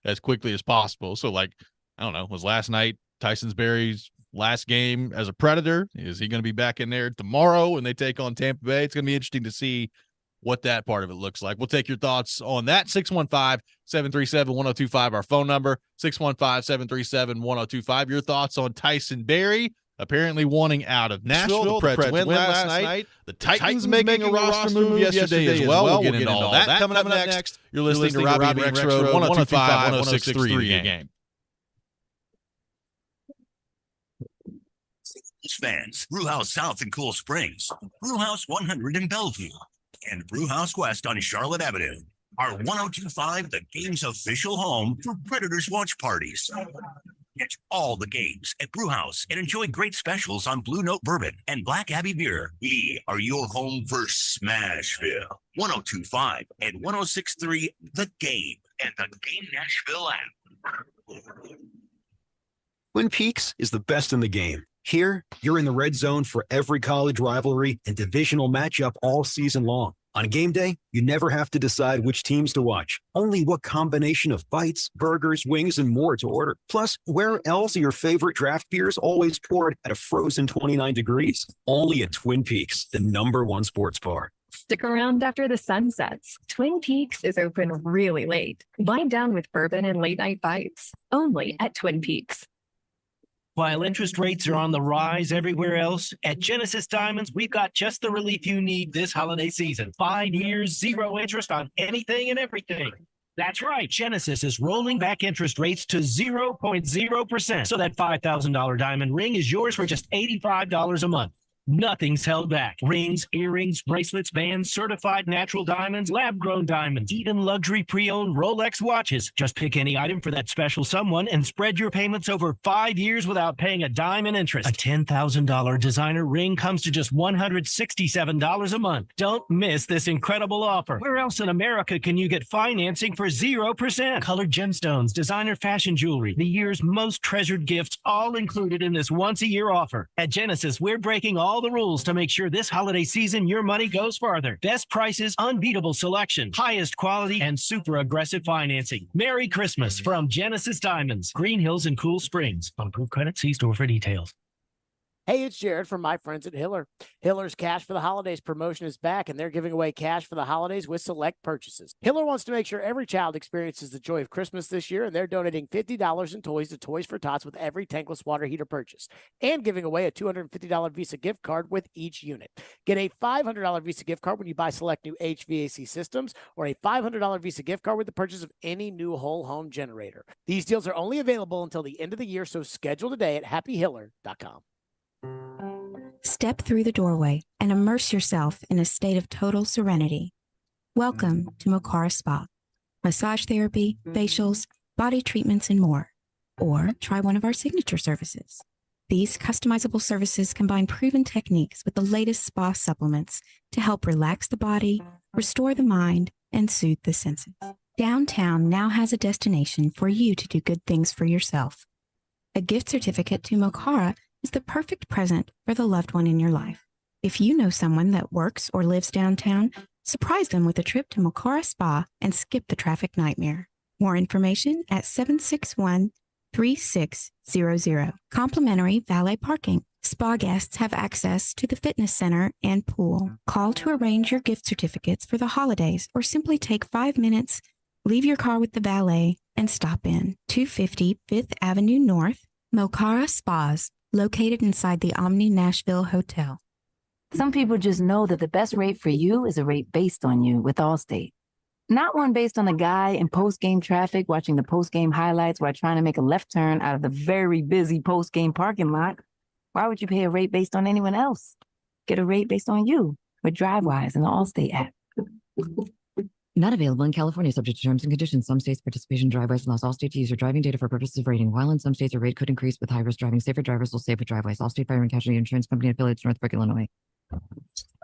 as quickly as possible. So, like, I don't know, was last night Tyson Berry's last game as a Predator? Is he going to be back in there tomorrow when they take on Tampa Bay? It's going to be interesting to see what that part of it looks like. We'll take your thoughts on that. 615-737-1025, our phone number. 615-737-1025. Your thoughts on Tyson Berry apparently wanting out of Nashville. The Preds win last night. The Titans making a roster move yesterday as well. We'll get into all that coming up next. You're listening to Robbie and Rex Road, 102.5, 106.3 a game. Fans, Brewhouse South in Cool Springs, Brewhouse 100 in Bellevue, and Brewhouse West on Charlotte Avenue are 102.5 the game's official home for Predators watch parties. Catch all the games at Brewhouse and enjoy great specials on Blue Note Bourbon and Black Abbey Beer. We are your home for Smashville. 102.5 and 106.3 The Game and the Game Nashville app. Twin Peaks is the best in the game. Here, you're in the red zone for every college rivalry and divisional matchup all season long. On game day, you never have to decide which teams to watch, only what combination of bites, burgers, wings, and more to order. Plus, where else are your favorite draft beers always poured at a frozen 29 degrees? Only at Twin Peaks, the #1 sports bar. Stick around after the sun sets. Twin Peaks is open really late. Wind down with bourbon and late night bites. Only at Twin Peaks. While interest rates are on the rise everywhere else, at Genesis Diamonds, we've got just the relief you need this holiday season. 5 years, 0 interest on anything and everything. That's right. Genesis is rolling back interest rates to 0.0%. So that $5,000 diamond ring is yours for just $85 a month. Nothing's held back. Rings, earrings, bracelets, bands, certified natural diamonds, lab-grown diamonds, even luxury pre-owned Rolex watches. Just pick any item for that special someone and spread your payments over 5 years without paying a dime in interest. A $10,000 designer ring comes to just $167 a month. Don't miss this incredible offer. Where else in America can you get financing for 0%? Colored gemstones, designer fashion jewelry, the year's most treasured gifts, all included in this once-a-year offer. At Genesis, we're breaking all the rules to make sure this holiday season your money goes farther. Best prices, unbeatable selection, highest quality, and super aggressive financing. Merry Christmas from Genesis Diamonds, Green Hills and Cool Springs. On approved credit, see store for details. Hey, it's Jared from my friends at Hiller. Hiller's Cash for the Holidays promotion is back, and they're giving away cash for the holidays with select purchases. Hiller wants to make sure every child experiences the joy of Christmas this year, and they're donating $50 in toys to Toys for Tots with every tankless water heater purchase, and giving away a $250 Visa gift card with each unit. Get a $500 Visa gift card when you buy select new HVAC systems, or a $500 Visa gift card with the purchase of any new whole home generator. These deals are only available until the end of the year, so schedule today at happyhiller.com. Step through the doorway and immerse yourself in a state of total serenity. Welcome to Mokara Spa. Massage therapy, facials, body treatments, and more. Or try one of our signature services. These customizable services combine proven techniques with the latest spa supplements to help relax the body, restore the mind, and soothe the senses. Downtown now has a destination for you to do good things for yourself. A gift certificate to Mokara is the perfect present for the loved one in your life. If you know someone that works or lives downtown, surprise them with a trip to Mokara Spa and skip the traffic nightmare. More information at 761-3600. Complimentary valet parking. Spa guests have access to the fitness center and pool. Call to arrange your gift certificates for the holidays or simply take 5 minutes, leave your car with the valet, and stop in. 250 5th Avenue North, Mokara Spas, located inside the Omni Nashville Hotel. Some people just know that the best rate for you is a rate based on you with Allstate. Not one based on the guy in post-game traffic watching the post-game highlights while trying to make a left turn out of the very busy post-game parking lot. Why would you pay a rate based on anyone else? Get a rate based on you with DriveWise and the Allstate app. Not available in California, subject to terms and conditions. Some states participation DriveWise allows Allstate to use your driving data for purposes of rating. While in some states, a rate could increase with high-risk driving. Safer drivers will save with DriveWise. Allstate Fire and Casualty Insurance Company affiliates, Northbrook, Illinois.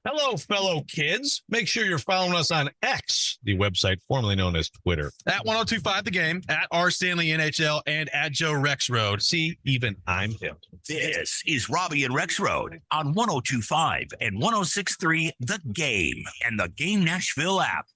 Hello, fellow kids. Make sure you're following us on X, the website formerly known as Twitter. At 1025 The Game, at R. Stanley NHL, and at Joe Rex Road. See, even I'm him. This is Robbie and Rex Road on 102.5 and 106.3 The Game and the Game Nashville app.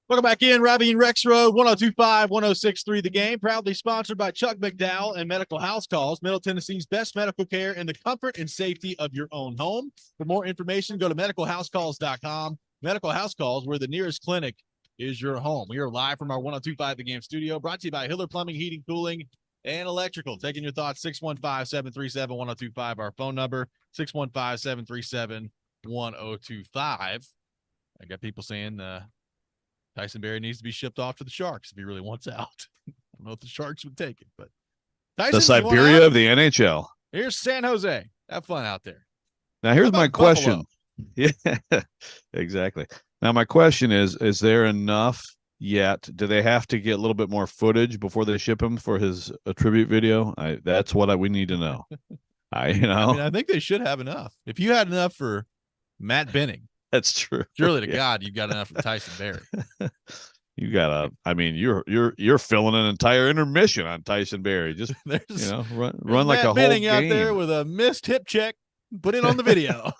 Welcome back in. Robbie and Rex Road, 102.5, 106.3 The Game. Proudly sponsored by Chuck McDowell and Medical House Calls, Middle Tennessee's best medical care in the comfort and safety of your own home. For more information, go to medicalhousecalls.com. Medical House Calls, where the nearest clinic is your home. We are live from our 102.5 The Game studio, brought to you by Hiller Plumbing, Heating, Cooling, and Electrical. Taking your thoughts, 615-737-1025, our phone number, 615-737-1025. I got people saying Tyson Barrie needs to be shipped off to the Sharks if he really wants out. I don't know if the Sharks would take it, but Tyson, the Siberia of the NHL. Here's San Jose. Have fun out there. Now, here's my question. Yeah, exactly. Now, my question is there enough yet? Do they have to get a little bit more footage before they ship him for his tribute video? That's what we need to know. I think they should have enough. If you had enough for Matt Benning, that's true. Surely to God, you've got enough for Tyson Barrie. You gotta. I mean, you're filling an entire intermission on Tyson Barrie. Just run like a whole Benning game out there with a missed hip check. Put it on the video.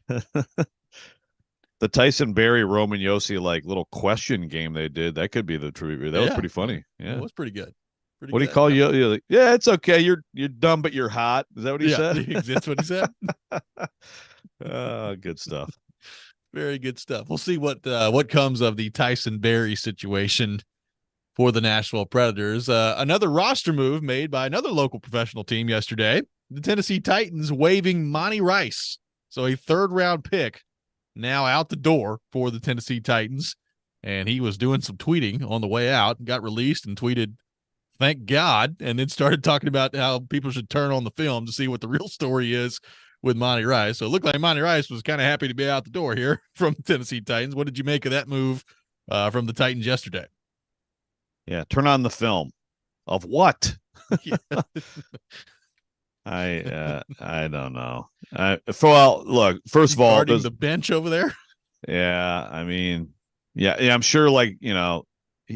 The Tyson Barrie Roman Yossi little question game they did, that could be the tribute. That was pretty funny. Yeah, it was pretty good. What do you call you? You're like, yeah, it's okay. You're dumb, but you're hot. Is that what he said? That's what he said. Good stuff. Very good stuff. We'll see what comes of the Tyson Barrie situation for the Nashville Predators. Another roster move made by another local professional team yesterday. The Tennessee Titans waiving Monty Rice. So a third-round pick now out the door for the Tennessee Titans. And he was doing some tweeting on the way out, got released and tweeted, "Thank God," and then started talking about how people should turn on the film to see what the real story is with Monty Rice. So it looked like Monty Rice was kind of happy to be out the door here from Tennessee Titans. What did you make of that move from the Titans yesterday? Yeah, turn on the film. Of what? I don't know. Look, first of all, the bench over there. Yeah, I mean, yeah, I'm sure.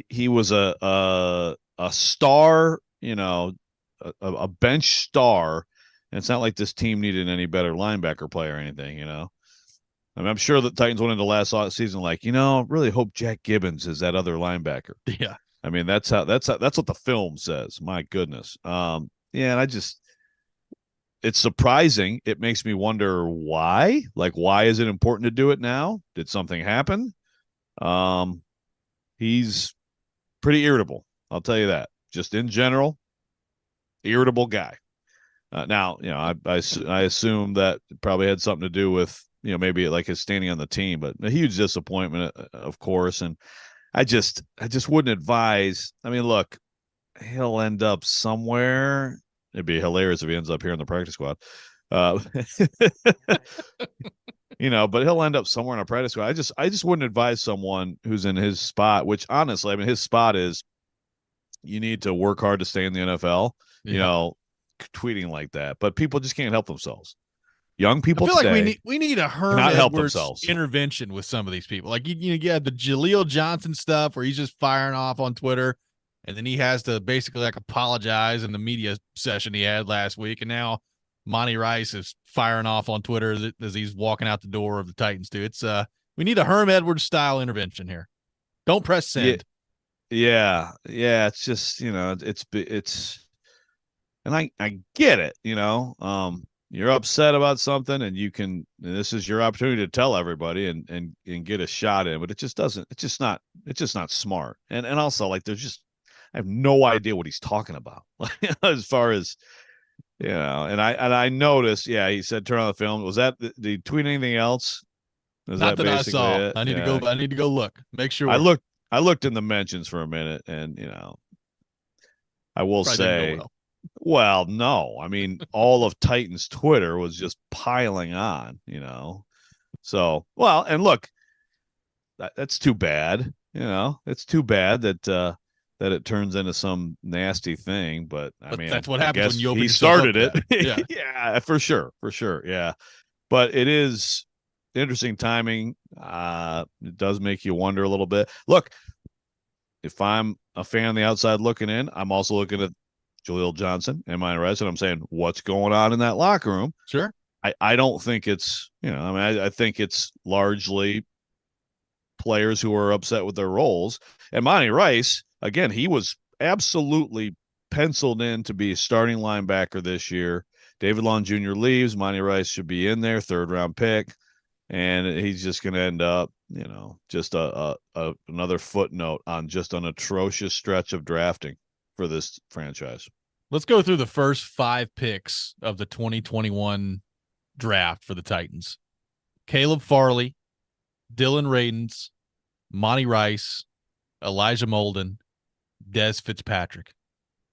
He was a star, a bench star. And it's not like this team needed any better linebacker play or anything, I mean, I'm sure the Titans went into last season really hope Jack Gibbons is that other linebacker. Yeah. I mean, that's what the film says. My goodness. And it's surprising. It makes me wonder why. Why is it important to do it now? Did something happen? He's pretty irritable. I'll tell you that. Just in general, irritable guy. Now, I assume that probably had something to do with, maybe his standing on the team, but a huge disappointment, of course. And I just wouldn't advise. I mean, look, he'll end up somewhere. It'd be hilarious if he ends up here in the practice squad. But he'll end up somewhere in a practice squad. I just wouldn't advise someone who's in his spot, which honestly, I mean, his spot is you need to work hard to stay in the NFL, tweeting like that, but people just can't help themselves. Young people, I feel like we need a Herm Edwards themselves. Intervention with some of these people. You have the Jaleel Johnson stuff where he's just firing off on Twitter, and then he has to basically apologize in the media session he had last week, and now Monty Rice is firing off on Twitter as he's walking out the door of the Titans too. It's we need a Herm Edwards style intervention here. Don't press send. Yeah. It's just it's. And I get it, you're upset about something and this is your opportunity to tell everybody and get a shot in, but it's just not smart. And also I have no idea what he's talking about as far as, and I noticed, he said, turn on the film. Was that, did he tweet anything else? Not that I saw. I need to go look, make sure. I looked in the mentions for a minute and, I will say, well, no, I mean, all of Titans Twitter was just piling on, so, well, and look, that's too bad, it's too bad that it turns into some nasty thing, but I mean, that's what happens when you open he started it. Yeah. Yeah, for sure. Yeah. But it is interesting timing. It does make you wonder a little bit. Look, if I'm a fan on the outside looking in, I'm also looking at Jaleel Johnson and Monty Rice, and I'm saying, what's going on in that locker room? Sure. I don't think it's, I think it's largely players who are upset with their roles. And Monty Rice, again, he was absolutely penciled in to be a starting linebacker this year. David Long Jr. leaves. Monty Rice should be in there, 3rd-round pick. And he's just going to end up, just another footnote on just an atrocious stretch of drafting for this franchise. Let's go through the first 5 picks of the 2021 draft for the Titans. Caleb Farley, Dylan Radins, Monty Rice, Elijah Molden, Des Fitzpatrick.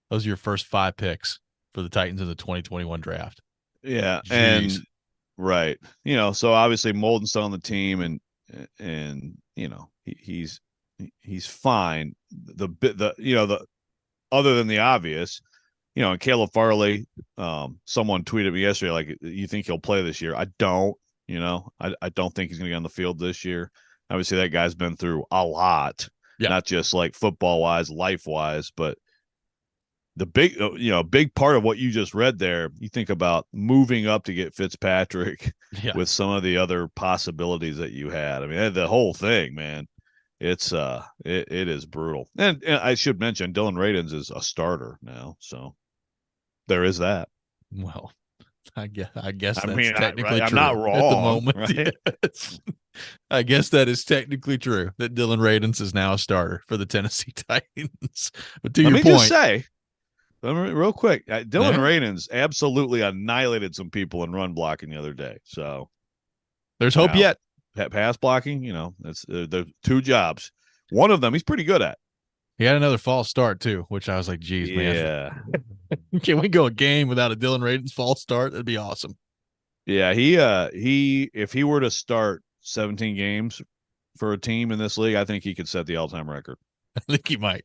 Those are your first 5 picks for the Titans in the 2021 draft. Yeah. Jeez. And right. So obviously Molden's still on the team and he's fine. The other than the obvious, and Caleb Farley, someone tweeted me yesterday, like, you think he'll play this year? I don't, I don't think he's going to get on the field this year. Obviously that guy's been through a lot, not just like football wise, life wise, but the big part of what you just read there, you think about moving up to get Fitzpatrick with some of the other possibilities that you had. I mean, the whole thing, man, it's it is brutal. And I should mention Dylan Radins is a starter now, so there is that. Well, I guess that's technically true. I'm not wrong at the moment. Right? Yes. I guess that is technically true that Dylan Radins is now a starter for the Tennessee Titans. But to your point, just say, real quick, Dylan Radins absolutely annihilated some people in run blocking the other day. So there's hope yet. Pass blocking, that's the 2 jobs. One of them he's pretty good at. He had another false start too, which I was like, geez, man. Yeah. Can we go a game without a Dylan Radins false start? That'd be awesome. Yeah, he if he were to start 17 games for a team in this league, I think he could set the all-time record. I think he might.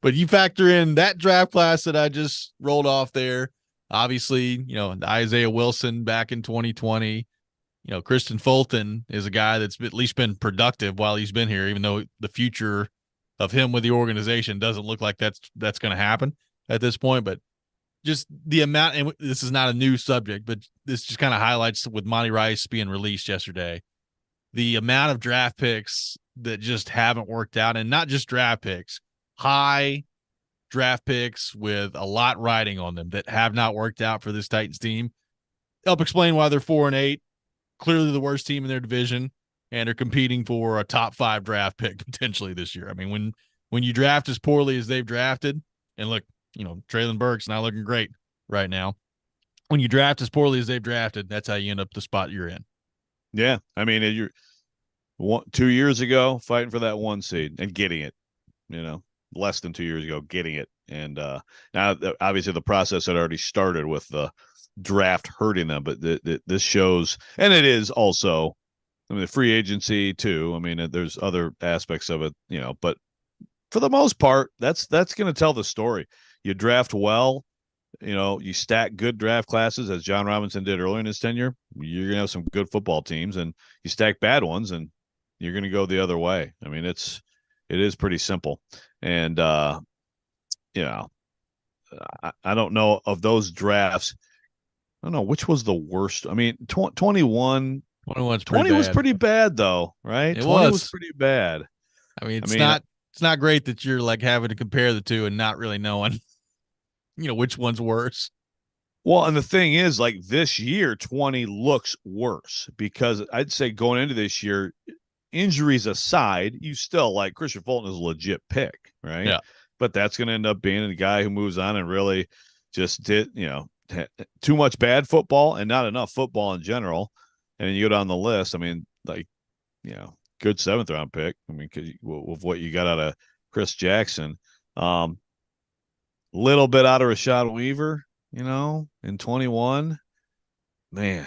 But you factor in that draft class that I just rolled off there. Obviously, Isaiah Wilson back in 2020. Kristen Fulton is a guy that's at least been productive while he's been here, even though the future of him with the organization doesn't look like that's going to happen at this point. But just the amount, and this is not a new subject, but this just kind of highlights with Monty Rice being released yesterday, the amount of draft picks that just haven't worked out, and not just draft picks, high draft picks with a lot riding on them that have not worked out for this Titans team. Help explain why they're 4-8, clearly the worst team in their division, and are competing for a top 5 draft pick potentially this year. I mean, when you draft as poorly as they've drafted, and look, Treylon Burks not looking great right now. When you draft as poorly as they've drafted, that's how you end up the spot you're in. Yeah. I mean, you're 2 years ago fighting for that 1 seed and getting it, less than 2 years ago, getting it. And now obviously the process had already started with the draft hurting them, but this shows, and it is also, the free agency too. I mean, there's other aspects of it, but for the most part, that's going to tell the story. You draft well, you stack good draft classes, as John Robinson did earlier in his tenure. You're going to have some good football teams, and you stack bad ones, and you're going to go the other way. I mean, it is pretty simple. And, I don't know of those drafts. I don't know which was the worst. I mean, 21 was pretty bad though, right? It 20 was pretty bad. I mean, it's not great that you're like having to compare the two and not really knowing, which one's worse. Well, and the thing is, like, this year, 20 looks worse because I'd say going into this year, injuries aside, you still, like, Christian Fulton is a legit pick, right? Yeah. But that's going to end up being a guy who moves on and really just did, too much bad football and not enough football in general. And you go down the list, I mean, like, good 7th round pick. I mean, with what you got out of Chris Jackson, little bit out of Rashad Weaver, in 21, man,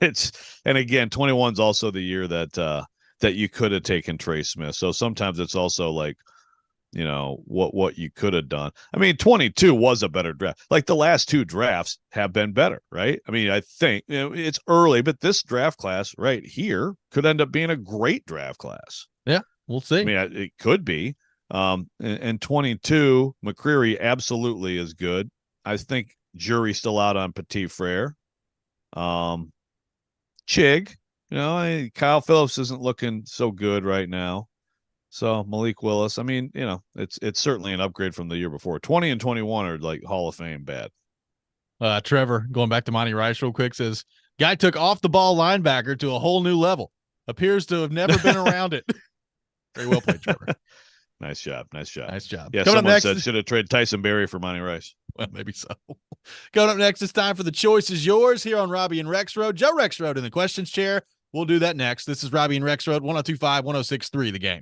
and again, 21 is also the year that you could have taken Trey Smith. So sometimes it's also like, what you could have done. I mean, 22 was a better draft. Like the last 2 drafts have been better, right? I mean, I think it's early, but this draft class right here could end up being a great draft class. Yeah, we'll see. I mean, it could be. And 22, McCreary absolutely is good. I think jury's still out on Petit Frere. Chig, Kyle Phillips isn't looking so good right now. So Malik Willis, I mean, it's certainly an upgrade from the year before. 20 and 21 are like Hall of Fame bad. Trevor, going back to Monty Rice real quick, says, guy took off the ball linebacker to a whole new level. Appears to have never been around it. Very well played, Trevor. Nice job. Nice job. Yeah, Coming someone said should have traded Tyson Berry for Monty Rice. Well, maybe so. Coming up next, it's time for The Choice is Yours here on Robbie and Rex Road. Joe Rexrode in the questions chair. We'll do that next. This is Robbie and Rex Road, 102.5, 106.3, The Game.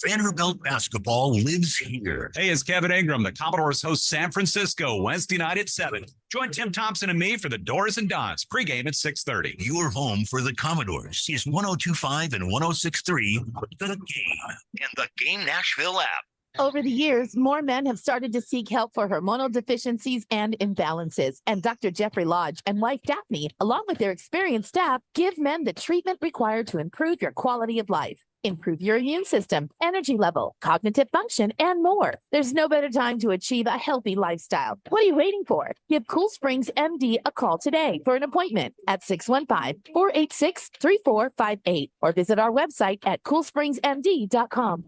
Vanderbilt basketball lives here. Hey, it's Kevin Ingram. The Commodores host San Francisco Wednesday night at 7. Join Tim Thompson and me for the Doors and Dons pregame at 6:30. Your home for the Commodores is 102.5 and 106.3, The Game, and the Game Nashville app. Over the years, more men have started to seek help for hormonal deficiencies and imbalances. And Dr. Jeffrey Lodge and wife Daphne, along with their experienced staff, give men the treatment required to improve your quality of life, improve your immune system, energy level, cognitive function, and more. There's no better time to achieve a healthy lifestyle. What are you waiting for? Give Cool Springs MD a call today for an appointment at 615-486-3458 or visit our website at coolspringsmd.com.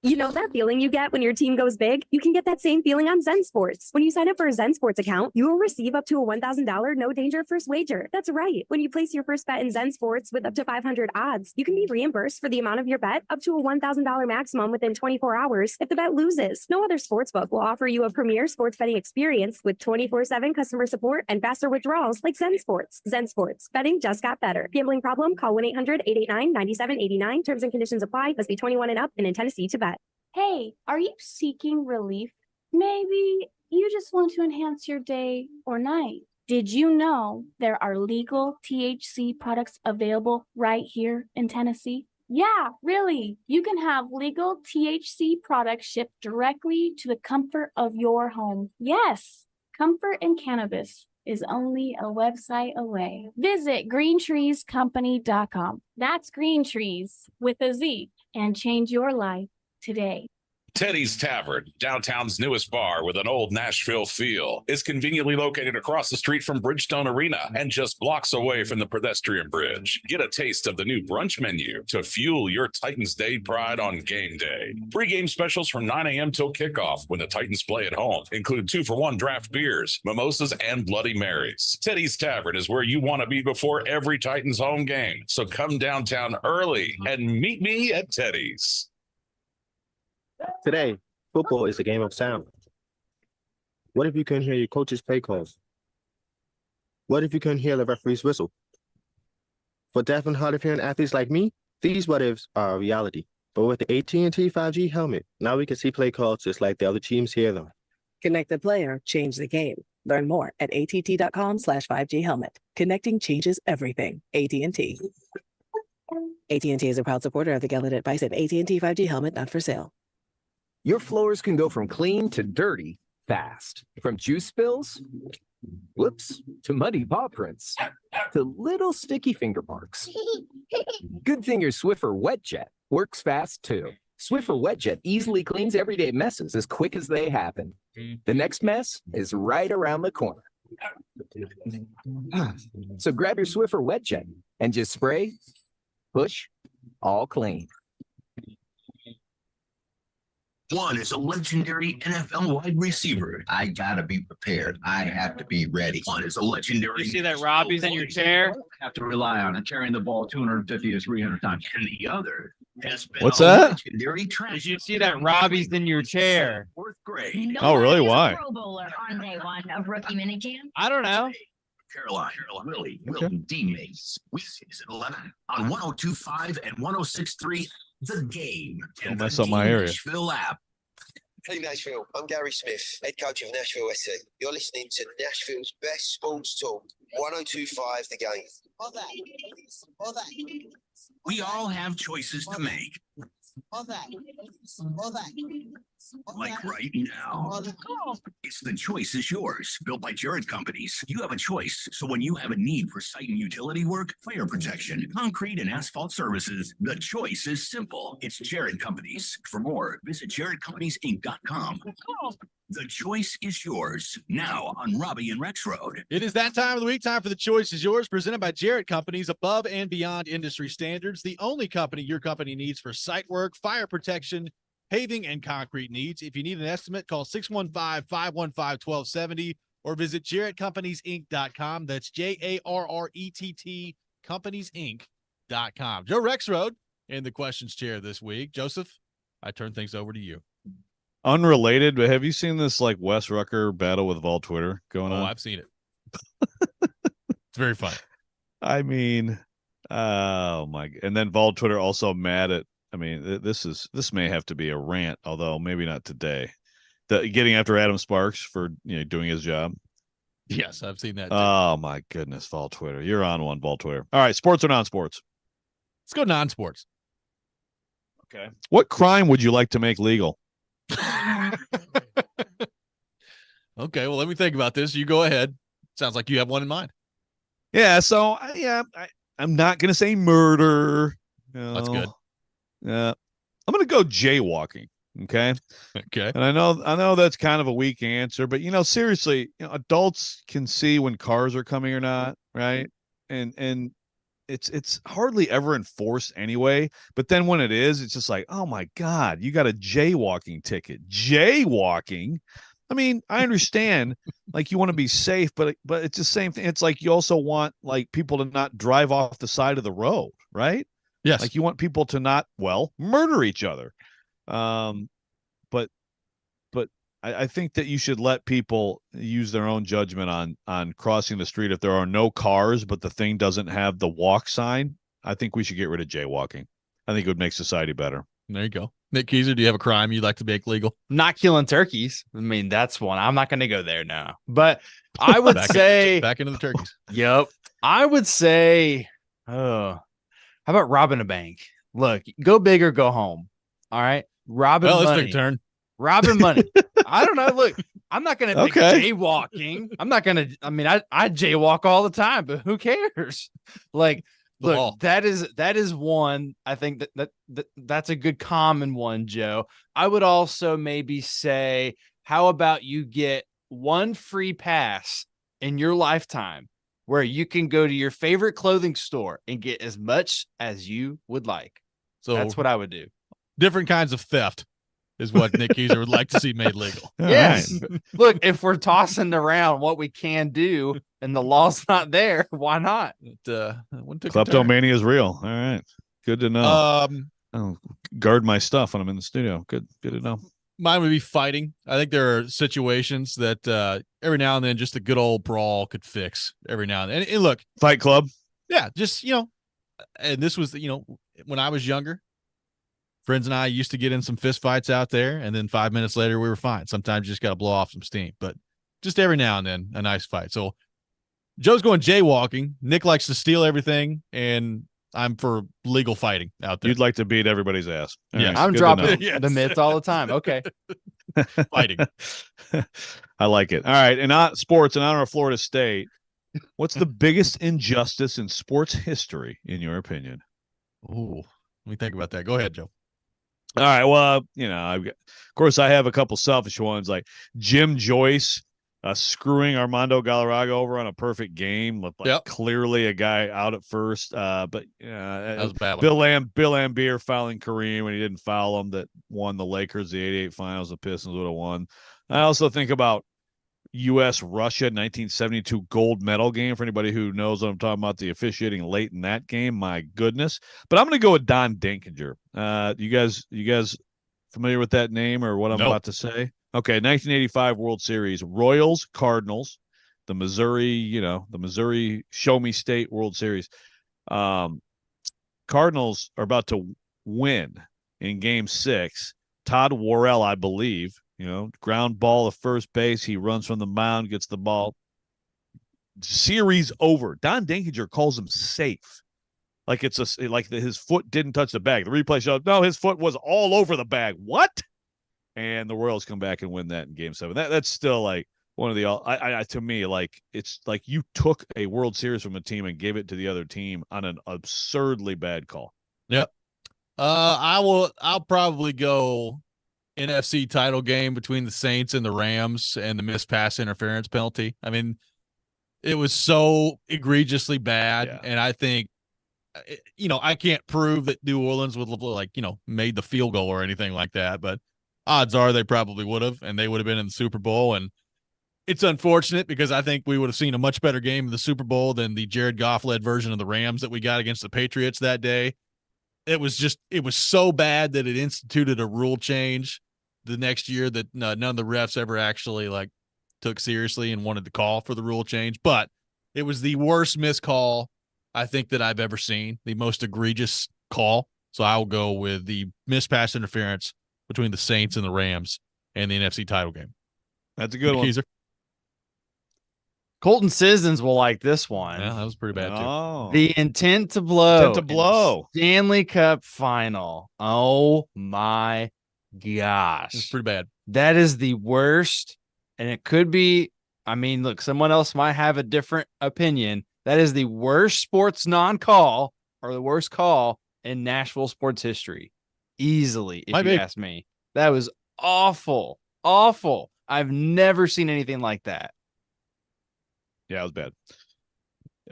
You know that feeling you get when your team goes big? You can get that same feeling on Zen Sports. When you sign up for a Zen Sports account, you will receive up to a $1,000 no-danger first wager. That's right. When you place your first bet in Zen Sports with up to 500 odds, you can be reimbursed for the amount of your bet up to a $1,000 maximum within 24 hours if the bet loses. No other sportsbook will offer you a premier sports betting experience with 24/7 customer support and faster withdrawals like Zen Sports. Zen Sports. Betting just got better. Gambling problem? Call 1-800-889-9789. Terms and conditions apply. Must be 21 and up and in Tennessee to bet. Hey, are you seeking relief? Maybe you just want to enhance your day or night. Did you know there are legal THC products available right here in Tennessee? Yeah, really. You can have legal THC products shipped directly to the comfort of your home. Yes, Comfort and Cannabis is only a website away. Visit greentreescompany.com. That's Green Trees with a Z, and change your life today. Teddy's Tavern, downtown's newest bar with an old Nashville feel, is conveniently located across the street from Bridgestone Arena and just blocks away from the pedestrian bridge. Get a taste of the new brunch menu to fuel your Titans Day pride on game day. Pre-game specials from 9 a.m. till kickoff when the Titans play at home include 2-for-1 draft beers, mimosas, and Bloody Marys. Teddy's Tavern is where you want to be before every Titans home game. So come downtown early and meet me at Teddy's. Today, football is a game of sound. What if you couldn't hear your coach's play calls? What if you couldn't hear the referee's whistle? For deaf and hard of hearing athletes like me, these what ifs are a reality. But with the AT&T 5G helmet, now we can see play calls just like the other teams hear them. Connect the player, change the game. Learn more at att.com/5G helmet. Connecting changes everything. AT&T. AT&T is a proud supporter of the Gallaudet Bison AT&T 5G helmet, not for sale. Your floors can go from clean to dirty fast. From juice spills, whoops, to muddy paw prints, to little sticky finger marks. Good thing your Swiffer WetJet works fast too. Swiffer WetJet easily cleans everyday messes as quick as they happen. The next mess is right around the corner. So grab your Swiffer WetJet and just spray, push, all clean. One is a legendary NFL wide receiver. I gotta be prepared. I have to be ready. One is a legendary. You see that Robbie's in your chair? Have to rely on it, carrying the ball 250 to 300 times. And the other has been What's that? Legendary trash. Did you see that Robbie's in your chair? Fourth grade. Oh, really? Why? Pro Bowler on day one of rookie minicamp. I don't know. Caroline, Willie, Wilton, D. Mace. Weekdays at 11 on 102.5 and 106.3. The Game. Don't mess up my area. Nashville app. Hey Nashville, I'm Gary Smith, head coach of Nashville SC. You're listening to Nashville's best sports talk, 102.5 The Game. We all have choices to make. Like right now. It's The Choice is Yours, built by Jared Companies. You have a choice. So when you have a need for site and utility work, fire protection, concrete and asphalt services, the choice is simple. It's Jared Companies. For more, visit jaredcompaniesinc.com. The choice is yours. Now on Robbie and Rex Road. It is that time of the week. Time for The Choice is Yours, presented by Jared Companies, above and beyond industry standards. The only company your company needs for site work, fire protection, paving, and concrete needs. If you need an estimate, call 615-515-1270 or visit jaredcompaniesinc.com. That's JARRETT companiesinc.com. Joe Rexrode in the questions chair this week. Joseph, I turn things over to you. Unrelated, but have you seen this like Wes Rucker battle with Vol Twitter going on? Oh, I've seen it. It's very fun. I mean, oh my! And then Vol Twitter also mad at. I mean, this may have to be a rant, although maybe not today. Getting after Adam Sparks for doing his job. Yes, I've seen that too. Oh my goodness, Vol Twitter, you're on one, Vol Twitter. All right, sports or non-sports? Let's go non-sports. Okay. What crime would you like to make legal? Okay, well, let me think about this. You go ahead. Sounds like you have one in mind. Yeah, so I'm not gonna say murder. That's good. Yeah, I'm gonna go jaywalking. Okay. Okay. And I know that's kind of a weak answer, but seriously, adults can see when cars are coming or not, right? And it's hardly ever enforced anyway. But then when it is, it's just like, oh my God, you got a jaywalking ticket. Jaywalking. I mean, I understand like you want to be safe, but it's the same thing. It's like you also want like people to not drive off the side of the road, right? Yes. Like you want people to not, murder each other. But I think that you should let people use their own judgment on crossing the street. If there are no cars, but the thing doesn't have the walk sign, I think we should get rid of jaywalking. I think it would make society better. There you go. Nick Keyser, do you have a crime you'd like to make legal? Not killing turkeys. I mean, that's one. I'm not going to go there now. But I would say back into the turkeys. Yep. I would say, how about robbing a bank? Look, go big or go home. All right. Robbing money. Let's take a turn. Robbing money. I don't know. Look, I'm not going to pick jaywalking. I'm not going to. I mean, I jaywalk all the time, but who cares? Like, look, that is one. I think that's a good common one, Joe. I would also maybe say, how about you get one free pass in your lifetime where you can go to your favorite clothing store and get as much as you would like. So that's what I would do. Different kinds of theft is what Nick Keyser would like to see made legal. Yes. Right. Look, if we're tossing around what we can do and the law's not there, why not? Kleptomania is real. All right. Good to know. I'll guard my stuff when I'm in the studio. Good to know. Mine would be fighting. I think there are situations that every now and then just a good old brawl could fix every now and then. And look, Fight Club. Yeah, just, and this was, when I was younger, friends and I used to get in some fist fights out there, and then 5 minutes later we were fine. Sometimes you just got to blow off some steam, but just every now and then a nice fight. So Joe's going jaywalking. Nick likes to steal everything, and I'm for legal fighting out there. You'd like to beat everybody's ass. Yeah, right, I'm dropping the mitts all the time. Okay. Fighting. I like it. All right. And sports, in honor of Florida State, what's the biggest injustice in sports history, in your opinion? Oh, let me think about that. Go ahead, Joe. All right. Well, of course, I have a couple selfish ones, like Jim Joyce screwing Armando Galarraga over on a perfect game, with clearly a guy out at first. But that was bad. Bill Laimbeer fouling Kareem when he didn't foul him, that won the Lakers the '88 finals. The Pistons would have won. I also think about U.S.-Russia 1972 gold medal game, for anybody who knows what I'm talking about, the officiating late in that game. My goodness. But I'm going to go with Don Denkinger. You guys familiar with that name or what I'm about to say? Okay, 1985 World Series, Royals, Cardinals, the Missouri Show Me State World Series. Cardinals are about to win in Game 6. Todd Worrell, I believe, ground ball to first base. He runs from the mound, gets the ball. Series over. Don Denkinger calls him safe. Like his foot didn't touch the bag. The replay showed, no, his foot was all over the bag. What? and the Royals come back and win that in Game 7. That's still like one of the to me, like it's like you took a World Series from a team and gave it to the other team on an absurdly bad call. Yep. I'll probably go NFC title game between the Saints and the Rams and the missed pass interference penalty. I mean, it was so egregiously bad, and I think, I can't prove that New Orleans would like, made the field goal or anything like that, but odds are they probably would have, and they would have been in the Super Bowl. And it's unfortunate because I think we would have seen a much better game in the Super Bowl than the Jared Goff-led version of the Rams that we got against the Patriots that day. It was so bad that it instituted a rule change the next year that none of the refs ever actually like took seriously and wanted to call for the rule change. But it was the worst missed call I think that I've ever seen, the most egregious call. So I will go with the missed pass interference between the Saints and the Rams and the NFC title game. That's a good one. Colton Sissons will like this one. Yeah, that was pretty bad too. The intent to blow. Stanley Cup final. Oh my gosh. It's pretty bad. That is the worst. And it could be, look, someone else might have a different opinion. That is the worst sports non-call or the worst call in Nashville sports history. Easily, if you ask me. That was awful. Awful. I've never seen anything like that. Yeah, it was bad.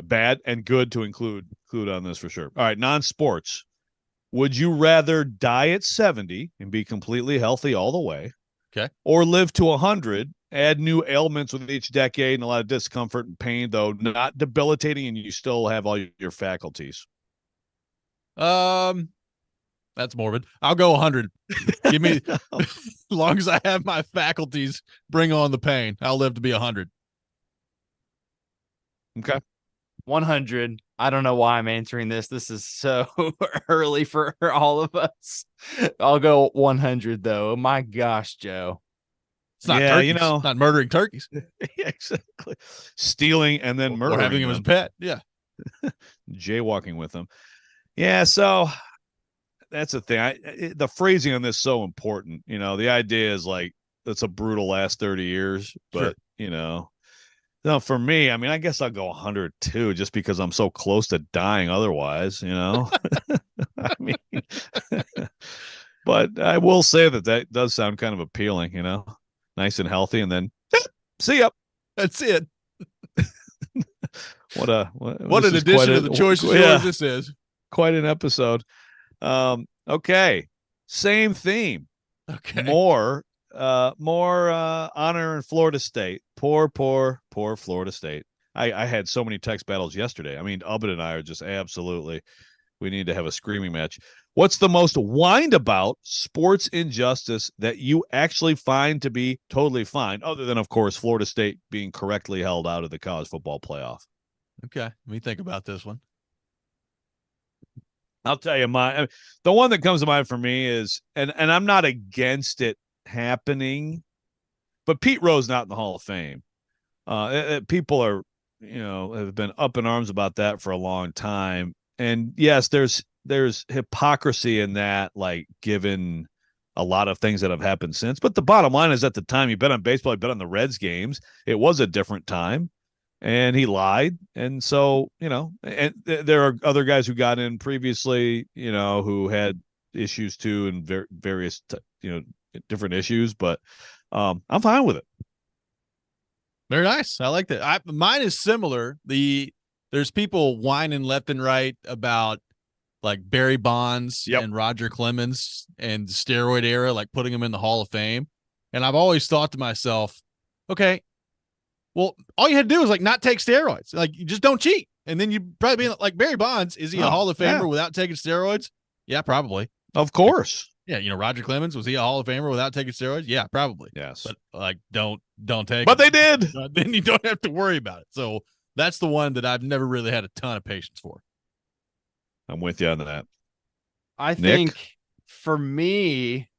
Bad and good to include on this for sure. All right, non-sports. Would you rather die at 70 and be completely healthy all the way? Okay. Or live to 100, add new ailments with each decade and a lot of discomfort and pain, though not debilitating, and you still have all your faculties? That's morbid. I'll go 100. Give me, as long as I have my faculties, bring on the pain. I'll live to be 100. Okay. 100. I don't know why I'm answering this. This is so early for all of us. I'll go 100 though. My gosh, Joe. It's not turkeys. Not murdering turkeys. Yeah, exactly. Stealing and then murdering. Or having him as a pet. Yeah. Jaywalking with them. Yeah, so that's the thing. The phrasing on this is so important. The idea is like it's a brutal last 30 years, but sure. No, for me, I guess I'll go 102 just because I'm so close to dying otherwise, But I will say that does sound kind of appealing, nice and healthy, and then see ya. That's it. What an addition to the choices this is. Quite an episode. Okay. Same theme. Okay. More honor in Florida State. Poor Florida State. I had so many text battles yesterday. Ubbin and I are just absolutely, we need to have a screaming match. What's the most whined about sports injustice that you actually find to be totally fine, other than, of course, Florida State being correctly held out of the college football playoff? Okay. Let me think about this one. I'll tell you the one that comes to mind for me is, and I'm not against it happening, but Pete Rose not in the Hall of Fame. People are, have been up in arms about that for a long time. And yes, there's hypocrisy in that, like given a lot of things that have happened since. But the bottom line is, at the time you bet on baseball, you bet on the Reds games. It was a different time, and he lied. And so, and there are other guys who got in previously, who had issues too, and various, different issues, but I'm fine with it. Very nice. I like that. Mine is similar. There's people whining left and right about like Barry Bonds and Roger Clemens and the steroid era, like putting them in the Hall of Fame. And I've always thought to myself, okay, well, all you had to do is like not take steroids. Like you just don't cheat. And then you probably be like Barry Bonds. Is he a Hall of Famer without taking steroids? Yeah, probably. Of course. Yeah, Roger Clemens, was he a Hall of Famer without taking steroids? Yeah, probably. Yes. But like don't take But they did. Then you don't have to worry about it. So that's the one that I've never really had a ton of patience for. I'm with you on that. I think for me,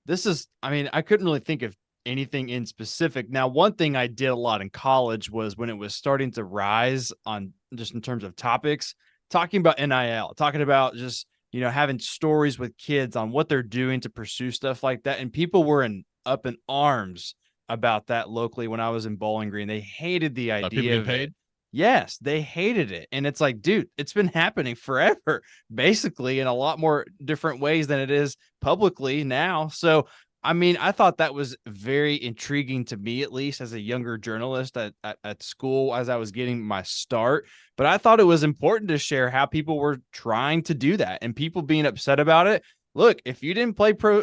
this is, I couldn't really think of anything in specific. Now, one thing I did a lot in college was when it was starting to rise on just in terms of topics, talking about NIL, talking about just having stories with kids on what they're doing to pursue stuff like that. And people were up in arms about that locally when I was in Bowling Green. They hated the idea people getting of paid. it. Yes, they hated it. And it's like, dude, it's been happening forever, basically, in a lot more different ways than it is publicly now. So, I mean, I thought that was very intriguing to me, at least as a younger journalist at school as I was getting my start. But I thought it was important to share how people were trying to do that and people being upset about it. Look, if you didn't play pro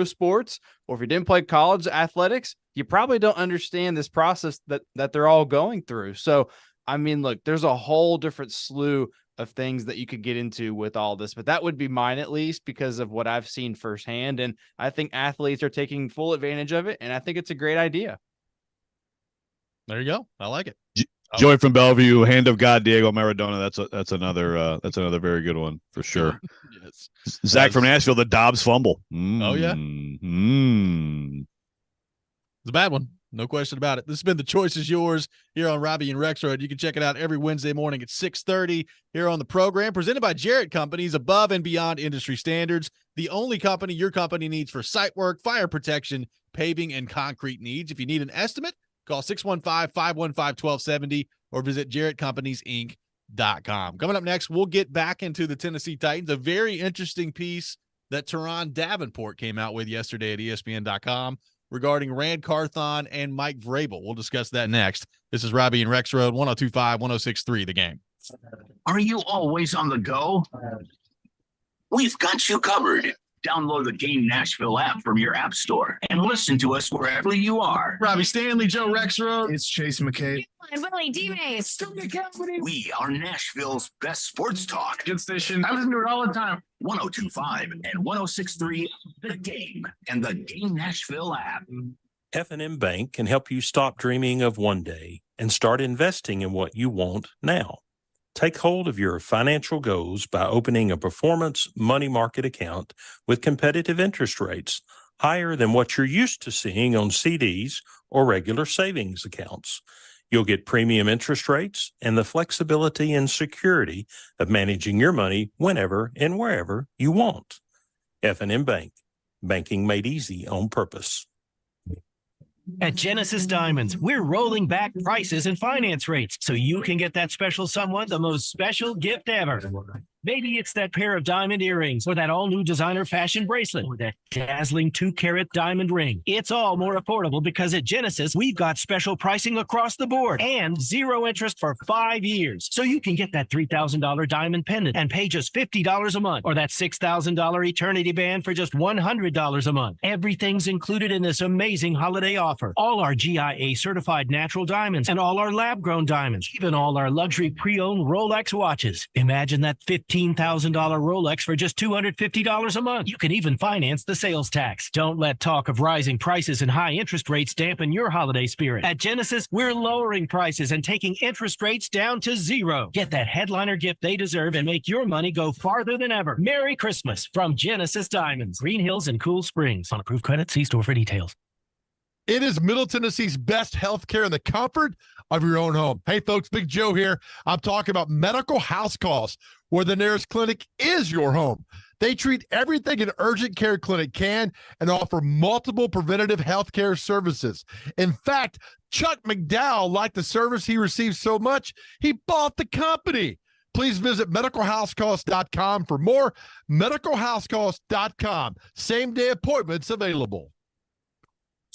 sports, or if you didn't play college athletics, you probably don't understand this process that they're all going through. So, I mean, look, there's a whole different slew of things that you could get into with all this, but that would be mine, at least because of what I've seen firsthand. And I think athletes are taking full advantage of it. And I think it's a great idea. There you go. I like it. Joey from Bellevue, hand of God, Diego Maradona. That's another very good one for sure. Yes. Zach from Nashville, the Dobbs fumble. Oh yeah. It's a bad one. No question about it. This has been The Choice Is Yours here on Robbie and Rexroad. You can check it out every Wednesday morning at 6:30 here on the program, presented by Jarrett Companies, above and beyond industry standards. The only company your company needs for site work, fire protection, paving, and concrete needs. If you need an estimate, call 615-515-1270 or visit JarrettCompaniesInc.com. Coming up next, we'll get back into the Tennessee Titans, a very interesting piece that Teron Davenport came out with yesterday at ESPN.com regarding Rand Carthon and Mike Vrabel. We'll discuss that next. This is Robbie and Rexroad, 102.5, 106.3, The Game. Are you always on the go? We've got you covered. Download the Game Nashville app from your app store and listen to us wherever you are. Robbie Stanley, Joe Rexroad. It's Chase McCabe. And Willie D-Mace. We are Nashville's best sports talk. Good station. I listen to it all the time. 102.5 and 106.3, The Game, and the Game Nashville app. F&M Bank can help you stop dreaming of one day and start investing in what you want now. Take hold of your financial goals by opening a performance money market account with competitive interest rates higher than what you're used to seeing on CDs or regular savings accounts. You'll get premium interest rates and the flexibility and security of managing your money whenever and wherever you want. F&M Bank, banking made easy on purpose. At Genesis Diamonds, we're rolling back prices and finance rates so you can get that special someone the most special gift ever. Maybe it's that pair of diamond earrings or that all-new designer fashion bracelet or that dazzling 2-carat diamond ring. It's all more affordable because at Genesis, we've got special pricing across the board and 0 interest for 5 years. So you can get that $3,000 diamond pendant and pay just $50 a month, or that $6,000 eternity band for just $100 a month. Everything's included in this amazing holiday offer. All our GIA certified natural diamonds and all our lab-grown diamonds, even all our luxury pre-owned Rolex watches. Imagine that $15,000 Rolex for just $250 a month. You can even finance the sales tax. Don't let talk of rising prices and high interest rates dampen your holiday spirit. At Genesis, we're lowering prices and taking interest rates down to 0. Get that headliner gift they deserve and make your money go farther than ever. Merry Christmas from Genesis Diamonds, Green Hills and Cool Springs. On approved credit, see store for details. It is Middle Tennessee's best healthcare in the comfort of your own home. Hey, folks, Big Joe here. I'm talking about Medical House Calls, where the nearest clinic is your home. They treat everything an urgent care clinic can and offer multiple preventative healthcare services. In fact, Chuck McDowell liked the service he received so much, he bought the company. Please visit medicalhousecalls.com for more. Medicalhousecalls.com. Same-day appointments available.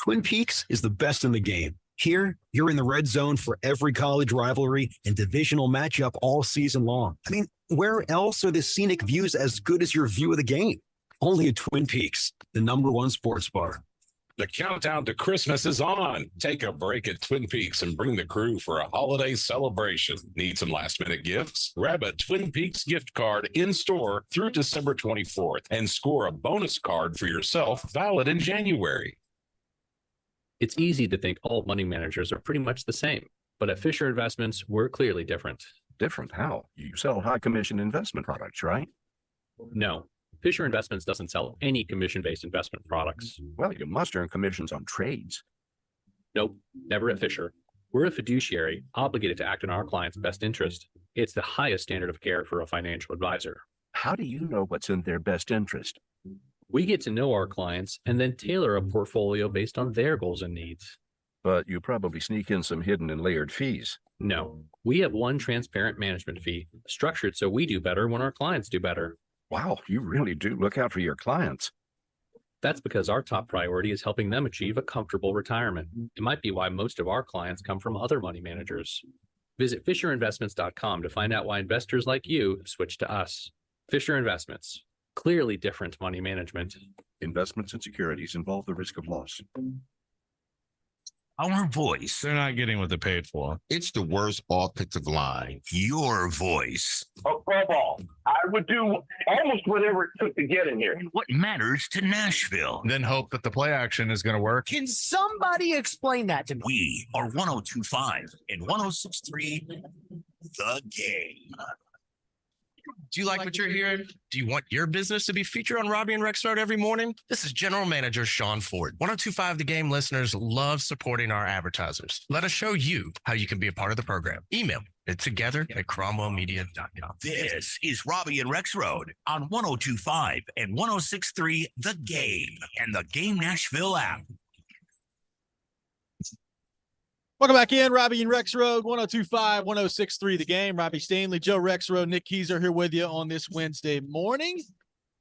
Twin Peaks is the best in the game. Here, you're in the red zone for every college rivalry and divisional matchup all season long. I mean, where else are the scenic views as good as your view of the game? Only at Twin Peaks, the #1 sports bar. The countdown to Christmas is on. Take a break at Twin Peaks and bring the crew for a holiday celebration. Need some last-minute gifts? Grab a Twin Peaks gift card in-store through December 24th and score a bonus card for yourself valid in January. It's easy to think all money managers are pretty much the same, but at Fisher Investments, we're clearly different. Different how? You sell high commission investment products, right? No, Fisher Investments doesn't sell any commission-based investment products. Well, you must earn commissions on trades. Nope, never at Fisher. We're a fiduciary obligated to act in our client's best interest. It's the highest standard of care for a financial advisor. How do you know what's in their best interest? We get to know our clients and then tailor a portfolio based on their goals and needs. But you probably sneak in some hidden and layered fees. No, we have one transparent management fee, structured so we do better when our clients do better. Wow, you really do look out for your clients. That's because our top priority is helping them achieve a comfortable retirement. It might be why most of our clients come from other money managers. Visit FisherInvestments.com to find out why investors like you switch to us. Fisher Investments, clearly different money management. Investments and securities involve the risk of loss. Our voice. They're not getting what they paid for. It's the worst offensive line. Your voice. A pro ball. I would do almost whatever it took to get in here. And what matters to Nashville. Then hope that the play action is going to work. Can somebody explain that to me? We are 102.5 and 106.3 The Game. Do you like what you're hearing? Do you want your business to be featured on Robbie and Rexroad every morning? This is General Manager Sean Ford. 102.5 The Game listeners love supporting our advertisers. Let us show you how you can be a part of the program. Email it together@cromwellmedia.com. This is Robbie and Rexroad on 102.5 and 106.3 The Game and the Game Nashville app. Welcome back in, Robbie and Rexroad, 102.5, 106.3 The Game. Robbie Stanley, Joe Rexroad, Nick Keyser here with you on this Wednesday morning.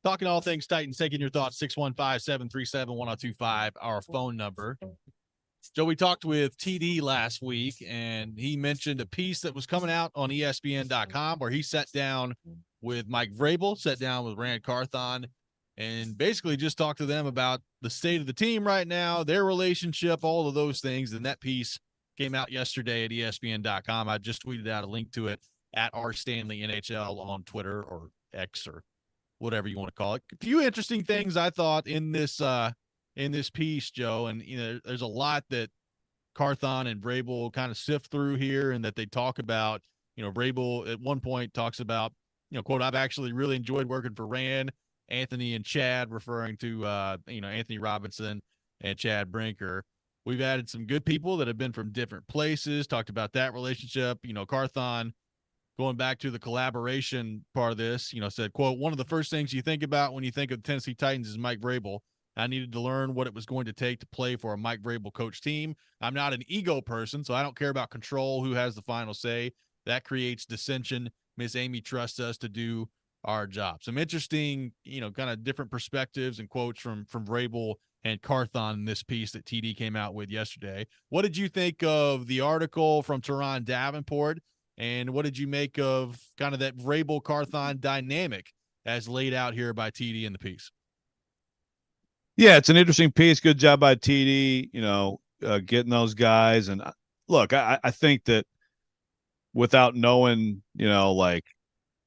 Talking all things Titans, taking your thoughts, 615-737-1025, our phone number. Joe, we talked with TD last week, and he mentioned a piece that was coming out on ESPN.com where he sat down with Mike Vrabel, sat down with Ran Carthon, and basically just talked to them about the state of the team right now, their relationship, all of those things, and that piece came out yesterday at ESPN.com. I just tweeted out a link to it at @RStanleyNHL on Twitter or X or whatever you want to call it. A few interesting things I thought in this piece, Joe, and there's a lot that Carthon and Vrabel kind of sift through here, and that they talk about. Vrabel at one point talks about, quote, "I've actually really enjoyed working for Ran, Anthony and Chad," referring to Anthony Robinson and Chad Brinker. We've added some good people that have been from different places, talked about that relationship. Carthon, going back to the collaboration part of this, said, quote, "One of the first things you think about when you think of the Tennessee Titans is Mike Vrabel. I needed to learn what it was going to take to play for a Mike Vrabel coach team. I'm not an ego person, so I don't care about control, who has the final say. That creates dissension. Miss Amy trusts us to do our job." Some interesting, kind of different perspectives and quotes from Vrabel and Carthon in this piece that TD came out with yesterday. What did you think of the article from Teron Davenport, and what did you make of kind of that Vrabel-Carthon dynamic as laid out here by TD in the piece? Yeah, it's an interesting piece. Good job by TD, getting those guys. And look, I think that without knowing, like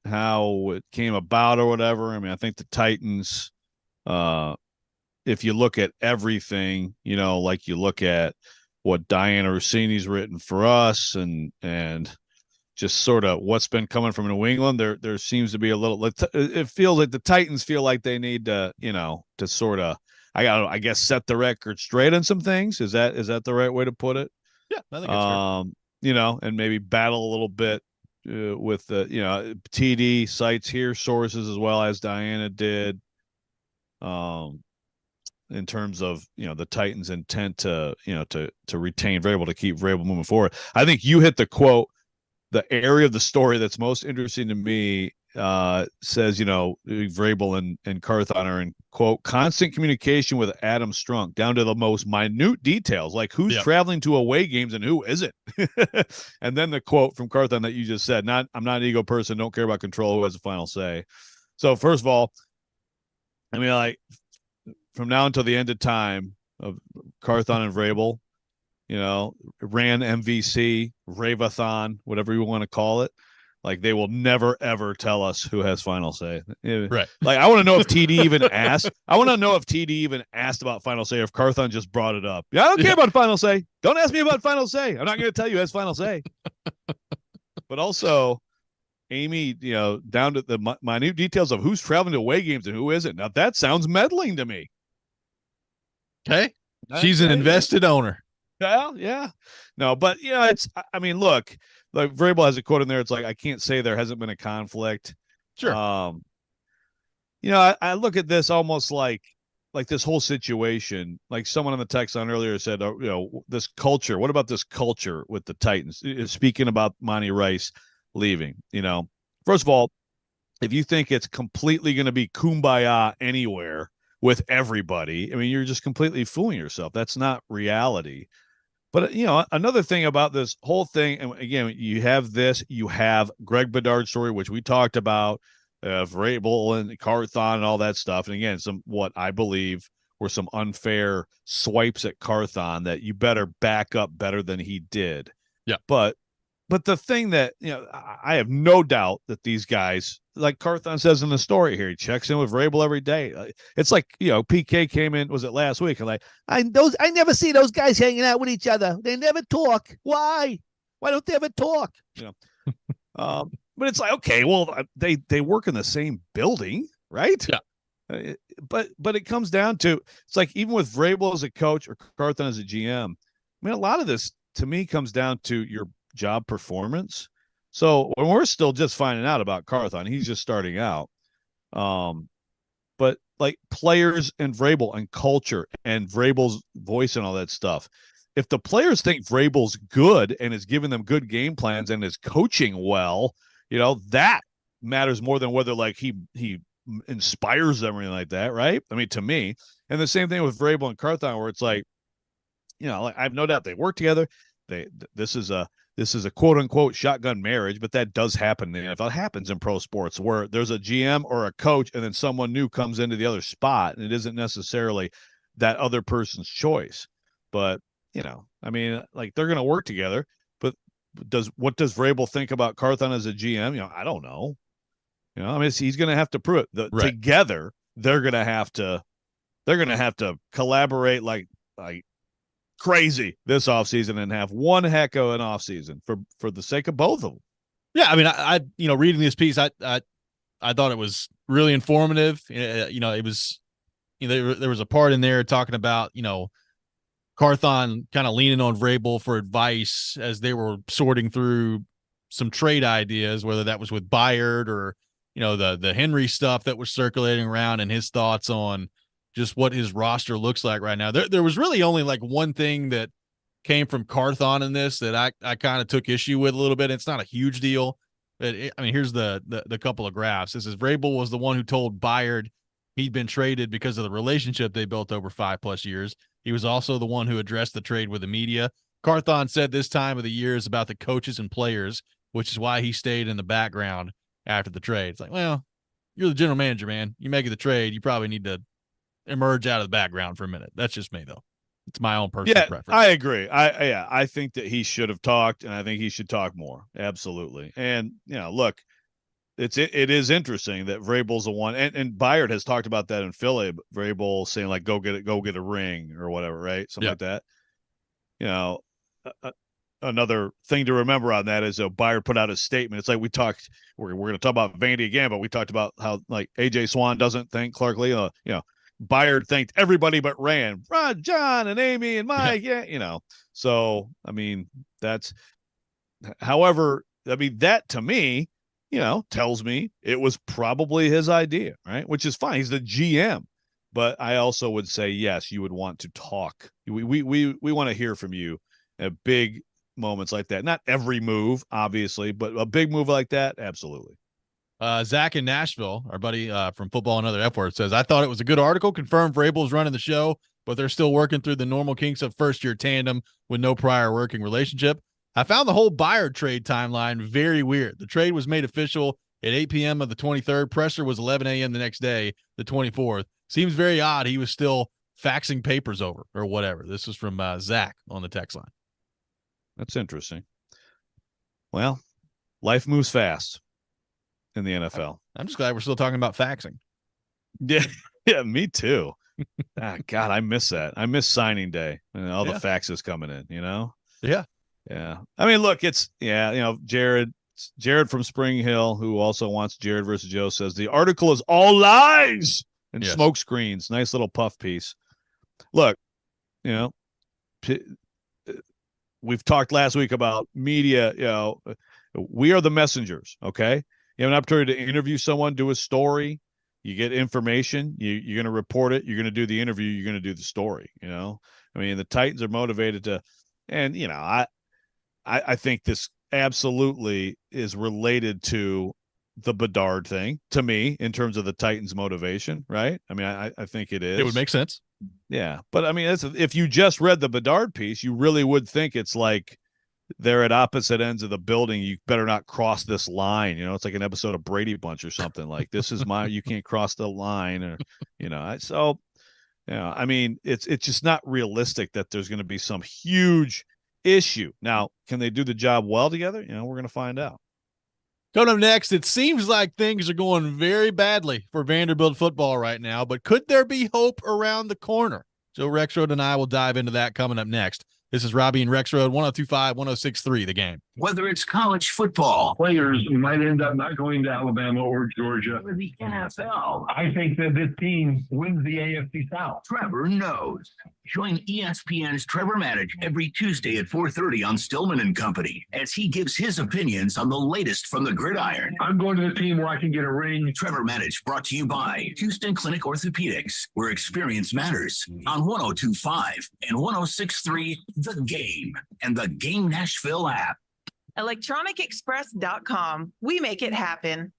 how it came about or whatever, I think the Titans, if you look at everything, like you look at what Diana Rossini's written for us and just sort of what's been coming from New England, there seems to be a little, it feels like the Titans feel like they need to, to sort of, I guess, set the record straight on some things. Is that the right way to put it? Yeah, I think it's fair. And maybe battle a little bit with the, TD cites here sources as well as Diana did. In terms of, the Titans' intent to retain Vrabel, to keep Vrabel moving forward. I think you hit the quote, the area of the story that's most interesting to me says, Vrabel and Carthon are in, quote, constant communication with Adam Strunk down to the most minute details, like who's traveling to away games and who isn't. And then the quote from Carthon that you just said, I'm not an ego person, don't care about control, who has the final say. So first of all, from now until the end of time of Carthon and Vrabel, Ran MVC, Ravathon, whatever you want to call it, like they will never, ever tell us who has final say. Right. Like, I want to know if TD even asked. I want to know if TD even asked about final say, or if Carthon just brought it up. Yeah, I don't care about final say. Don't ask me about final say. I'm not going to tell you who has final say. But also, Amy, down to the minute details of who's traveling to away games and who isn't. Now, that sounds meddling to me. Okay. She's an invested owner. Yeah. No, but, look, like Vrabel has a quote in there. It's like, I can't say there hasn't been a conflict. Sure. I look at this almost like this whole situation, like someone on the text on earlier said, this culture. What about this culture with the Titans? Speaking about Monty Rice leaving, first of all, if you think it's completely going to be kumbaya anywhere with everybody, I mean, you're just completely fooling yourself. That's not reality. But, another thing about this whole thing, and again, you have Greg Bedard's story, which we talked about, Vrabel and Carthon and all that stuff. And again, what I believe were some unfair swipes at Carthon that you better back up better than he did. Yeah. But the thing that, I have no doubt that these guys, like Carthon says in the story here, he checks in with Vrabel every day. It's like, PK came in, was it last week? And I never see those guys hanging out with each other. They never talk. Why? Why don't they ever talk? But it's like, okay, well, they work in the same building, right? Yeah. But it comes down to, it's like, even with Vrabel as a coach or Carthon as a GM, I mean, a lot of this to me comes down to your job performance. So when we're still just finding out about Carthon, he's just starting out. But like players and Vrabel and culture and Vrabel's voice and all that stuff, if the players think Vrabel's good and is giving them good game plans and is coaching well, that matters more than whether like he inspires them or anything like that, right? I mean, to me. And the same thing with Vrabel and Carthon, where it's like, I have no doubt they work together. This is a quote unquote shotgun marriage, but that does happen in the NFL. It happens in pro sports where there's a GM or a coach and then someone new comes into the other spot, and it isn't necessarily that other person's choice. But, I mean, like, they're going to work together, but what does Vrabel think about Carthon as a GM? I don't know. I mean, he's going to have to prove it. Right. Together, they're going to have to collaborate like crazy this offseason and have one heck of an offseason for the sake of both of them. Yeah, I mean, I reading this piece, I thought it was really informative. It was, there was a part in there talking about, Carthon kind of leaning on Vrabel for advice as they were sorting through some trade ideas, whether that was with Byard or, the Henry stuff that was circulating around, and his thoughts on just what his roster looks like right now. There was really only like one thing that came from Carthon in this that I kind of took issue with a little bit. It's not a huge deal, but here's the couple of graphs. This is Vrabel was the one who told Byard he'd been traded because of the relationship they built over 5+ years. He was also the one who addressed the trade with the media. Carthon said this time of the year is about the coaches and players, which is why he stayed in the background after the trade. It's like, well, you're the general manager, man. You make the trade, you probably need to emerge out of the background for a minute. That's just me, though. It's my own personal preference. I agree. I think that he should have talked, and I think he should talk more. Absolutely. And look, it is interesting that Vrabel's the one, and Byard has talked about that in Philly. Vrabel saying like, go get a ring or whatever, right? Something like that. Another thing to remember on that is Byard put out a statement. It's like we're going to talk about Vandy again, but we talked about how like AJ Swan doesn't think Clark Lee, Byard thanked everybody but Ron, John, and Amy, and Mike. Yeah. So, I mean, however, that to me, tells me it was probably his idea, right? Which is fine. He's the GM. But I also would say, yes, you would want to talk. We want to hear from you at big moments like that. Not every move, obviously, but a big move like that, absolutely. Zach in Nashville, our buddy from Football and Other F Words, says, I thought it was a good article, confirmed Vrabel's running the show, but they're still working through the normal kinks of first-year tandem with no prior working relationship. I found the whole Byard trade timeline very weird. The trade was made official at 8 p.m. of the 23rd. Presser was 11 a.m. the next day, the 24th. Seems very odd he was still faxing papers over or whatever. This was from Zach on the text line. That's interesting. Well, life moves fast in the NFL. I'm just glad we're still talking about faxing. Yeah, me too. God, I miss that. I miss signing day and all the faxes coming in, Yeah. Yeah. I mean, look, it's Jared from Spring Hill, who also wants Jared versus Joe, says the article is all lies and smoke screens. Nice little puff piece. Look, we've talked last week about media. We are the messengers. Okay. You have an opportunity to interview someone, do a story. You get information, you're going to report it, you're going to do the interview, you're going to do the story, you know? I mean, the Titans are motivated to, and, you know, I think this absolutely is related to the Bedard thing to me in terms of the Titans' motivation, right? I mean, I think it is. It would make sense. Yeah. But I mean, if you just read the Bedard piece, you really would think it's like they're at opposite ends of the building. You better not cross this line. You know, it's like an episode of Brady Bunch or something. Like, this is you can't cross the line, or, you know, so, you know, I mean, it's just not realistic that there's going to be some huge issue. Now, can they do the job well together? You know, we're going to find out. Coming up next, it seems like things are going very badly for Vanderbilt football right now, but could there be hope around the corner? Joe Rexrode and I will dive into that coming up next. This is Robbie and Rexrode, 102.5, 106.3, The Game. Whether it's college football, players might end up not going to Alabama or Georgia. Or the NFL. I think that this team wins the AFC South. Trevor knows. Join ESPN's Trevor Maddich every Tuesday at 4:30 on Stillman and Company as he gives his opinions on the latest from the gridiron. I'm going to the team where I can get a ring. Trevor Maddich brought to you by Houston Clinic Orthopedics, where experience matters, on 102.5 and 106.3 The Game and the Game Nashville app. ElectronicExpress.com. We make it happen.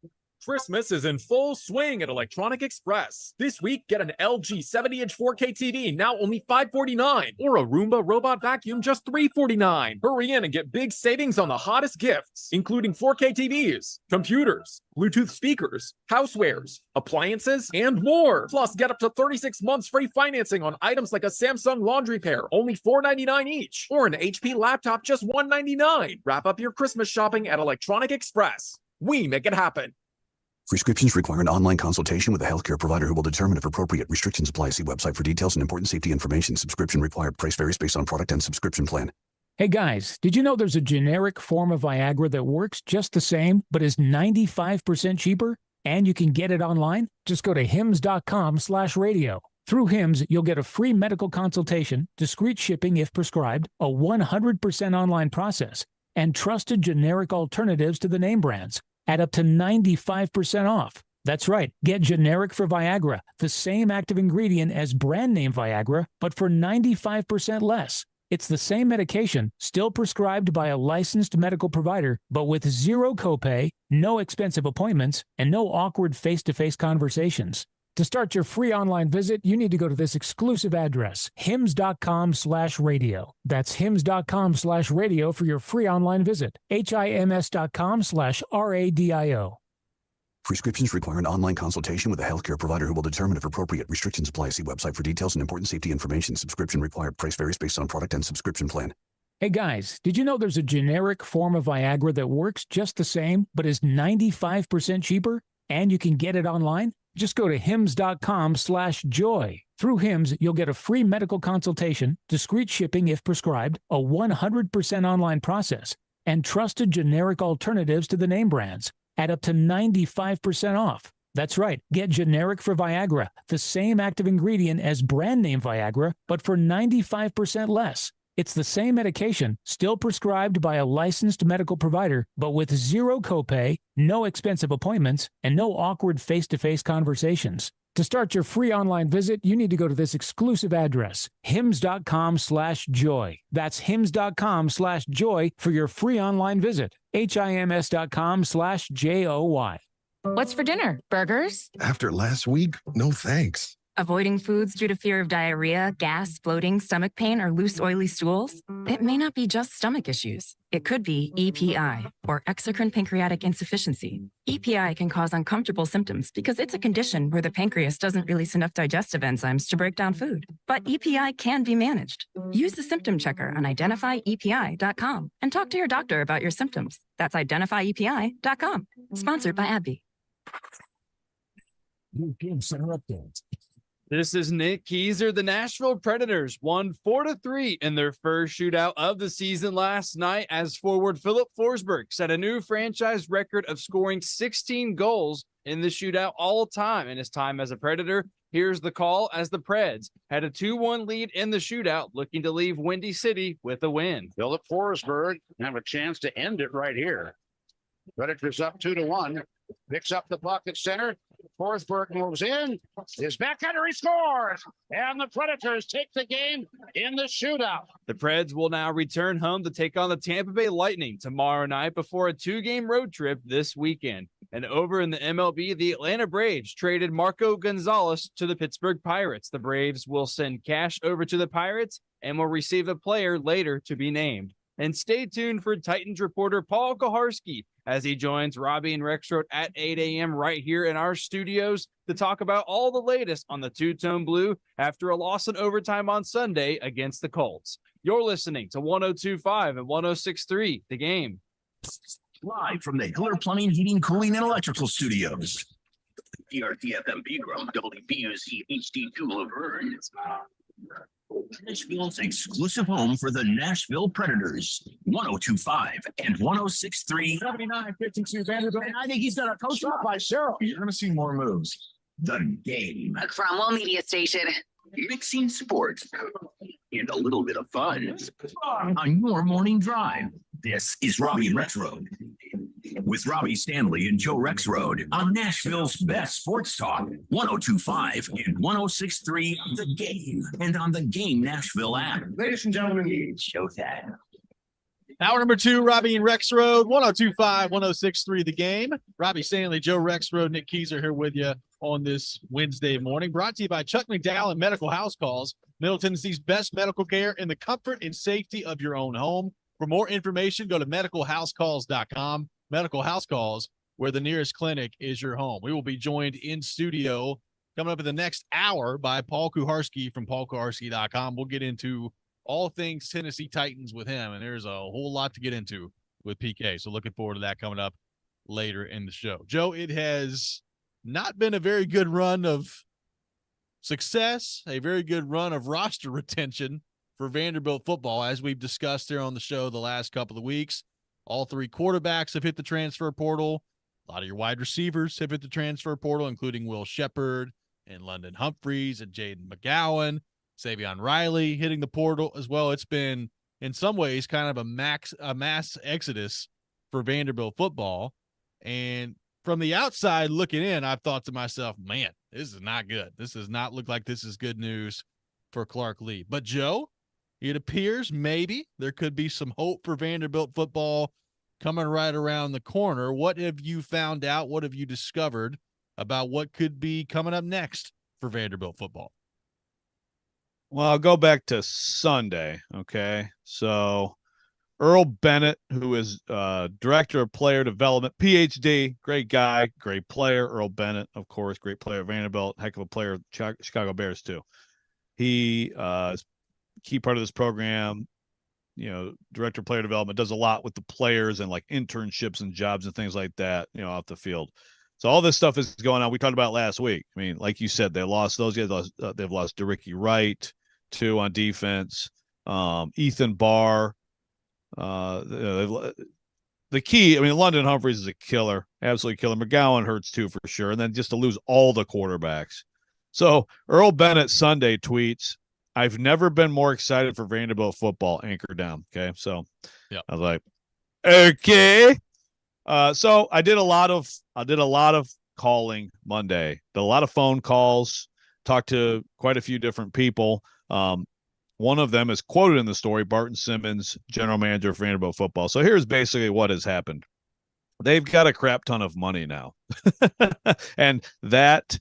Christmas is in full swing at Electronic Express. This week, get an LG 70-inch 4K TV, now only $549, or a Roomba robot vacuum, just $349. Hurry in and get big savings on the hottest gifts, including 4K TVs, computers, Bluetooth speakers, housewares, appliances, and more. Plus, get up to 36 months free financing on items like a Samsung laundry pair, only $499 each, or an HP laptop, just $199. Wrap up your Christmas shopping at Electronic Express. We make it happen. Prescriptions require an online consultation with a healthcare provider who will determine if appropriate. Restrictions apply. See website for details and important safety information. Subscription required. Price varies based on product and subscription plan. Hey guys, did you know there's a generic form of Viagra that works just the same, but is 95% cheaper? And you can get it online? Just go to hims.com/radio. Through Hims, you'll get a free medical consultation, discreet shipping if prescribed, a 100% online process, and trusted generic alternatives to the name brands at up to 95% off. That's right. Get generic for Viagra, the same active ingredient as brand name Viagra, but for 95% less. It's the same medication, still prescribed by a licensed medical provider, but with zero copay, no expensive appointments, and no awkward face-to-face conversations. To start your free online visit, you need to go to this exclusive address, hims.com/radio. That's hims.com/radio for your free online visit. HIMS.com/RADIO. Prescriptions require an online consultation with a healthcare provider who will determine if appropriate. Restrictions apply. See website for details and important safety information. Subscription required. Price varies based on product and subscription plan. Hey guys, did you know there's a generic form of Viagra that works just the same, but is 95% cheaper? And you can get it online? Just go to hims.com/joy. Through Hims, you'll get a free medical consultation, discreet shipping if prescribed, a 100% online process, and trusted generic alternatives to the name brands at up to 95% off. That's right. Get generic for Viagra, the same active ingredient as brand name Viagra, but for 95% less. It's the same medication, still prescribed by a licensed medical provider, but with zero copay, no expensive appointments, and no awkward face-to-face conversations. To start your free online visit, you need to go to this exclusive address, hims.com/joy. That's hims.com/joy for your free online visit. HIMS.com/JOY. What's for dinner? Burgers? After last week, no thanks. Avoiding foods due to fear of diarrhea, gas, bloating, stomach pain, or loose, oily stools? It may not be just stomach issues. It could be EPI, or exocrine pancreatic insufficiency. EPI can cause uncomfortable symptoms because it's a condition where the pancreas doesn't release enough digestive enzymes to break down food. But EPI can be managed. Use the symptom checker on identifyepi.com and talk to your doctor about your symptoms. That's identifyepi.com. Sponsored by AbbVie. Game Center updates. This is Nick Keyser. The Nashville Predators won 4-3 in their first shootout of the season last night as forward Philip Forsberg set a new franchise record of scoring 16 goals in the shootout all time in his time as a Predator. Here's the call as the Preds had a 2-1 lead in the shootout, looking to leave Windy City with a win. Philip Forsberg have a chance to end it right here. Predators up 2-1. Picks up the puck at center. Forsberg moves in. Is back under, he scores. And the Predators take the game in the shootout. The Preds will now return home to take on the Tampa Bay Lightning tomorrow night before a 2-game road trip this weekend. And over in the MLB, the Atlanta Braves traded Marco Gonzalez to the Pittsburgh Pirates. The Braves will send cash over to the Pirates and will receive a player later to be named. And stay tuned for Titans reporter Paul Kuharsky as he joins Robbie and Rexroad at 8 a.m. right here in our studios to talk about all the latest on the Two-Tone Blue after a loss in overtime on Sunday against the Colts. You're listening to 102.5 and 106.3 The Game. Live from the Hiller Plumbing, Heating, Cooling, and Electrical Studios. PRTFM Pegram, WPUC HD2 Laverne. Nashville's exclusive home for the Nashville Predators. 102.5 and 106.3. 79-52 Vanderbilt. And I think he's got a coach up by Cheryl. You're going to see more moves. The Game. A Cromwell Media Station. Mixing sports and a little bit of fun on your morning drive. This is Robbie and Rexroad with Robbie Stanley and Joe Rexroad on Nashville's best sports talk, 102.5 and 106.3 The Game, and on the Game Nashville app. Ladies and gentlemen, showtime. Hour number 2, Robbie and Rexroad, 102.5, 106.3 The Game. Robbie Stanley, Joe Rexroad, Nick Keyser here with you on this Wednesday morning. Brought to you by Chuck McDowell and Medical House Calls, Middle Tennessee's best medical care in the comfort and safety of your own home. For more information, go to medicalhousecalls.com. Medical House Calls, where the nearest clinic is your home. We will be joined in studio coming up in the next hour by Paul Kuharsky from paulkuharsky.com. We'll get into all things Tennessee Titans with him, and there's a whole lot to get into with PK. So looking forward to that coming up later in the show. Joe, it has not been a very good run of success, a very good run of roster retention for Vanderbilt football, as we've discussed here on the show the last couple of weeks. All 3 quarterbacks have hit the transfer portal. A lot of your wide receivers have hit the transfer portal, including Will Shepard and London Humphreys and Jaden McGowan, Savion Riley hitting the portal as well. It's been, in some ways, kind of a mass exodus for Vanderbilt football. And from the outside looking in, I've thought to myself, man, this is not good. This does not look like this is good news for Clark Lee. But, Joe, it appears maybe there could be some hope for Vanderbilt football coming right around the corner. What have you found out? What have you discovered about what could be coming up next for Vanderbilt football? Well, I'll go back to Sunday, okay? So Earl Bennett, who is Director of Player Development, PhD, great guy, great player. Earl Bennett, of course, great player at Vanderbilt, heck of a player at Chicago Bears too. He is key part of this program, Director of Player Development, does a lot with the players and like internships and jobs and things like that, off the field. So all this stuff is going on. We talked about it last week. I mean, like you said, they lost those guys. They've lost DeRicky Wright, 2 on defense. Ethan Barr. The key, I mean, London Humphreys is a killer, absolutely killer. McGowan hurts too for sure. And then just to lose all the quarterbacks. So Earl Bennett Sunday tweets, "I've never been more excited for Vanderbilt football." Anchor down. Okay. So yeah, I was like, okay. So I did a lot of calling Monday, did a lot of phone calls, talked to quite a few different people. One of them is quoted in the story, Barton Simmons, general manager of Vanderbilt football. So here's basically what has happened. They've got a crap ton of money now. And that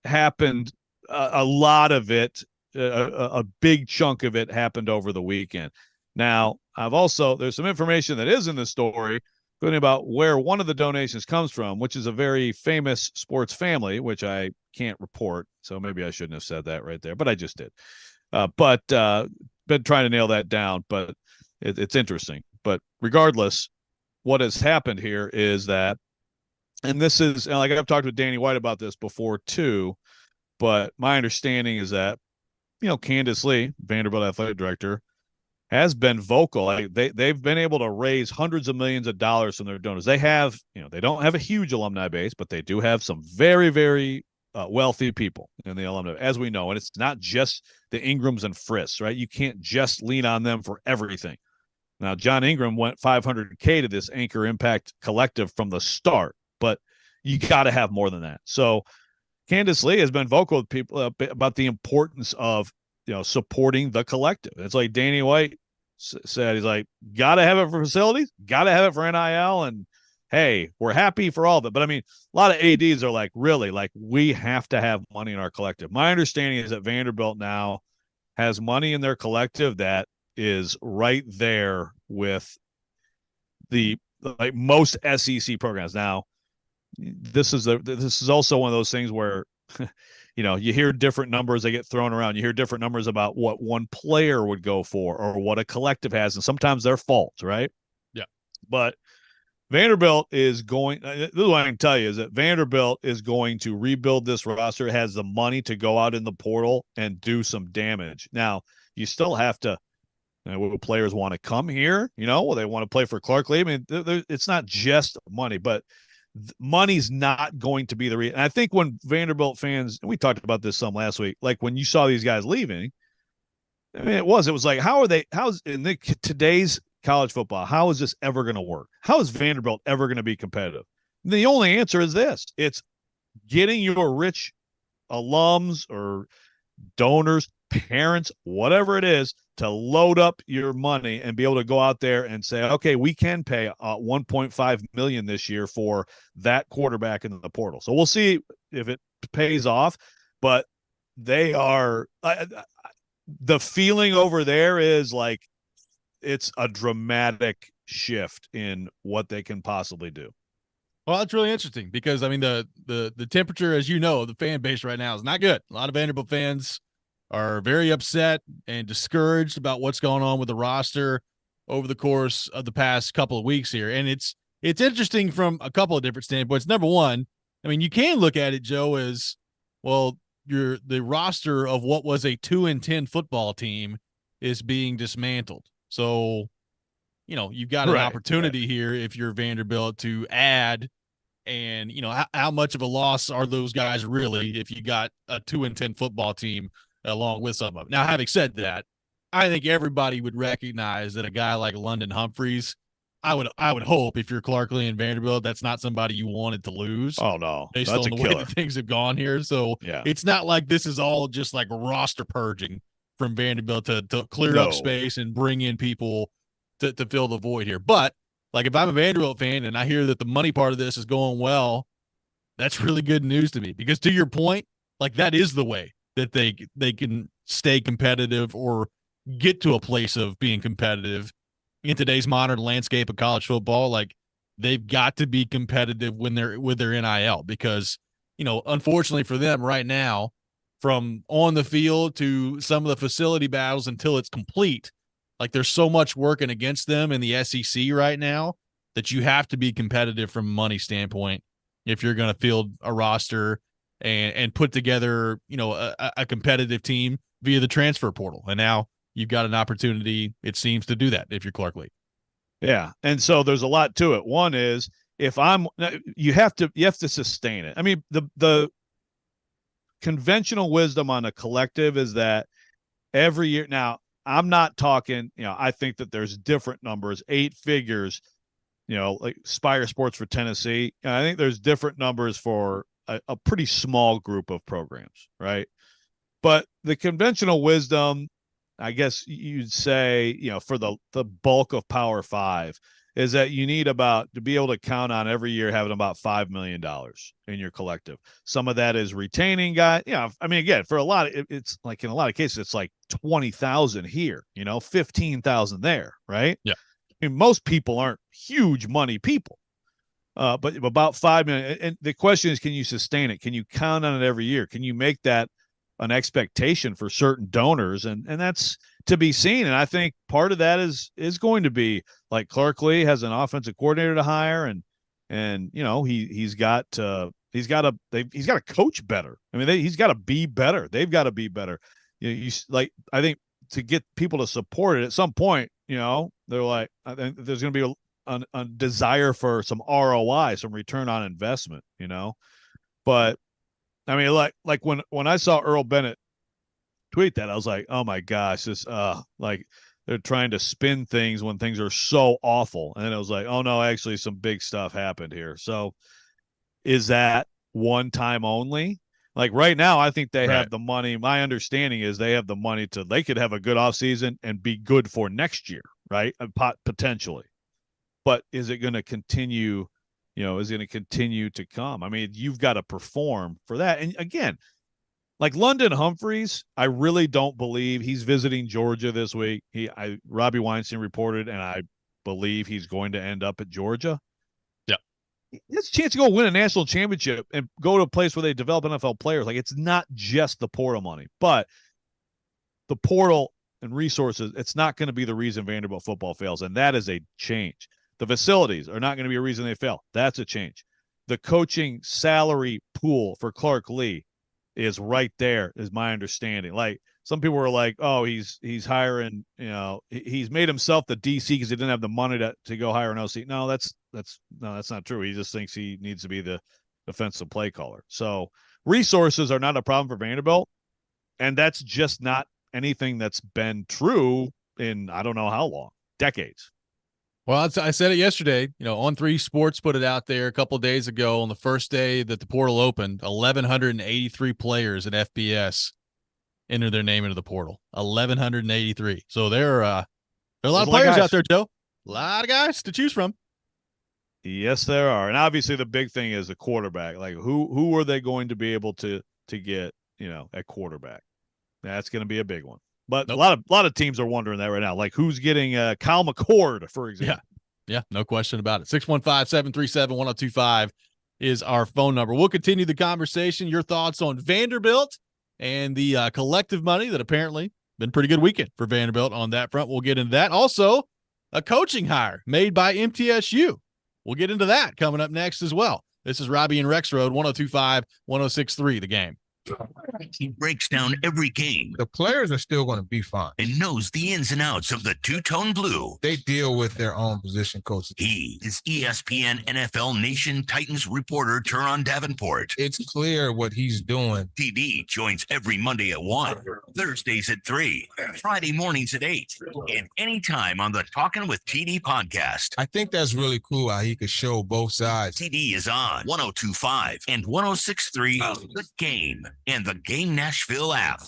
happened, a lot of it, a big chunk of it happened over the weekend. Now, there's some information that is in the story, including about where one of the donations comes from, which is a very famous sports family, which I can't report. So maybe I shouldn't have said that right there, but I just did. But been trying to nail that down, but it's interesting. But regardless, what has happened here is that, and this is, and like I've talked with Danny White about this before too, but my understanding is that, Candace Lee, Vanderbilt athletic director, has been vocal. Like they've been able to raise hundreds of millions of dollars from their donors. They have, they don't have a huge alumni base, but they do have some very, very wealthy people in the alumni, as we know. And it's not just the Ingrams and Friss, right? You can't just lean on them for everything. Now, John Ingram went $500K to this Anchor Impact Collective from the start, but you got to have more than that. So Candace Lee has been vocal with people about the importance of, supporting the collective. It's like Danny White said, he's like, got to have it for facilities, got to have it for NIL, and hey, we're happy for all of it. But I mean, a lot of ADs are like, really, like, we have to have money in our collective. My understanding is that Vanderbilt now has money in their collective that is right there with the most SEC programs. Now, this is also one of those things where you hear different numbers, they get thrown around. You hear different numbers about what one player would go for or what a collective has, and sometimes they're false, right? Yeah. But Vanderbilt is going, this is what I can tell you, is that Vanderbilt is going to rebuild this roster. It has the money to go out in the portal and do some damage. Now, you still have to, will players want to come here? Will they want to play for Clark Lee? I mean, it's not just money, but money's not going to be the reason. And I think when Vanderbilt fans, and we talked about this some last week, like when you saw these guys leaving, I mean, it was like, how's in today's college football, how is this ever going to work? How is Vanderbilt ever going to be competitive? And the only answer is this: it's getting your rich alums or donors, parents, whatever it is, to load up your money and be able to go out there and say, okay, we can pay $1.5 million this year for that quarterback in the portal. So we'll see if it pays off, but they are the feeling over there is like it's a dramatic shift in what they can possibly do. Well, that's really interesting because, I mean, the temperature, as you know, the fan base right now is not good. A lot of Vanderbilt fans are very upset and discouraged about what's going on with the roster over the course of the past couple of weeks here. And it's interesting from a couple of different standpoints. Number one, I mean, you can look at it, Joe, as, well, the roster of what was a 2-10 football team is being dismantled. So, you've got an opportunity here if you're Vanderbilt to add, and, how much of a loss are those guys really if you got a 2-10 football team along with some of them. Now, having said that, I think everybody would recognize that a guy like London Humphreys, I would hope if you're Clark Lee and Vanderbilt, that's not somebody you wanted to lose. Oh, no. Based on the way that things have gone here. So It's not like this is all just like roster purging from Vanderbilt to clear up space and bring in people to fill the void here. But, like, if I'm a Vanderbilt fan and I hear that the money part of this is going well, that's really good news to me. Because to your point, like, that is the way that they can stay competitive or get to a place of being competitive in today's modern landscape of college football. Like, they've got to be competitive when they're with their NIL because, unfortunately for them right now, from on the field to some of the facility battles until it's complete, like, there's so much working against them in the SEC right now that you have to be competitive from a money standpoint if you're going to field a roster and put together, a competitive team via the transfer portal. And now you've got an opportunity, it seems, to do that if you're Clark Lee. Yeah. And so there's a lot to it. One is you have to sustain it. I mean, the conventional wisdom on a collective is that every year. Now, I'm not talking, I think that there's different numbers, 8 figures, like Spire Sports for Tennessee. And I think there's different numbers for a pretty small group of programs, right? But the conventional wisdom, I guess you'd say, for the bulk of Power 5 is that you need to be able to count on every year having about $5 million in your collective. Some of that is retaining guys. I mean, again, for a lot of it's like in a lot of cases, it's like 20,000 here, 15,000 there, right? Yeah. I mean, most people aren't huge money people. But about 5 million. And the question is, can you sustain it? Can you count on it every year? Can you make that an expectation for certain donors? And that's to be seen. And I think part of that is going to be like Clark Lee has an offensive coordinator to hire, and he's got to coach better. I mean, he's got to be better. They've got to be better. I think to get people to support it at some point, they're like, I think there's going to be a desire for some ROI, some return on investment, but I mean, like when I saw Earl Bennett tweet that, I was like, oh my gosh, this like they're trying to spin things when things are so awful. And then it was like, oh no, actually some big stuff happened here. So is that one time only? Like right now, I think they have the money. My understanding is they have the money they could have a good offseason and be good for next year, right? Potentially. But is it going to continue, is it going to continue to come? I mean, you've got to perform for that. And again, like London Humphreys, I really don't believe he's visiting Georgia this week. Robbie Weinstein reported, and I believe he's going to end up at Georgia. It's a chance to go win a national championship and go to a place where they develop NFL players. Like, it's not just the portal money, but the portal and resources, it's not going to be the reason Vanderbilt football fails, and that is a change. The facilities are not going to be a reason they fail. That's a change. The coaching salary pool for Clark Lee is right there, is my understanding. Like, some people were like, oh, he's hiring, he's made himself the DC because he didn't have the money to go hire an OC. No, that's not true. He just thinks he needs to be the defensive play caller. So resources are not a problem for Vanderbilt, and that's just not anything that's been true in I don't know how long, decades. Well, I said it yesterday. On3 Sports put it out there a couple of days ago on the first day that the portal opened. 1,183 players at FBS entered their name into the portal. 1,183. So there are a lot of players out there, Joe. A lot of guys to choose from. Yes, there are. And obviously the big thing is the quarterback. Like, who are they going to be able to get, at quarterback? That's going to be a big one. But a lot of teams are wondering that right now. Like, who's getting Kyle McCord, for example? Yeah, no question about it. 615-737-1025 is our phone number. We'll continue the conversation. Your thoughts on Vanderbilt and the collective money that apparently been a pretty good weekend for Vanderbilt on that front. We'll get into that. Also, a coaching hire made by MTSU. We'll get into that coming up next as well. This is Robbie and Rex Road, 102.5, 106.3, The Game. He breaks down every game. The players are still going to be fine. And knows the ins and outs of the two-tone blue. They deal with their own position coaches. He is ESPN NFL Nation Titans reporter Teron Davenport. It's clear what he's doing. TD joins every Monday at 1, Thursdays at 3, Friday mornings at 8, and anytime on the Talking with TD podcast. I think that's really cool how he could show both sides. TD is on 102.5 and 106.3 The Game and the Game Nashville app.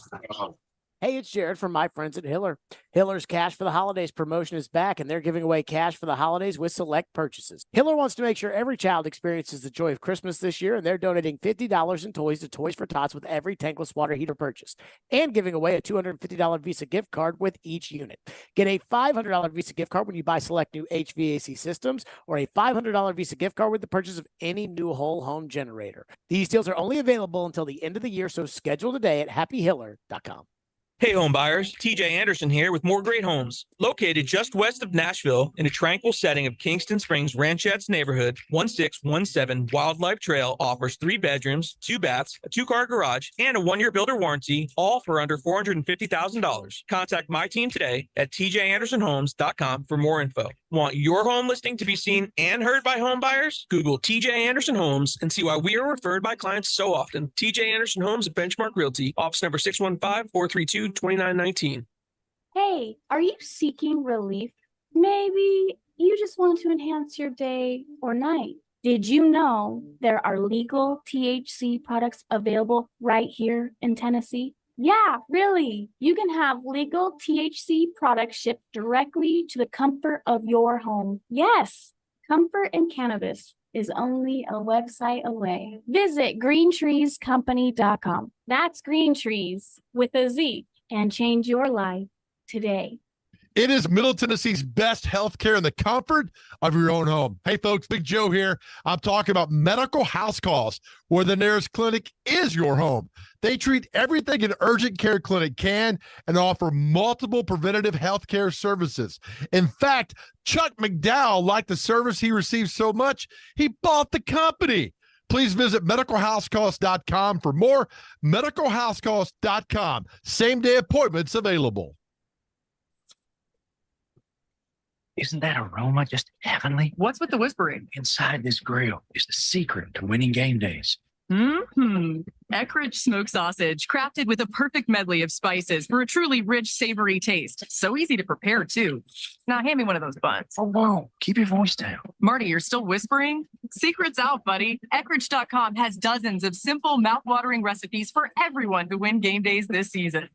Hey, it's Jared from my friends at Hiller. Hiller's Cash for the Holidays promotion is back, and they're giving away cash for the holidays with select purchases. Hiller wants to make sure every child experiences the joy of Christmas this year, and they're donating $50 in toys to Toys for Tots with every tankless water heater purchase, and giving away a $250 Visa gift card with each unit. Get a $500 Visa gift card when you buy select new HVAC systems, or a $500 Visa gift card with the purchase of any new whole home generator. These deals are only available until the end of the year, so schedule today at happyhiller.com. Hey home buyers, TJ Anderson here with More Great Homes. Located just west of Nashville in a tranquil setting of Kingston Springs Ranchettes neighborhood, 1617 Wildlife Trail offers 3 bedrooms, 2 baths, a 2-car garage, and a 1-year builder warranty, all for under $450,000. Contact my team today at tjandersonhomes.com for more info. Want your home listing to be seen and heard by home buyers? Google TJ Anderson Homes and see why we are referred by clients so often. TJ Anderson Homes at Benchmark Realty, office number 615-432-2919. Hey, are you seeking relief? Maybe you just want to enhance your day or night. Did you know there are legal THC products available right here in Tennessee? Yeah, really. You can have legal THC products shipped directly to the comfort of your home. Yes, comfort and cannabis is only a website away. Visit greentreescompany.com. That's Green Trees with a Z, and change your life today. It is Middle Tennessee's best healthcare in the comfort of your own home. Hey, folks, Big Joe here. I'm talking about medical house calls, where the nearest clinic is your home. They treat everything an urgent care clinic can and offer multiple preventative healthcare services. In fact, Chuck McDowell liked the service he received so much, he bought the company. Please visit medicalhousecalls.com for more. Medicalhousecalls.com. Same-day appointments available. Isn't that aroma just heavenly? What's with the whispering? Inside this grill is the secret to winning game days. Eckrich smoked sausage, crafted with a perfect medley of spices for a truly rich, savory taste. So easy to prepare, too. Now, hand me one of those buns. Oh, whoa. Keep your voice down. Marty, you're still whispering? Secret's out, buddy. Eckrich.com has dozens of simple, mouth-watering recipes for everyone to win game days this season.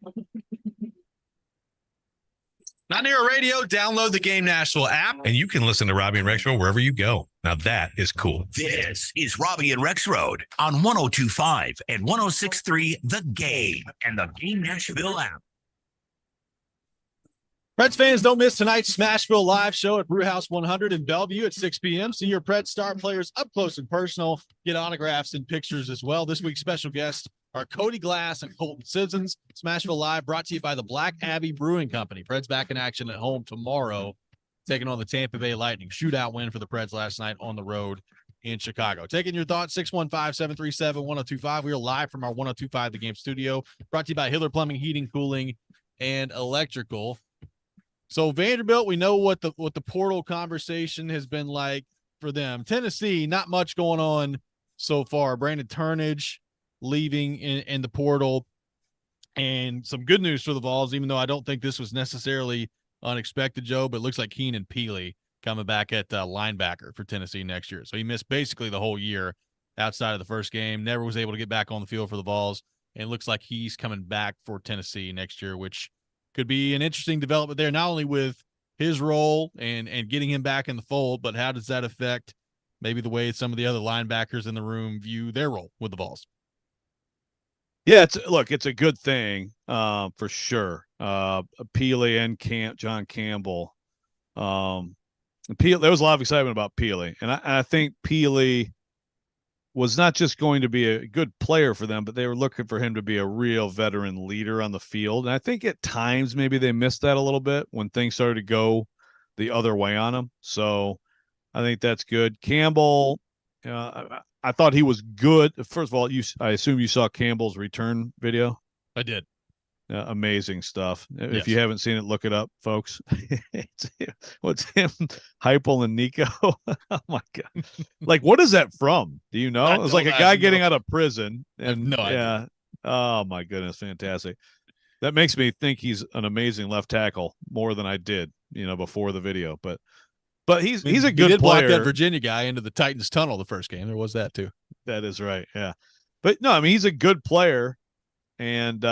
Mountaineer Radio, download the Game Nashville app, and you can listen to Robbie and Rex Show wherever you go. Now that is cool. This is Robbie and Rex Road on 102.5 and 106.3 The Game and the Game Nashville app. Preds fans, don't miss tonight's Smashville live show at Brewhouse 100 in Bellevue at 6 p.m. See your Preds star players up close and personal. Get autographs and pictures as well. This week's special guests are Cody Glass and Colton Sissons. Smashville Live brought to you by the Black Abbey Brewing Company. Preds back in action at home tomorrow, taking on the Tampa Bay Lightning. Shootout win for the Preds last night on the road in Chicago. Taking your thoughts, 615-737-1025. We are live from our 1025 The Game studio, brought to you by Hiller Plumbing, Heating, Cooling, and Electrical. So Vanderbilt, we know what the portal conversation has been like for them. Tennessee, not much going on so far. Brandon Turnage leaving in the portal, and some good news for the Vols, even though I don't think this was necessarily unexpected, Joe, but it looks like Keenan Peely coming back at linebacker for Tennessee next year. So he missed basically the whole year outside of the first game, never was able to get back on the field for the Vols, and it looks like he's coming back for Tennessee next year, which could be an interesting development there, not only with his role and getting him back in the fold, but how does that affect maybe the way some of the other linebackers in the room view their role with the Vols? Yeah, it's a good thing for sure. Peely and John Campbell. Peely, there was a lot of excitement about Peely, and I think Peely was not just going to be a good player for them, but they were looking for him to be a real veteran leader on the field. And I think at times maybe they missed that a little bit when things started to go the other way on him. So I think that's good. Campbell, I thought he was good. First of all, I assume you saw Campbell's return video. I did. Amazing stuff. Yes. If you haven't seen it, look it up, folks. What's him, Heupel and Nico? Oh my God! Like, what is that from? Do you know? It was like a guy getting out of prison, and no idea. Yeah. Oh my goodness, fantastic. That makes me think he's an amazing left tackle more than I did, before the video. But he's a good did player. Block that Virginia guy into the Titans tunnel the first game. There was that too. That is right. Yeah, but no, I mean he's a good player, and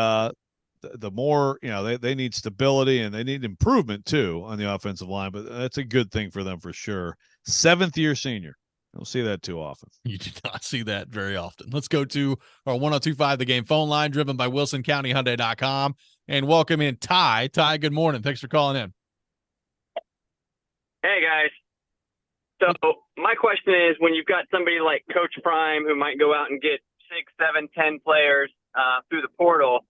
the more, they need stability and they need improvement too on the offensive line, but that's a good thing for them for sure. 7th-year senior. Don't see that too often. You do not see that very often. Let's go to our 102.5 The Game phone line, driven by WilsonCountyHyundai.com, and welcome in Ty. Ty, good morning. Thanks for calling in. Hey, guys. So my question is, when you've got somebody like Coach Prime who might go out and get 6, 7, 10 players through the portal,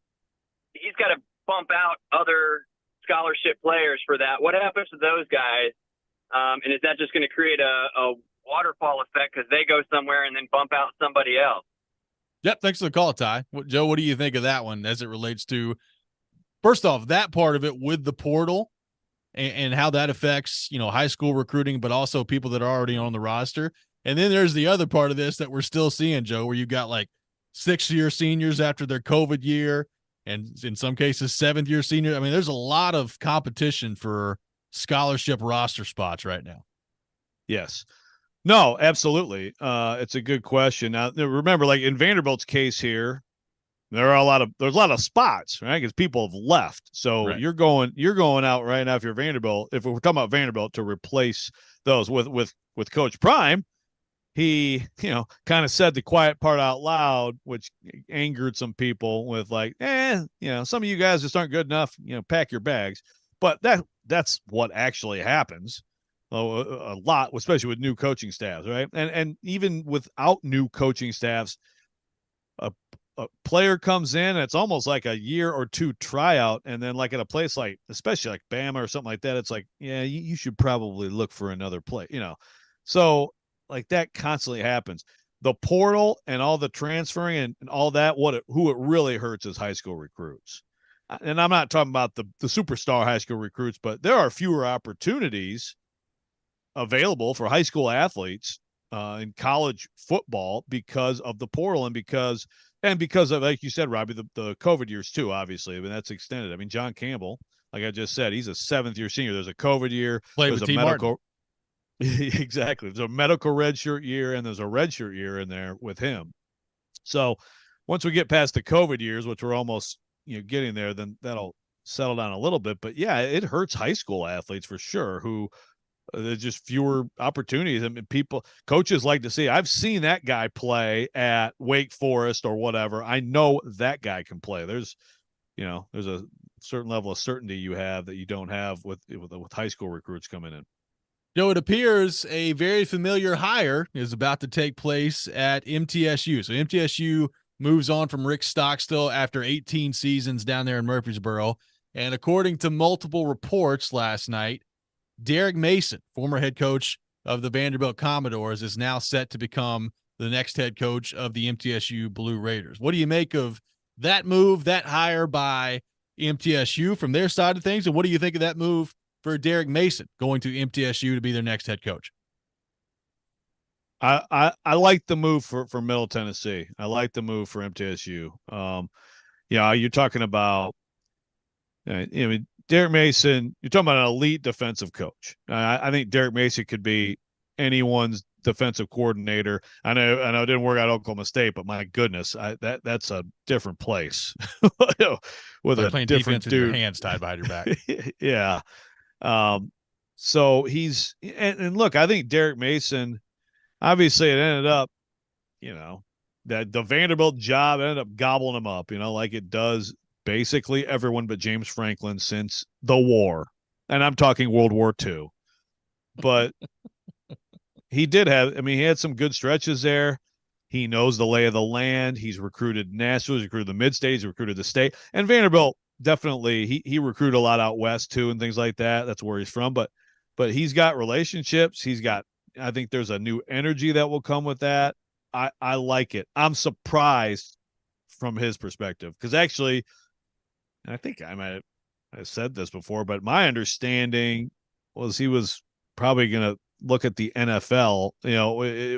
he's got to bump out other scholarship players for that. What happens to those guys? And is that just going to create a waterfall effect because they go somewhere and then bump out somebody else? Yep. Thanks for the call, Ty. Joe, what do you think of that one as it relates to, first off, that part of it with the portal and how that affects, high school recruiting, but also people that are already on the roster. And then there's the other part of this that we're still seeing, Joe, where you've got like 6-year seniors after their COVID year, and in some cases 7th-year senior. I mean, there's a lot of competition for scholarship roster spots right now. Yes. No, absolutely. It's a good question. Now, remember, like in Vanderbilt's case here, there's a lot of spots, right? Because people have left. So right. You're going out right now if you're Vanderbilt. If we're talking about Vanderbilt, to replace those with Coach Prime, he, kind of said the quiet part out loud, which angered some people with like, some of you guys just aren't good enough, pack your bags. But that's what actually happens a lot, especially with new coaching staffs, right? And even without new coaching staffs, a player comes in, and it's almost like a year or two tryout. And then like at a place like, especially like Bama or something like that, it's like, yeah, you should probably look for another play, So like that constantly happens. The portal and all the transferring and all that, who it really hurts is high school recruits. And I'm not talking about the superstar high school recruits, but there are fewer opportunities available for high school athletes in college football because of the portal and because of, like you said, Robbie, the COVID years too, obviously. I mean, that's extended. I mean, John Campbell, like I just said, he's a 7th-year senior. There's a COVID year. Played with T. Martin. Exactly. There's a medical redshirt year and there's a redshirt year in there with him. So once we get past the COVID years, which we're almost getting there, then that'll settle down a little bit. But yeah, it hurts high school athletes for sure who there's just fewer opportunities. I mean, coaches like to see. I've seen that guy play at Wake Forest or whatever. I know that guy can play. There's a certain level of certainty you have that you don't have with high school recruits coming in. It appears a very familiar hire is about to take place at MTSU. So MTSU moves on from Rick Stockstill after 18 seasons down there in Murfreesboro. And according to multiple reports last night, Derek Mason, former head coach of the Vanderbilt Commodores, is now set to become the next head coach of the MTSU Blue Raiders. What do you make of that move, that hire by MTSU from their side of things? And what do you think of that move for Derek Mason going to MTSU to be their next head coach? I like the move for Middle Tennessee. I like the move for MTSU. You're talking about, Derek Mason, you're talking about an elite defensive coach. I think Derek Mason could be anyone's defensive coordinator. I know it didn't work out at Oklahoma State, but my goodness, that's a different place with a playing different defense dude. with your hands tied behind your back. Yeah. So he's and look, I think Derek Mason, obviously it ended up, that the Vanderbilt job ended up gobbling him up, like it does basically everyone but James Franklin since the war. And I'm talking World War II. But he had some good stretches there. He knows the lay of the land. He's recruited Nashville, he's recruited the mid-state, he's recruited the state. And Vanderbilt, definitely, he recruited a lot out west too and things like that. That's where he's from. But he's got relationships. I think there's a new energy that will come with that. I like it. I'm surprised from his perspective because actually, I think I might have said this before, but my understanding was he was probably going to look at the NFL,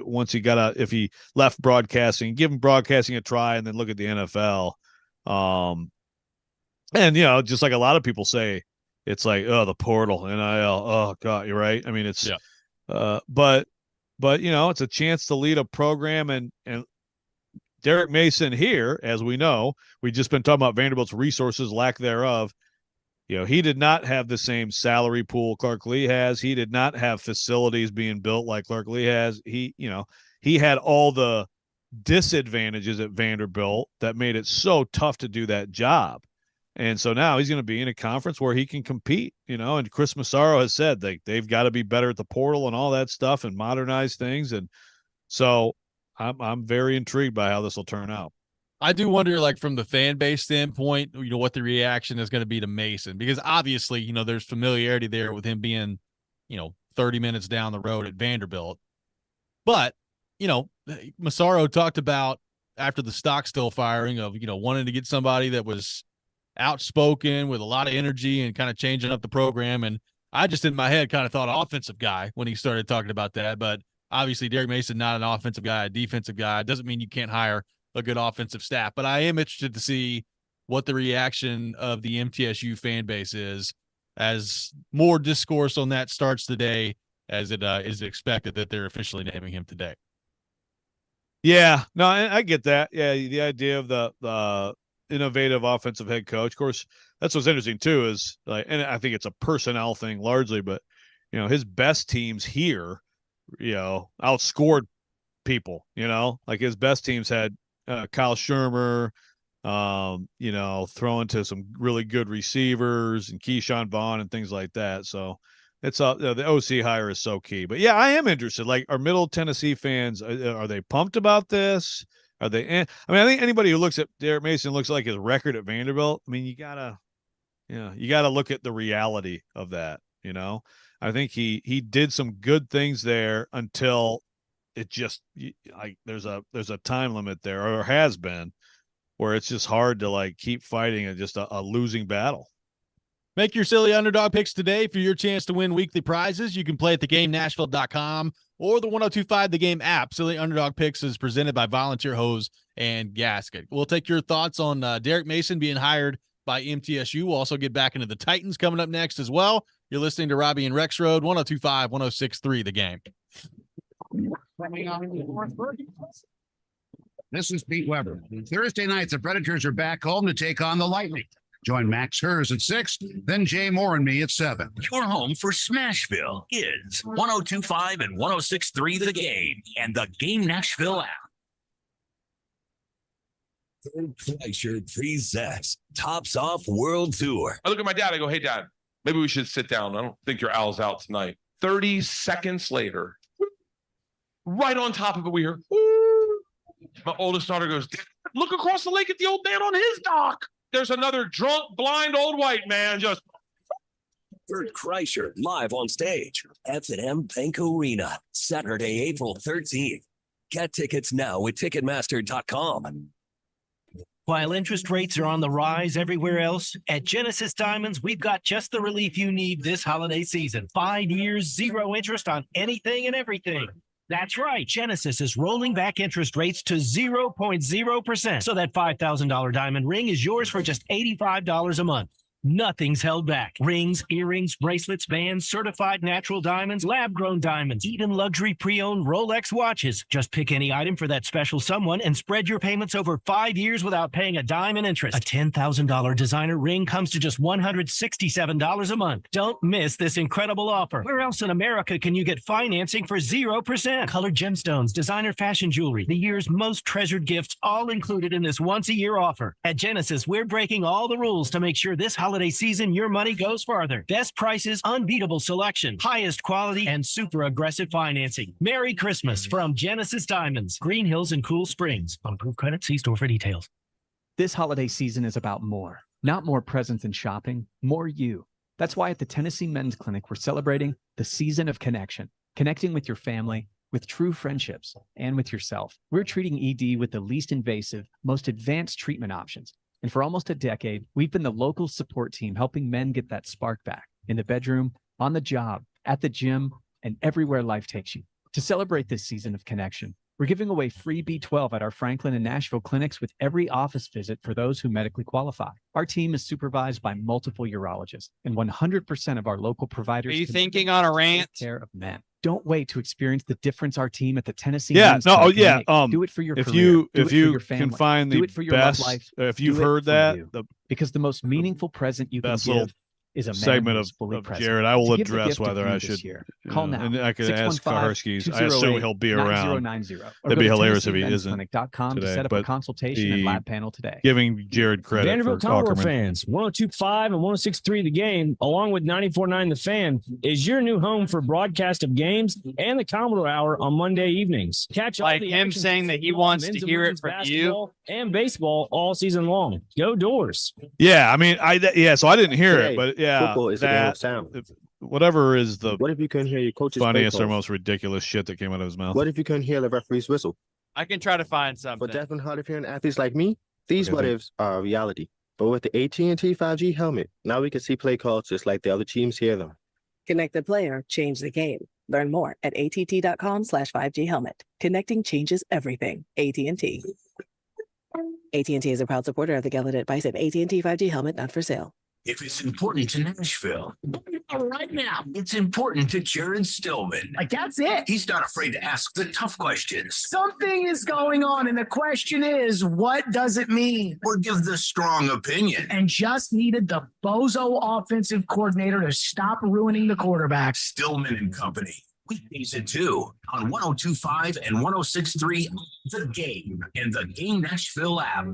once if he left broadcasting, give him broadcasting a try and then look at the NFL. And, just like a lot of people say, it's like, oh, the portal, NIL. Oh God, you're right. I mean, it's, but it's a chance to lead a program and Derek Mason here, as we know, we've just been talking about Vanderbilt's resources, lack thereof. He did not have the same salary pool Clark Lea has. He did not have facilities being built like Clark Lea has. He had all the disadvantages at Vanderbilt that made it so tough to do that job. And so now he's going to be in a conference where he can compete, and Chris Massaro has said they've got to be better at the portal and all that stuff and modernize things. And so I'm very intrigued by how this will turn out. I do wonder, like from the fan base standpoint, what the reaction is going to be to Mason, because obviously, there's familiarity there with him being, 30 minutes down the road at Vanderbilt. But, Massaro talked about after the Stockstill firing of, wanting to get somebody that was outspoken with a lot of energy and kind of changing up the program. And I just in my head kind of thought offensive guy when he started talking about that. But obviously Derek Mason, not an offensive guy, a defensive guy. It doesn't mean you can't hire a good offensive staff, but I am interested to see what the reaction of the MTSU fan base is as more discourse on that starts today, as it is expected that they're officially naming him today. Yeah, no, I get that. Yeah, the idea of the innovative offensive head coach. Of course, that's what's interesting too is and I think it's a personnel thing largely, but his best teams here, outscored people. Like his best teams had Kyle Shermer, throwing to some really good receivers and Keyshawn Vaughn and things like that. So it's the OC hire is so key. But yeah, I am interested. Like, are Middle Tennessee fans, are they pumped about this? Are they? I think anybody who looks at Derek Mason looks like his record at Vanderbilt. I mean, you gotta look at the reality of that. I think he did some good things there until it just there's a time limit there, or has been, where it's just hard to keep fighting just a losing battle. Make your silly underdog picks today for your chance to win weekly prizes. You can play at thegamenashville.com or the 102.5 The Game app. Silly Underdog Picks is presented by Volunteer Hose and Gasket. We'll take your thoughts on Derek Mason being hired by MTSU. We'll also get back into the Titans coming up next as well. You're listening to Robbie and Rex Road, 102.5, 106.3 The Game. This is Pete Weber. Thursday night, the Predators are back home to take on the Lightning. Join Max Hers at 6, then Jay Moore and me at 7. Your home for Smashville is 102.5 and 106.3 The Game and the Game Nashville app. Third Fleischer presents Tops Off World Tour. I look at my dad, I go, hey, Dad, maybe we should sit down. I don't think your owl's out tonight. 30 seconds later, right on top of it, we hear, whoo. My oldest daughter goes, Dad, look across the lake at the old man on his dock. There's another drunk, blind old white man just. Bert Kreischer live on stage. F&M Bank Arena, Saturday, April 13th. Get tickets now at Ticketmaster.com. While interest rates are on the rise everywhere else, at Genesis Diamonds, we've got just the relief you need this holiday season. 5 years, 0 interest on anything and everything. That's right. Genesis is rolling back interest rates to 0.0%. So that $5,000 diamond ring is yours for just $85 a month. Nothing's held back. Rings, earrings, bracelets, bands, certified natural diamonds, lab-grown diamonds, even luxury pre-owned Rolex watches. Just pick any item for that special someone and spread your payments over 5 years without paying a dime in interest. A $10,000 designer ring comes to just $167 a month. Don't miss this incredible offer. Where else in America can you get financing for 0%? Colored gemstones, designer fashion jewelry, the year's most treasured gifts, all included in this once-a-year offer. At Genesis, we're breaking all the rules to make sure this holiday season your money goes farther. Best prices, unbeatable selection, highest quality, and super aggressive financing. Merry Christmas from Genesis Diamonds, Green Hills and Cool Springs. On approved credit, see store for details. This holiday season is about more. Not more presents and shopping, more you. That's why at the Tennessee Men's Clinic, we're celebrating the season of connection. Connecting with your family, with true friendships, and with yourself. We're treating ED with the least invasive, most advanced treatment options. And for almost a decade, we've been the local support team helping men get that spark back in the bedroom, on the job, at the gym, and everywhere life takes you. To celebrate this season of connection, we're giving away free B12 at our Franklin and Nashville clinics with every office visit for those who medically qualify. Our team is supervised by multiple urologists, and 100% of our local providers. Are you thinking on a rant? Take care of men. Don't wait to experience the difference our team at the Tennessee. Yeah, Men's no, Clinic yeah. can make. Do it for your if career. you Do if it for you your family. can find Do the it for your best, love life. if you've Do it heard for that, you. the Because the most meaningful present you can best little give is a man segment who's of, fully of present. Jared, I will To give the address gift of whether you I this should. year, call now. And I could ask 615-208-9090, Kaharskis. I assume he'll be around. That'd be hilarious if he isn't to today. set up but a consultation and lab panel today. Giving Jared credit Vanderbilt for Commodore Cockerman. fans, 102.5 and 106.3 The Game, along with 94.9 The Fan, is your new home for broadcast of games and the Commodore Hour on Monday evenings. Catch all Like the him action saying that he from wants men's to and hear it women's from you. basketball and baseball all season long. Go Doors. Yeah, I mean, so I didn't hear Today, it, but yeah, football is a game of sound. whatever is the What if you couldn't hear your coach's play funniest or calls? most ridiculous shit that came out of his mouth. What if you couldn't hear the referee's whistle? I can try to find something. For deaf and hard of hearing athletes like me, these Okay, what thank- ifs are a reality. But with the AT&T 5G helmet, now we can see play calls just like the other teams hear them. Connect the player, change the game. Learn more at att.com/5G helmet. Connecting changes everything. AT&T. AT&T is a proud supporter of the Gallaudet Bison AT&T 5G helmet, not for sale. If it's important to Nashville, right now, it's important to Jared Stillman. Like, that's it. He's not afraid to ask the tough questions Something is going on, and the question is, what does it mean? or give the strong opinion. And just needed the bozo offensive coordinator to stop ruining the quarterbacks. Stillman and Company. Weekdays at 2 on 102.5 and 106.3 The Game and the Game Nashville app.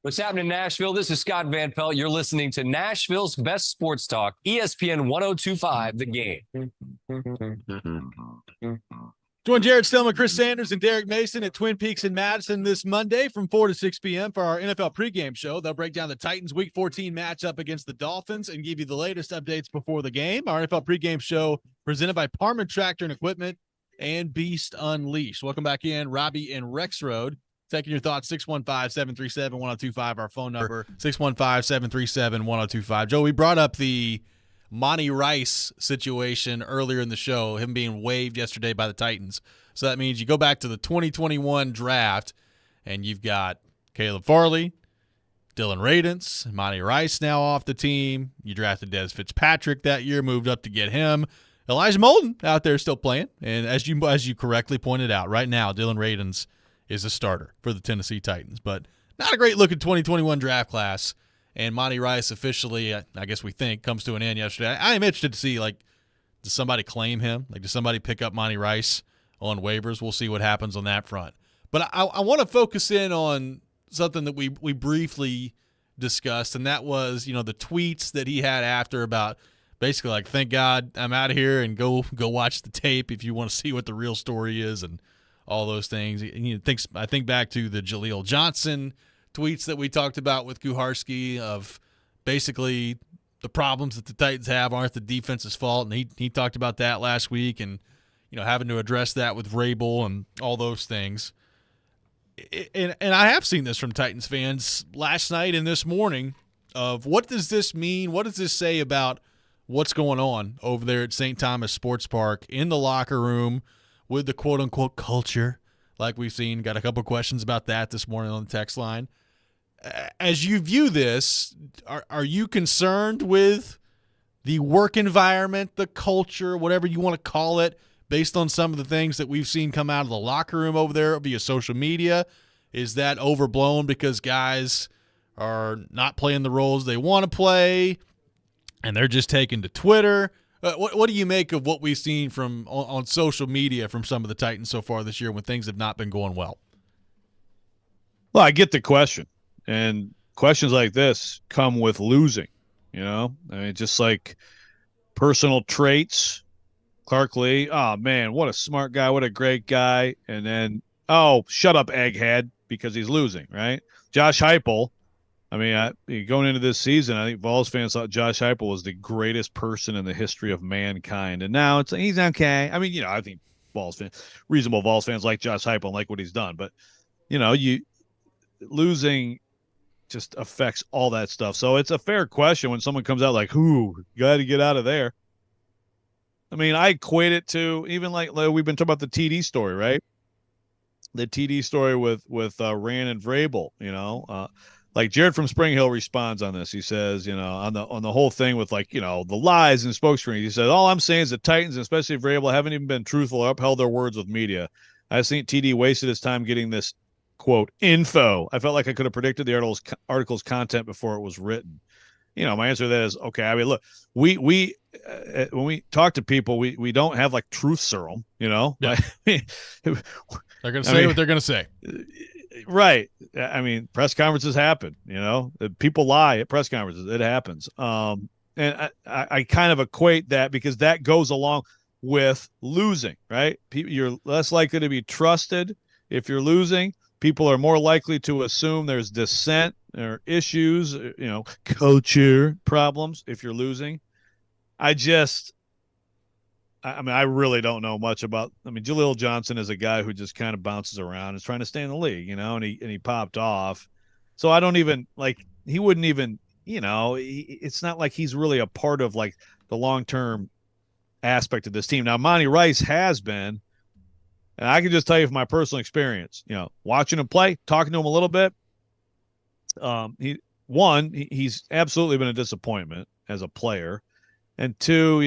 What's happening in Nashville? This is Scott Van Pelt. You're listening to Nashville's best sports talk, ESPN 102.5 The Game. Join Jared Stillman, Chris Sanders, and Derek Mason at Twin Peaks in Madison this Monday from 4 to 6 p.m. for our NFL pregame show. They'll break down the Titans' Week 14 matchup against the Dolphins and give you the latest updates before the game. Our NFL pregame show presented by Parman Tractor and Equipment and Beast Unleashed. Welcome back in, Robbie and Rex Road. Taking your thoughts, 615-737-1025, our phone number, 615-737-1025. Joe, we brought up the Monty Rice situation earlier in the show, him being waived yesterday by the Titans. So that means you go back to the 2021 draft, and you've got Caleb Farley, Dylan Radins, Monty Rice now off the team. You drafted Des Fitzpatrick that year, moved up to get him. Elijah Molden out there still playing. And as you correctly pointed out, right now, Dylan Radins is a starter for the Tennessee Titans. But not a great looking 2021 draft class. And Monty Rice officially, I guess we think, comes to an end yesterday. I am interested to see, like, does somebody claim him? Like, does somebody pick up Monty Rice on waivers? We'll see what happens on that front. But I want to focus in on something that we briefly discussed, and that was, the tweets that he had after about basically like, thank God I'm out of here, and go watch the tape if you want to see what the real story is and all those things. I think back to the Jaleel Johnson tweets that we talked about with Kuharski of basically the problems that the Titans have aren't the defense's fault, and he talked about that last week, and having to address that with Vrabel and all those things. And I have seen this from Titans fans last night and this morning of what does this mean? What does this say about what's going on over there at St. Thomas Sports Park in the locker room with the quote-unquote culture like we've seen? Got a couple questions about that this morning on the text line. As you view this, are you concerned with the work environment, the culture, whatever you want to call it, based on some of the things that we've seen come out of the locker room over there via social media? Is that overblown because guys are not playing the roles they want to play and they're just taking to Twitter? What do you make of what we've seen from on social media from some of the Titans so far this year when things have not been going well? Well, I get the question, and questions like this come with losing. Just like personal traits. Clark Lee, oh man, what a smart guy, what a great guy, and then shut up, egghead, because he's losing, right? Josh Heupel. Going into this season, I think Vols fans thought Josh Heupel was the greatest person in the history of mankind, and now he's okay. I think reasonable Vols fans like Josh Heupel and like what he's done, but you losing just affects all that stuff. So it's a fair question when someone comes out like, "Who got to get out of there." I equate it to even like we've been talking about the TD story, right? The TD story with Rand and Vrabel, like Jared from Spring Hill responds on this. He says, on the whole thing with the lies and smokescreen, he says, all I'm saying is the Titans, especially Vrabel, haven't even been truthful or upheld their words with media. I think TD wasted his time getting this, quote, info. I felt like I could have predicted the article's content before it was written. My answer to that is, okay, look, we when we talk to people, we don't have like truth serum, Yeah. They're going to say what they're going to say. Right. Press conferences happen, people lie at press conferences. It happens. And I kind of equate that because that goes along with losing, right? You're less likely to be trusted if you're losing. People are more likely to assume there's dissent or issues, culture problems if you're losing. I really don't know much about. Jaleel Johnson is a guy who just kind of bounces around, is trying to stay in the league, and he popped off. So I don't even he wouldn't even, it's not like he's really a part of like the long-term aspect of this team. Now, Monty Rice has been, and I can just tell you from my personal experience, watching him play, talking to him a little bit. He's absolutely been a disappointment as a player, and two,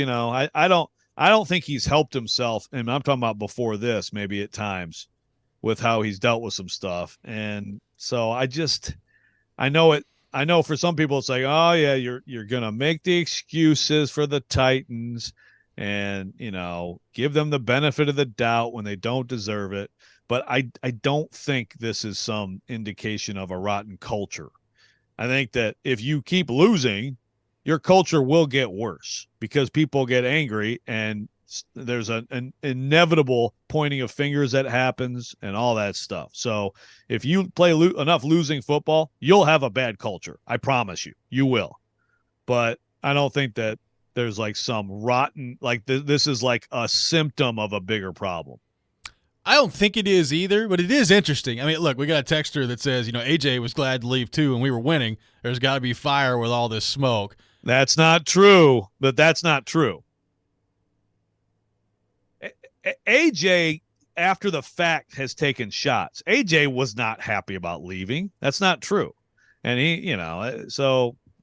I don't think he's helped himself, and I'm talking about before this, maybe at times, with how he's dealt with some stuff. And so I know for some people it's like, oh yeah, you're gonna make the excuses for the Titans and give them the benefit of the doubt when they don't deserve it. But I don't think this is some indication of a rotten culture. I think that if you keep losing, your culture will get worse because people get angry and there's an inevitable pointing of fingers that happens and all that stuff. So if you play enough losing football, you'll have a bad culture. I promise you will. But I don't think that there's like some rotten, like this is like a symptom of a bigger problem. I don't think it is either, but it is interesting. I mean, look, we got a texter that says, AJ was glad to leave too, and we were winning. There's got to be fire with all this smoke. That's not true, but that's not true. AJ, after the fact, has taken shots. AJ was not happy about leaving. That's not true. And he,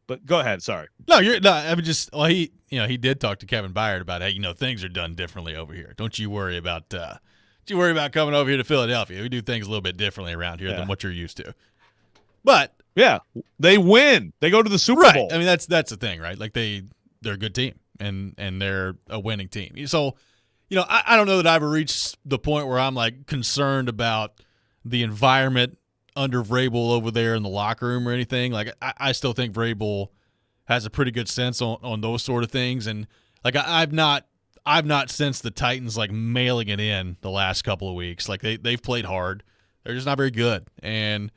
but go ahead. Sorry. No, he did talk to Kevin Byard about, hey, things are done differently over here. Don't you worry about coming over here to Philadelphia. We do things a little bit differently around here than what you're used to. But yeah, they win. They go to the Super Bowl. I mean, that's the thing, right? Like they're a good team and they're a winning team. So, I don't know that I've ever reached the point where I'm like concerned about the environment under Vrabel over there in the locker room or anything. Like I still think Vrabel has a pretty good sense on those sort of things. And like I've not sensed the Titans like mailing it in the last couple of weeks. Like they've played hard. They're just not very good. And,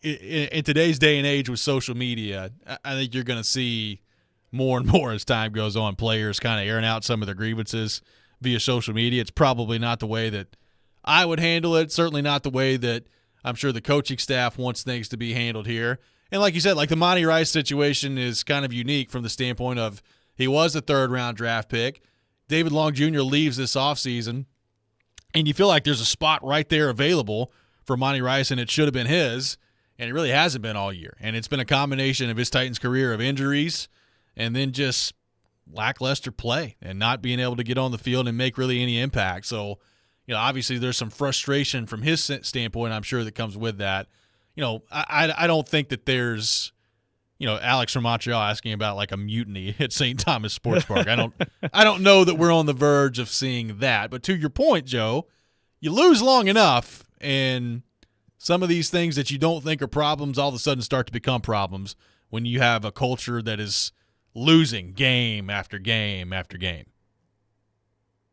in today's day and age with social media, I think you're going to see more and more as time goes on, players kind of airing out some of their grievances via social media. It's probably not the way that I would handle it. Certainly not the way that I'm sure the coaching staff wants things to be handled here. And like you said, like the Monty Rice situation is kind of unique from the standpoint of he was a third-round draft pick. David Long Jr. leaves this offseason, and you feel like there's a spot right there available for Monty Rice, and it should have been his. And it really hasn't been all year. And it's been a combination of his Titans career of injuries and then just lackluster play and not being able to get on the field and make really any impact. So, obviously there's some frustration from his standpoint, I'm sure, that comes with that. I don't think that there's, Alex from Montreal asking about like a mutiny at St. Thomas Sports Park. I don't know that we're on the verge of seeing that. But to your point, Joe, you lose long enough and some of these things that you don't think are problems all of a sudden start to become problems when you have a culture that is losing game after game after game.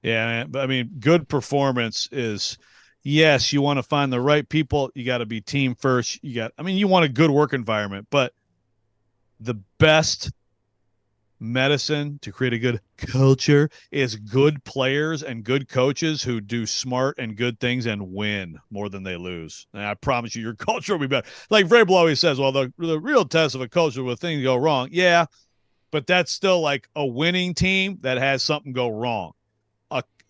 Yeah, but I mean, good performance is, yes, you want to find the right people. You got to be team first. You want a good work environment, but the best medicine to create a good culture is good players and good coaches who do smart and good things and win more than they lose. And I promise you, your culture will be better. Like Vrabel always says, well, the real test of a culture when things go wrong. Yeah, but that's still like a winning team that has something go wrong.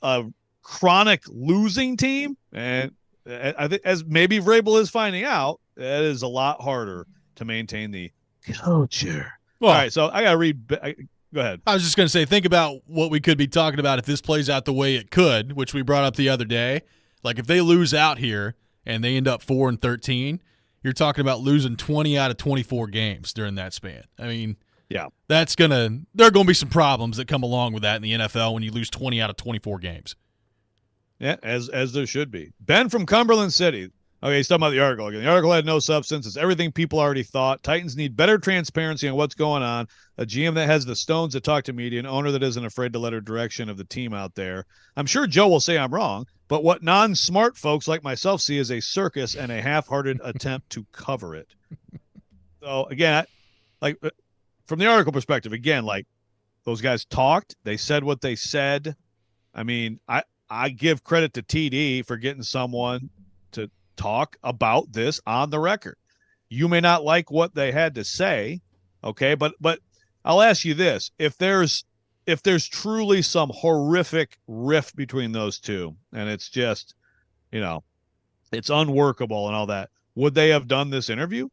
A chronic losing team, and I think as maybe Vrabel is finding out, that is a lot harder to maintain the culture. Well, all right, so I got to read. Go ahead. I was just going to say, think about what we could be talking about if this plays out the way it could, which we brought up the other day. Like if they lose out here and they end up 4-13, you're talking about losing 20 out of 24 games during that span. I mean, yeah, there are going to be some problems that come along with that in the NFL when you lose 20 out of 24 games. Yeah, as there should be. Ben from Cumberland City. Okay, he's talking about the article again. The article had no substance. It's everything people already thought. Titans need better transparency on what's going on. A GM that has the stones to talk to media, an owner that isn't afraid to let her direction of the team out there. I'm sure Joe will say I'm wrong, but what non-smart folks like myself see is a circus and a half-hearted attempt to cover it. So, again, from the article perspective, again, like those guys talked. They said what they said. I mean, I give credit to TD for getting someone to talk about this on the record. You may not like what they had to say, okay, but I'll ask you this. If there's truly some horrific rift between those two and it's just, it's unworkable and all that, would they have done this interview?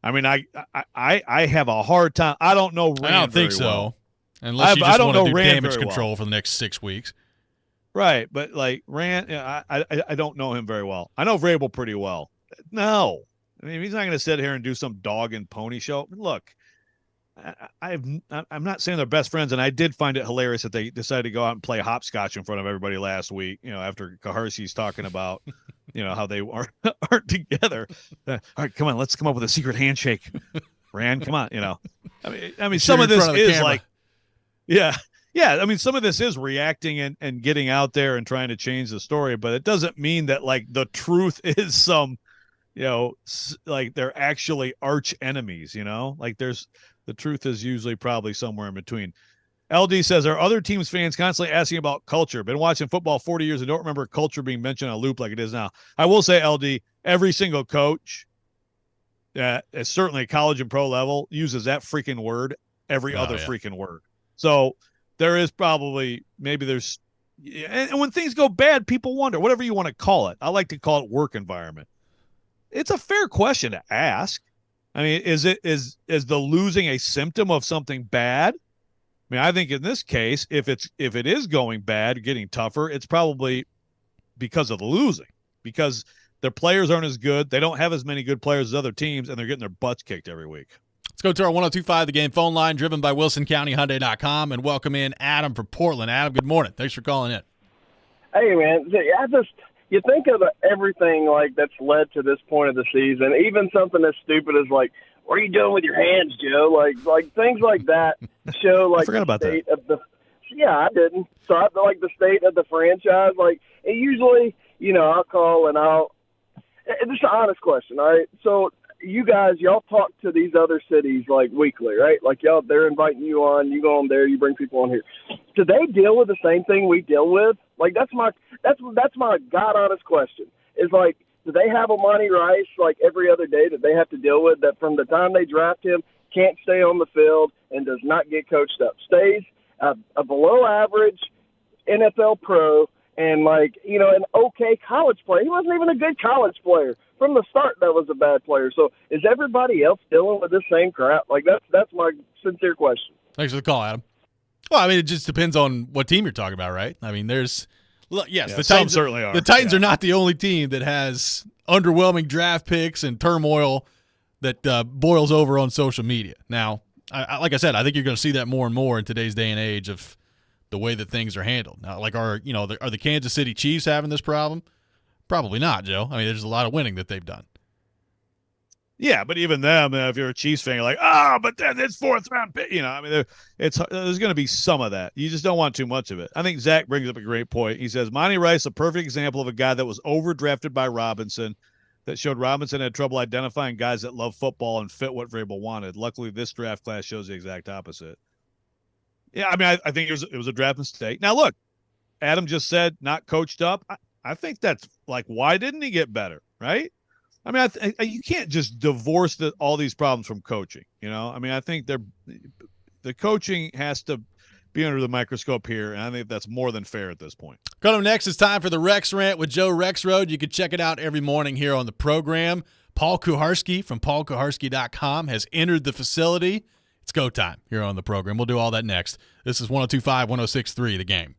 I mean, I have a hard time. I don't know Rand. I don't think so. Well. Unless you just want to do damage control for the next 6 weeks. Right, but like Rand, I don't know him very well. I know Vrabel pretty well. No, I mean he's not going to sit here and do some dog and pony show. Look, I'm not saying they're best friends, and I did find it hilarious that they decided to go out and play hopscotch in front of everybody last week. After Kaharsi's talking about, how they aren't together. All right, come on, let's come up with a secret handshake. Rand, come on, I mean, some of this is like, yeah. Yeah, I mean, some of this is reacting and getting out there and trying to change the story, but it doesn't mean that, like, the truth is some, like they're actually arch enemies, like the truth is usually probably somewhere in between. LD says, are other teams fans constantly asking about culture? Been watching football 40 years and don't remember culture being mentioned on a loop like it is now. I will say, LD, every single coach, certainly college and pro level, uses that freaking word every other freaking word. So there is probably, maybe there's, and when things go bad, people wonder, whatever you want to call it. I like to call it work environment. It's a fair question to ask. I mean, is the losing a symptom of something bad? I mean, I think in this case, if it is going bad, getting tougher, it's probably because of the losing, because their players aren't as good. They don't have as many good players as other teams, and they're getting their butts kicked every week. Let's go to our 102.5 The Game phone line, driven by WilsonCountyHyundai.com, and welcome in Adam from Portland. Adam, good morning. Thanks for calling in. Hey, man, you think of everything like that's led to this point of the season, even something as stupid as like, what are you doing with your hands, Joe? Like things like that show like the state of the. Yeah, I didn't. So I like the state of the franchise. Like, and usually, I'll call and it's just an honest question, all right? So you guys, y'all talk to these other cities like weekly, right? Like they're inviting you on, you go on there, you bring people on here. Do they deal with the same thing we deal with? Like that's my God honest question. Is like, do they have Amani Rice like every other day that they have to deal with, that from the time they draft him can't stay on the field and does not get coached up, stays a below average NFL pro and an okay college player? He wasn't even a good college player. From the start, that was a bad player. So is everybody else dealing with this same crap? Like that's my sincere question. Thanks for the call, Adam. Well, I mean, it just depends on what team you're talking about, right? I mean, the Titans certainly are. The Titans are not the only team that has underwhelming draft picks and turmoil that boils over on social media. Now, like I said, I think you're going to see that more and more in today's day and age of the way that things are handled. Now, like are the Kansas City Chiefs having this problem? Probably not, Joe. I mean, there's a lot of winning that they've done. Yeah, but even them, if you're a Chiefs fan, you're like, but then it's fourth-round pick. I mean, there's going to be some of that. You just don't want too much of it. I think Zach brings up a great point. He says, Monty Rice, a perfect example of a guy that was overdrafted by Robinson, that showed Robinson had trouble identifying guys that love football and fit what Vrabel wanted. Luckily, this draft class shows the exact opposite. Yeah, I mean, I think it was a draft mistake. Now, look, Adam just said not coached up. I think that's like, why didn't he get better, right? I mean, you can't just divorce all these problems from coaching. I mean, I think the coaching has to be under the microscope here, and I think that's more than fair at this point. Coming up next, it's time for the Rex Rant with Joe Rexrode. You can check it out every morning here on the program. Paul Kuharsky from paulkuharsky.com has entered the facility. It's go time here on the program. We'll do all that next. This is 102.5, 106.3, The Game.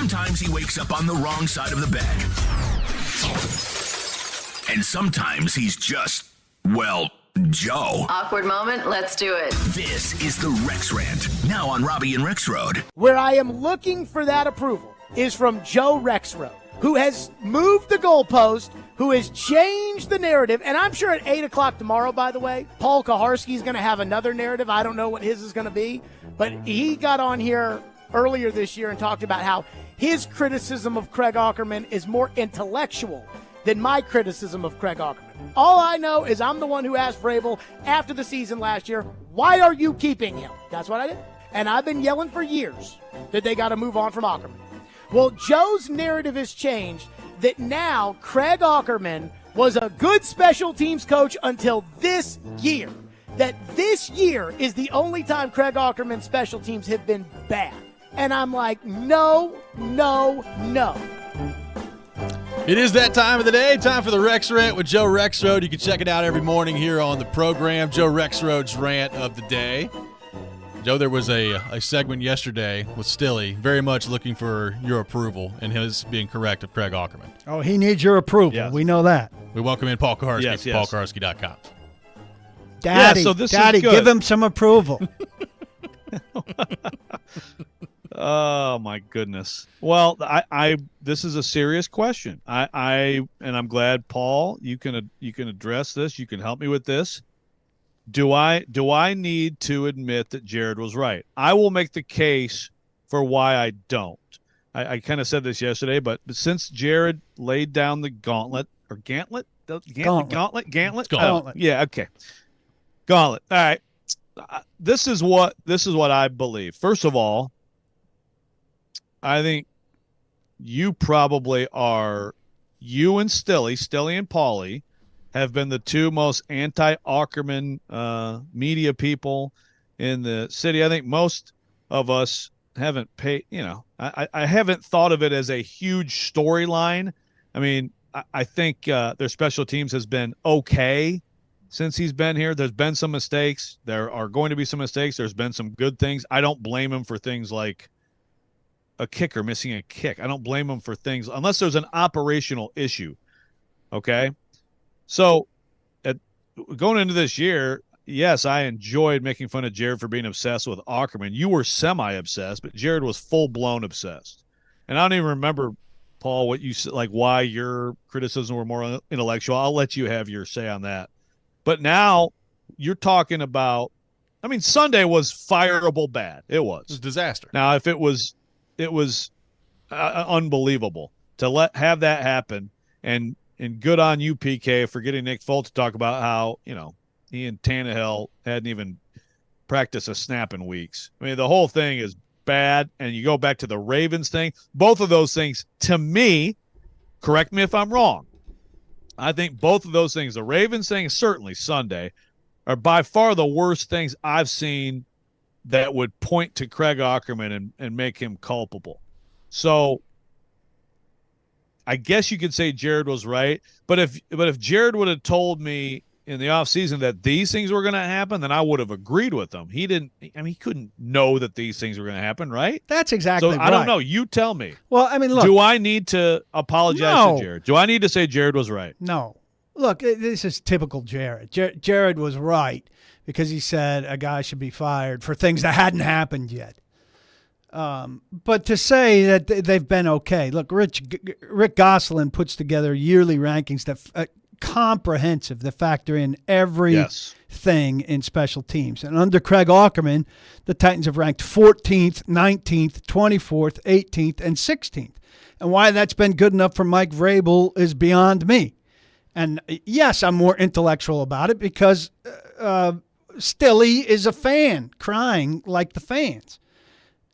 Sometimes he wakes up on the wrong side of the bed. And sometimes he's just, well, Joe. Awkward moment, let's do it. This is the Rex Rant, now on Robbie and Rex Road. Where I am looking for that approval is from Joe Rexroad, who has moved the goalpost, who has changed the narrative. And I'm sure at 8 o'clock tomorrow, by the way, Paul Kaharski is going to have another narrative. I don't know what his is going to be. But he got on here earlier this year and talked about how his criticism of Craig Aukerman is more intellectual than my criticism of Craig Aukerman. All I know is I'm the one who asked Vrabel after the season last year, why are you keeping him? That's what I did. And I've been yelling for years that they got to move on from Aukerman. Well, Joe's narrative has changed that now Craig Aukerman was a good special teams coach until this year. That this year is the only time Craig Aukerman's special teams have been bad. And I'm like, no. It is that time of the day, time for the Rex Rant with Joe Rexroad. You can check it out every morning here on the program, Joe Rexroad's Rant of the Day. Joe, there was a segment yesterday with Stilly, very much looking for your approval and his being correct of Craig Aukerman. Oh, he needs your approval. Yes. We know that. We welcome in Paul Kaharski from paulkaharski.com. Daddy, yeah, so this Daddy, is good. give him some approval. Oh my goodness. Well, I this is a serious question. And I'm glad, Paul, you can address this. You can help me with this. Do I need to admit that Jared was right? I will make the case for why I don't. I kind of said this yesterday, but since Jared laid down the gauntlet. Yeah, okay. Gauntlet. All right. This is what I believe. First of all, I think you and Stilly and Paulie have been the two most anti-Aukerman media people in the city. I think most of us haven't paid, I haven't thought of it as a huge storyline. I mean, I think their special teams has been okay since he's been here. There's been some mistakes. There are going to be some mistakes. There's been some good things. I don't blame him for things like a kicker missing a kick. I don't blame him for things unless there's an operational issue. Okay. So going into this year, yes, I enjoyed making fun of Jared for being obsessed with Aukerman. You were semi-obsessed, but Jared was full-blown obsessed. And I don't even remember, Paul, what you said, like why your criticism were more intellectual. I'll let you have your say on that. But now you're talking about, I mean, Sunday was fireable bad. It was a disaster. Now, if it was unbelievable to have that happen, and good on you, PK, for getting Nick Foles to talk about how, he and Tannehill hadn't even practiced a snap in weeks. I mean, the whole thing is bad. And you go back to the Ravens thing. Both of those things, to me, correct me if I'm wrong, I think both of those things, the Ravens thing, certainly Sunday, are by far the worst things I've seen that would point to Craig Aukerman and make him culpable. So I guess you could say Jared was right. But if Jared would have told me in the offseason that these things were going to happen, then I would have agreed with him. He couldn't know that these things were going to happen, right? That's exactly right. I don't know. You tell me. Well, I mean, look. Do I need to apologize to Jared? Do I need to say Jared was right? No. Look, this is typical Jared. Jared was right because he said a guy should be fired for things that hadn't happened yet. But to say that they've been okay. Look, Rick Gosselin puts together yearly rankings that comprehensive, that factor in everything in special teams. And under Craig Aukerman, the Titans have ranked 14th, 19th, 24th, 18th, and 16th. And why that's been good enough for Mike Vrabel is beyond me. And yes, I'm more intellectual about it because Stilly is a fan crying like the fans.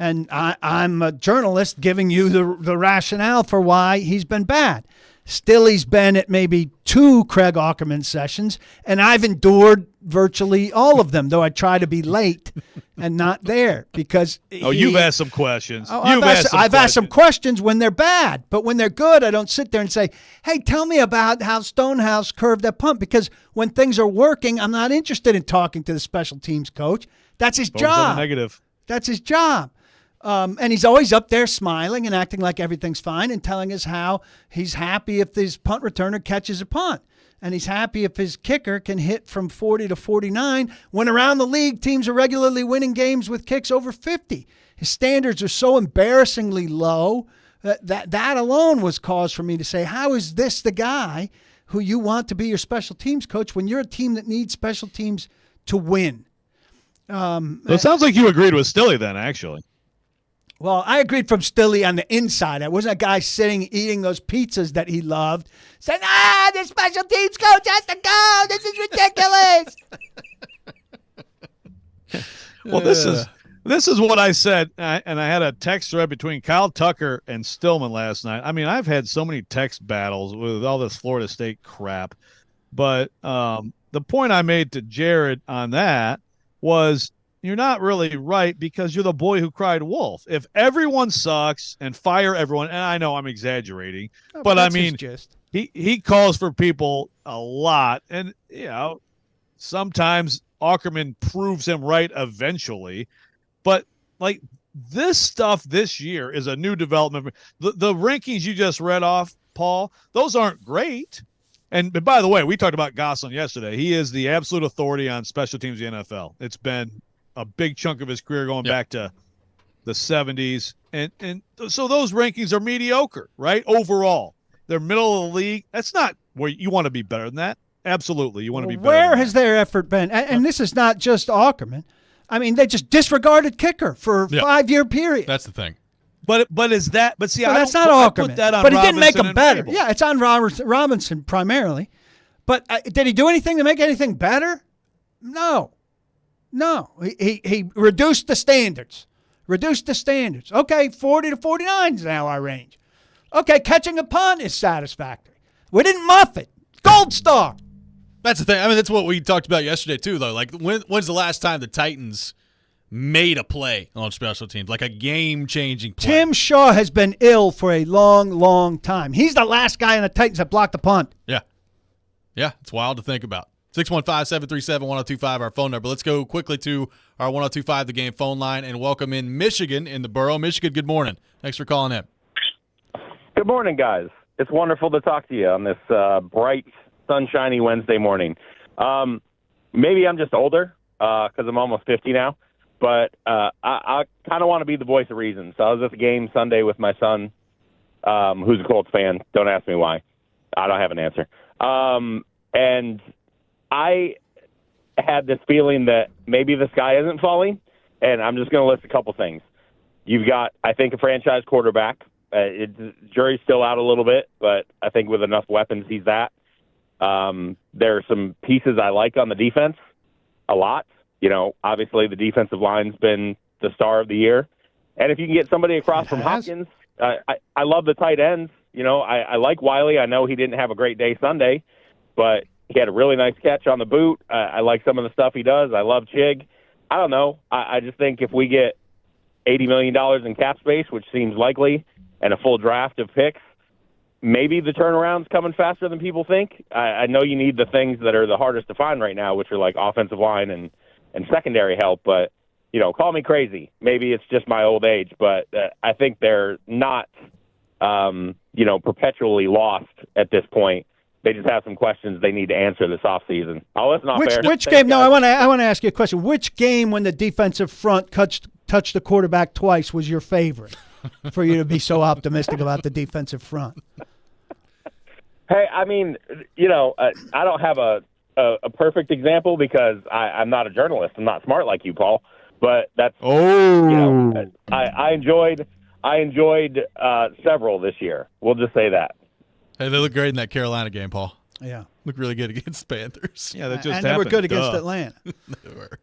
And I'm a journalist giving you the rationale for why he's been bad. Stilly's been at maybe 2 Craig Aukerman sessions, and I've endured virtually all of them, though I try to be late and not there because you've asked some questions. I've asked some questions when they're bad, but when they're good, I don't sit there and say, hey, tell me about how Stonehouse curved that punt, because when things are working, I'm not interested in talking to the special teams coach. That's his job. Negative. That's his job. And he's always up there smiling and acting like everything's fine and telling us how he's happy if his punt returner catches a punt. And he's happy if his kicker can hit from 40 to 49 when around the league teams are regularly winning games with kicks over 50. His standards are so embarrassingly low that alone was cause for me to say, how is this the guy who you want to be your special teams coach when you're a team that needs special teams to win? So it sounds like you agreed with Stilly then, actually. Well, I agreed from Stilly on the inside. I wasn't a guy sitting eating those pizzas that he loved, saying, the special teams coach has to go. This is ridiculous. Well, this is what I said, and I had a text thread between Kyle Tucker and Stillman last night. I mean, I've had so many text battles with all this Florida State crap, but the point I made to Jared on that was, you're not really right because you're the boy who cried wolf. If everyone sucks and fire everyone, and I know I'm exaggerating, but I mean, he calls for people a lot. And, sometimes Ackerman proves him right eventually. But, like, this stuff this year is a new development. The rankings you just read off, Paul, those aren't great. And by the way, we talked about Gosselin yesterday. He is the absolute authority on special teams in the NFL. It's been a big chunk of his career going back to the 70s. And so those rankings are mediocre, right? Overall, they're middle of the league. That's not where you want to be better than that. Absolutely. You want to be better. Where has their effort been? And this is not just Ackerman. I mean, they just disregarded kicker for a 5-year period. That's the thing. But is that? But see, that's not Ackerman. But he didn't make them better. Yeah, it's on Robinson primarily. But did he do anything to make anything better? No. He reduced the standards. Okay, 40 to 49 is now our range. Okay, catching a punt is satisfactory. We didn't muff it. Gold star. That's the thing. I mean, that's what we talked about yesterday too, though. Like, when's the last time the Titans made a play on special teams, like a game-changing play? Tim Shaw has been ill for a long, long time. He's the last guy in the Titans that blocked the punt. Yeah, it's wild to think about. 615-737-1025, our phone number. Let's go quickly to our 1025 The Game phone line and welcome in Michigan in the borough. Michigan, good morning. Thanks for calling in. Good morning, guys. It's wonderful to talk to you on this bright, sunshiny Wednesday morning. Maybe I'm just older because I'm almost 50 now, but I kind of want to be the voice of reason. So I was at the game Sunday with my son, who's a Colts fan. Don't ask me why. I don't have an answer. And I had this feeling that maybe the sky isn't falling, and I'm just going to list a couple things. You've got, I think, a franchise quarterback. Jury's still out a little bit, but I think with enough weapons, he's that. There are some pieces I like on the defense a lot. Obviously the defensive line's been the star of the year. And if you can get somebody across from Hopkins, I love the tight ends. I like Wiley. I know he didn't have a great day Sunday, but he had a really nice catch on the boot. I like some of the stuff he does. I love Chig. I don't know. I just think if we get $80 million in cap space, which seems likely, and a full draft of picks, maybe the turnaround's coming faster than people think. I know you need the things that are the hardest to find right now, which are like offensive line and secondary help. But, call me crazy. Maybe it's just my old age, but I think they're not, perpetually lost at this point. They just have some questions they need to answer this offseason. Oh, that's not fair. Which game? No, I want to ask you a question. Which game when the defensive front touched the quarterback twice was your favorite for you to be so optimistic about the defensive front? Hey, I mean, I don't have a perfect example because I'm not a journalist. I'm not smart like you, Paul. But that's I enjoyed several this year. We'll just say that. Hey, they look great in that Carolina game, Paul. Yeah. Look really good against the Panthers. Yeah, that just and happened. they were good against Atlanta. They were.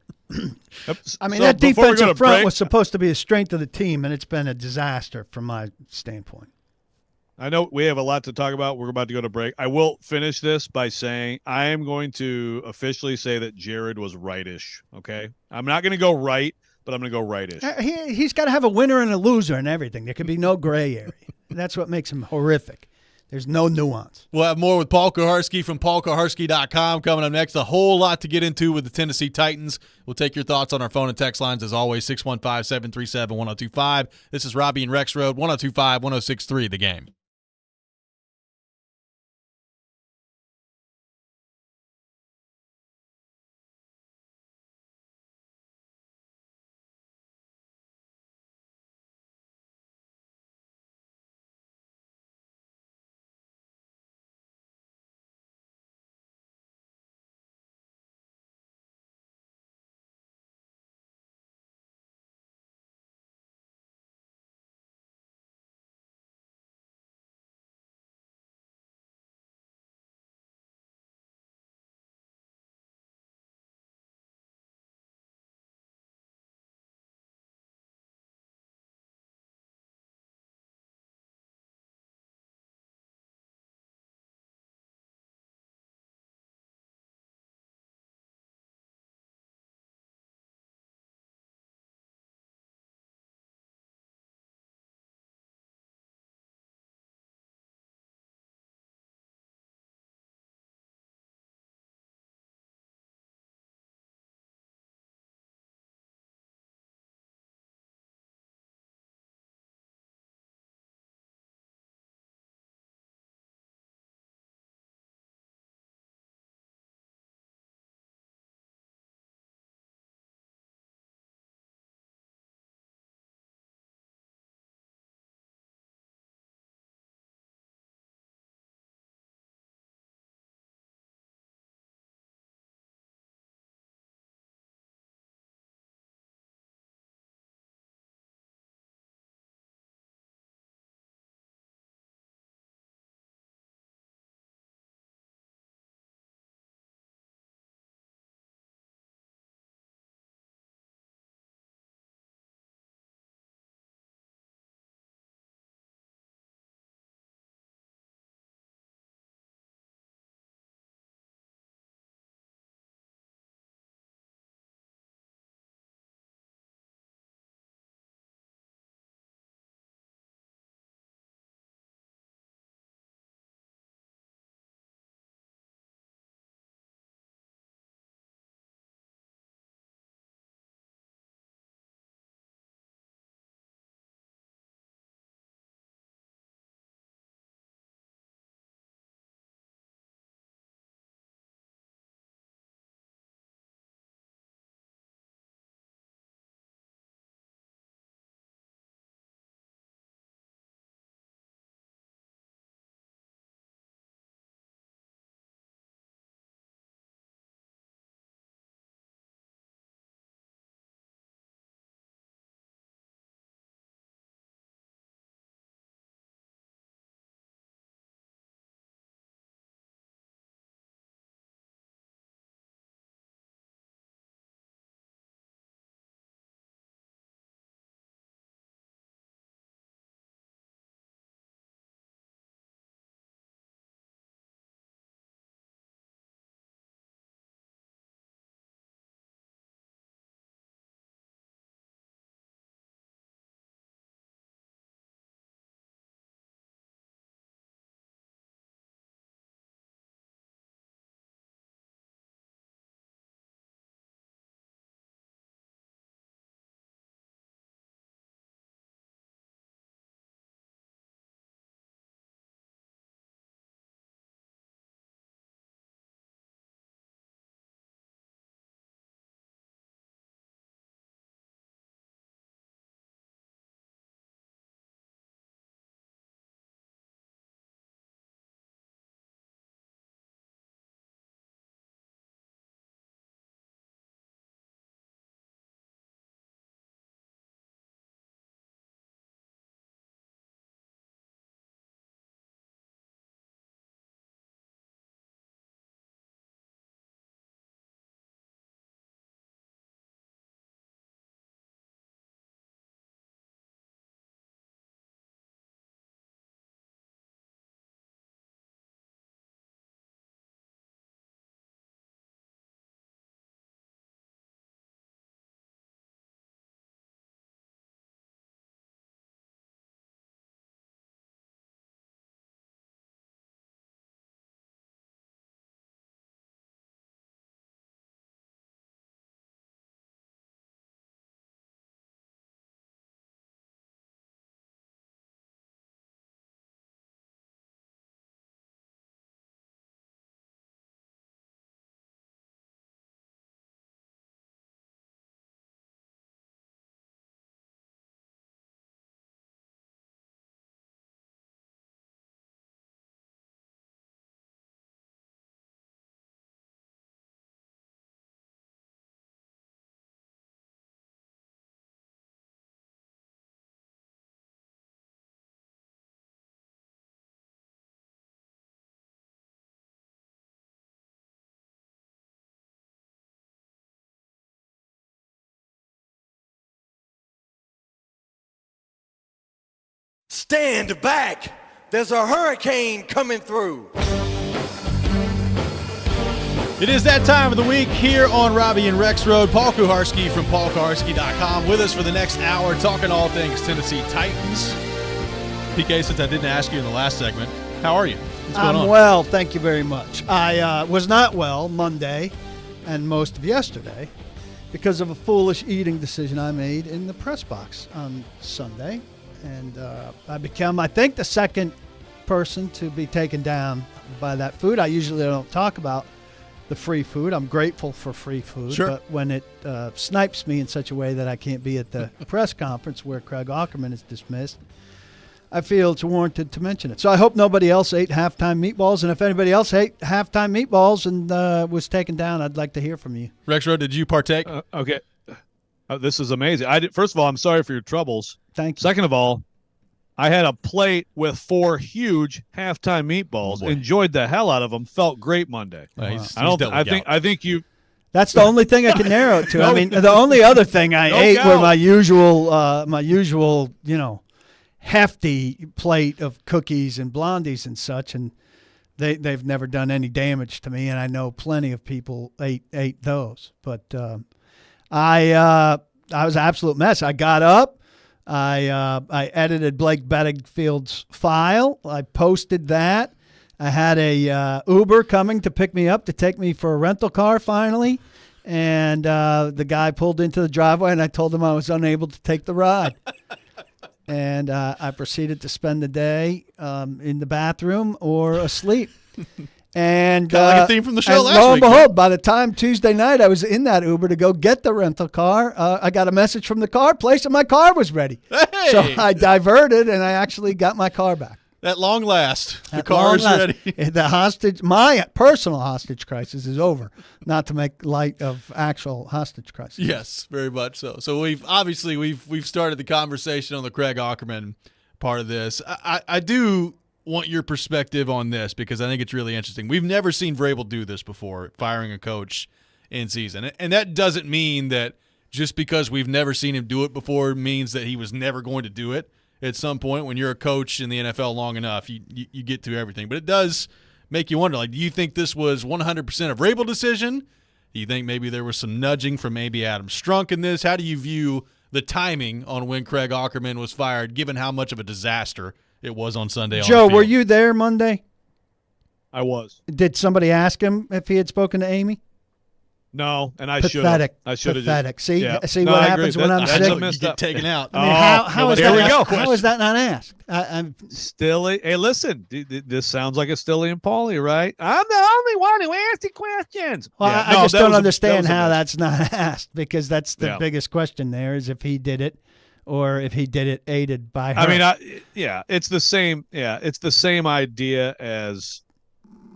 I mean, that defensive front was supposed to be a strength of the team, and it's been a disaster from my standpoint. I know we have a lot to talk about. We're about to go to break. I will finish this by saying I am going to officially say that Jared was rightish, okay? I'm not going to go right, but I'm going to go rightish. He's got to have a winner and a loser and everything. There can be no gray area. That's what makes him horrific. There's no nuance. We'll have more with Paul Kuharsky from paulkuharsky.com coming up next. A whole lot to get into with the Tennessee Titans. We'll take your thoughts on our phone and text lines as always, 615-737-1025. This is Robbie and Rex Road, 102.5-106.3 The Game. Stand back. There's a hurricane coming through. It is that time of the week here on Robbie and Rex Road. Paul Kuharsky from paulkuharsky.com with us for the next hour, talking all things Tennessee Titans. PK, since I didn't ask you in the last segment, how are you? What's going on? I'm well, thank you very much. I was not well Monday and most of yesterday because of a foolish eating decision I made in the press box on Sunday. And I become, I think, the second person to be taken down by that food. I usually don't talk about the free food. I'm grateful for free food. Sure. But when it snipes me in such a way that I can't be at the press conference where Craig Aukerman is dismissed, I feel it's warranted to mention it. So I hope nobody else ate halftime meatballs. And if anybody else ate halftime meatballs and was taken down, I'd like to hear from you. Rex Road, did you partake? Okay. This is amazing. First of all, I'm sorry for your troubles. Thank you. Second of all, I had a plate with 4 huge halftime meatballs. Enjoyed the hell out of them. Felt great Monday. I think you. That's the only thing I can narrow it to. I mean, the only other thing I ate were my usual, hefty plate of cookies and blondies and such, and they've never done any damage to me. And I know plenty of people ate those, but I was an absolute mess. I got up. I edited Blake Bedingfield's file. I posted that. I had a Uber coming to pick me up to take me for a rental car finally. And the guy pulled into the driveway, and I told him I was unable to take the ride. And I proceeded to spend the day in the bathroom or asleep. And like a theme from the show last lo week. and behold, by the time Tuesday night I was in that Uber to go get the rental car, I got a message from the car place and my car was ready. Hey! So I diverted and I actually got my car back. At long last, the car is ready. My personal hostage crisis is over. Not to make light of actual hostage crisis. Yes, very much so. So we've started the conversation on the Craig Aukerman part of this. I do want your perspective on this because I think it's really interesting. We've never seen Vrabel do this before, firing a coach in season. And that doesn't mean that just because we've never seen him do it before means that he was never going to do it. At some point, when you're a coach in the NFL long enough, you get through everything. But it does make you wonder, do you think this was 100% a Vrabel decision? Do you think maybe there was some nudging from maybe Adam Strunk in this? How do you view the timing on when Craig Aukerman was fired, given how much of a disaster it was on Sunday? Joe, were you there Monday? I was. Did somebody ask him if he had spoken to Amy? No, and I should have. Pathetic. See, yeah. see what happens when I'm sick? You get taken out. I mean, how is that? How is that not asked? I'm Stilly. Hey, listen, this sounds like a Stilly and Paulie, right? I'm the only one who asked the questions. Well, I just don't understand how that's not asked, because that's the biggest question there, is if he did it or if he did it aided by her. I mean, it's the same. Yeah, it's the same idea as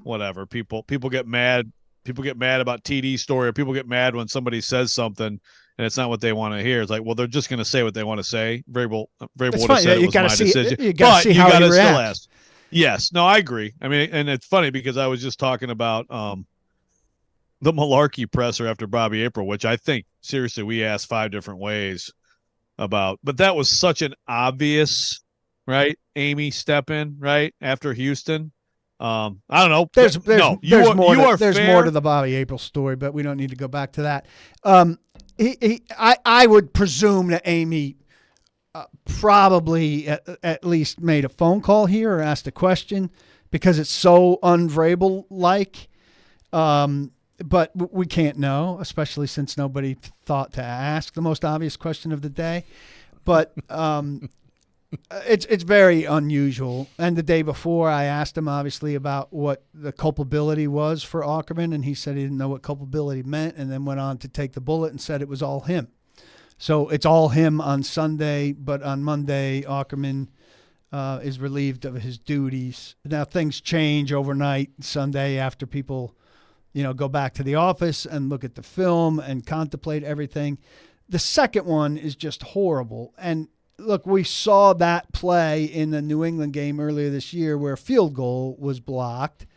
whatever. People get mad. People get mad about TD story, or people get mad when somebody says something and it's not what they want to hear. It's like, well, they're just going to say what they want to say. Vrabel would have said it was my decision. You got to see how he reacts. Still ask. Yes. No, I agree. I mean, and it's funny because I was just talking about the Malarkey presser after Bobby April, which I think, seriously, we asked 5 different ways about. But that was such an obvious, right, Amy step in, right, after Houston. I don't know. There's more fair. to the Bobby April story, but we don't need to go back to that. I would presume that Amy probably at least made a phone call here or asked a question, because it's so un-Vrabel-like. But we can't know, especially since nobody thought to ask the most obvious question of the day. But It's very unusual. And the day before, I asked him, obviously, about what the culpability was for Aukerman, and he said he didn't know what culpability meant, and then went on to take the bullet and said it was all him. So it's all him on Sunday, but on Monday, Aukerman is relieved of his duties. Now, things change overnight Sunday after people, go back to the office and look at the film and contemplate everything. The second one is just horrible. And look, we saw that play in the New England game earlier this year where a field goal was blocked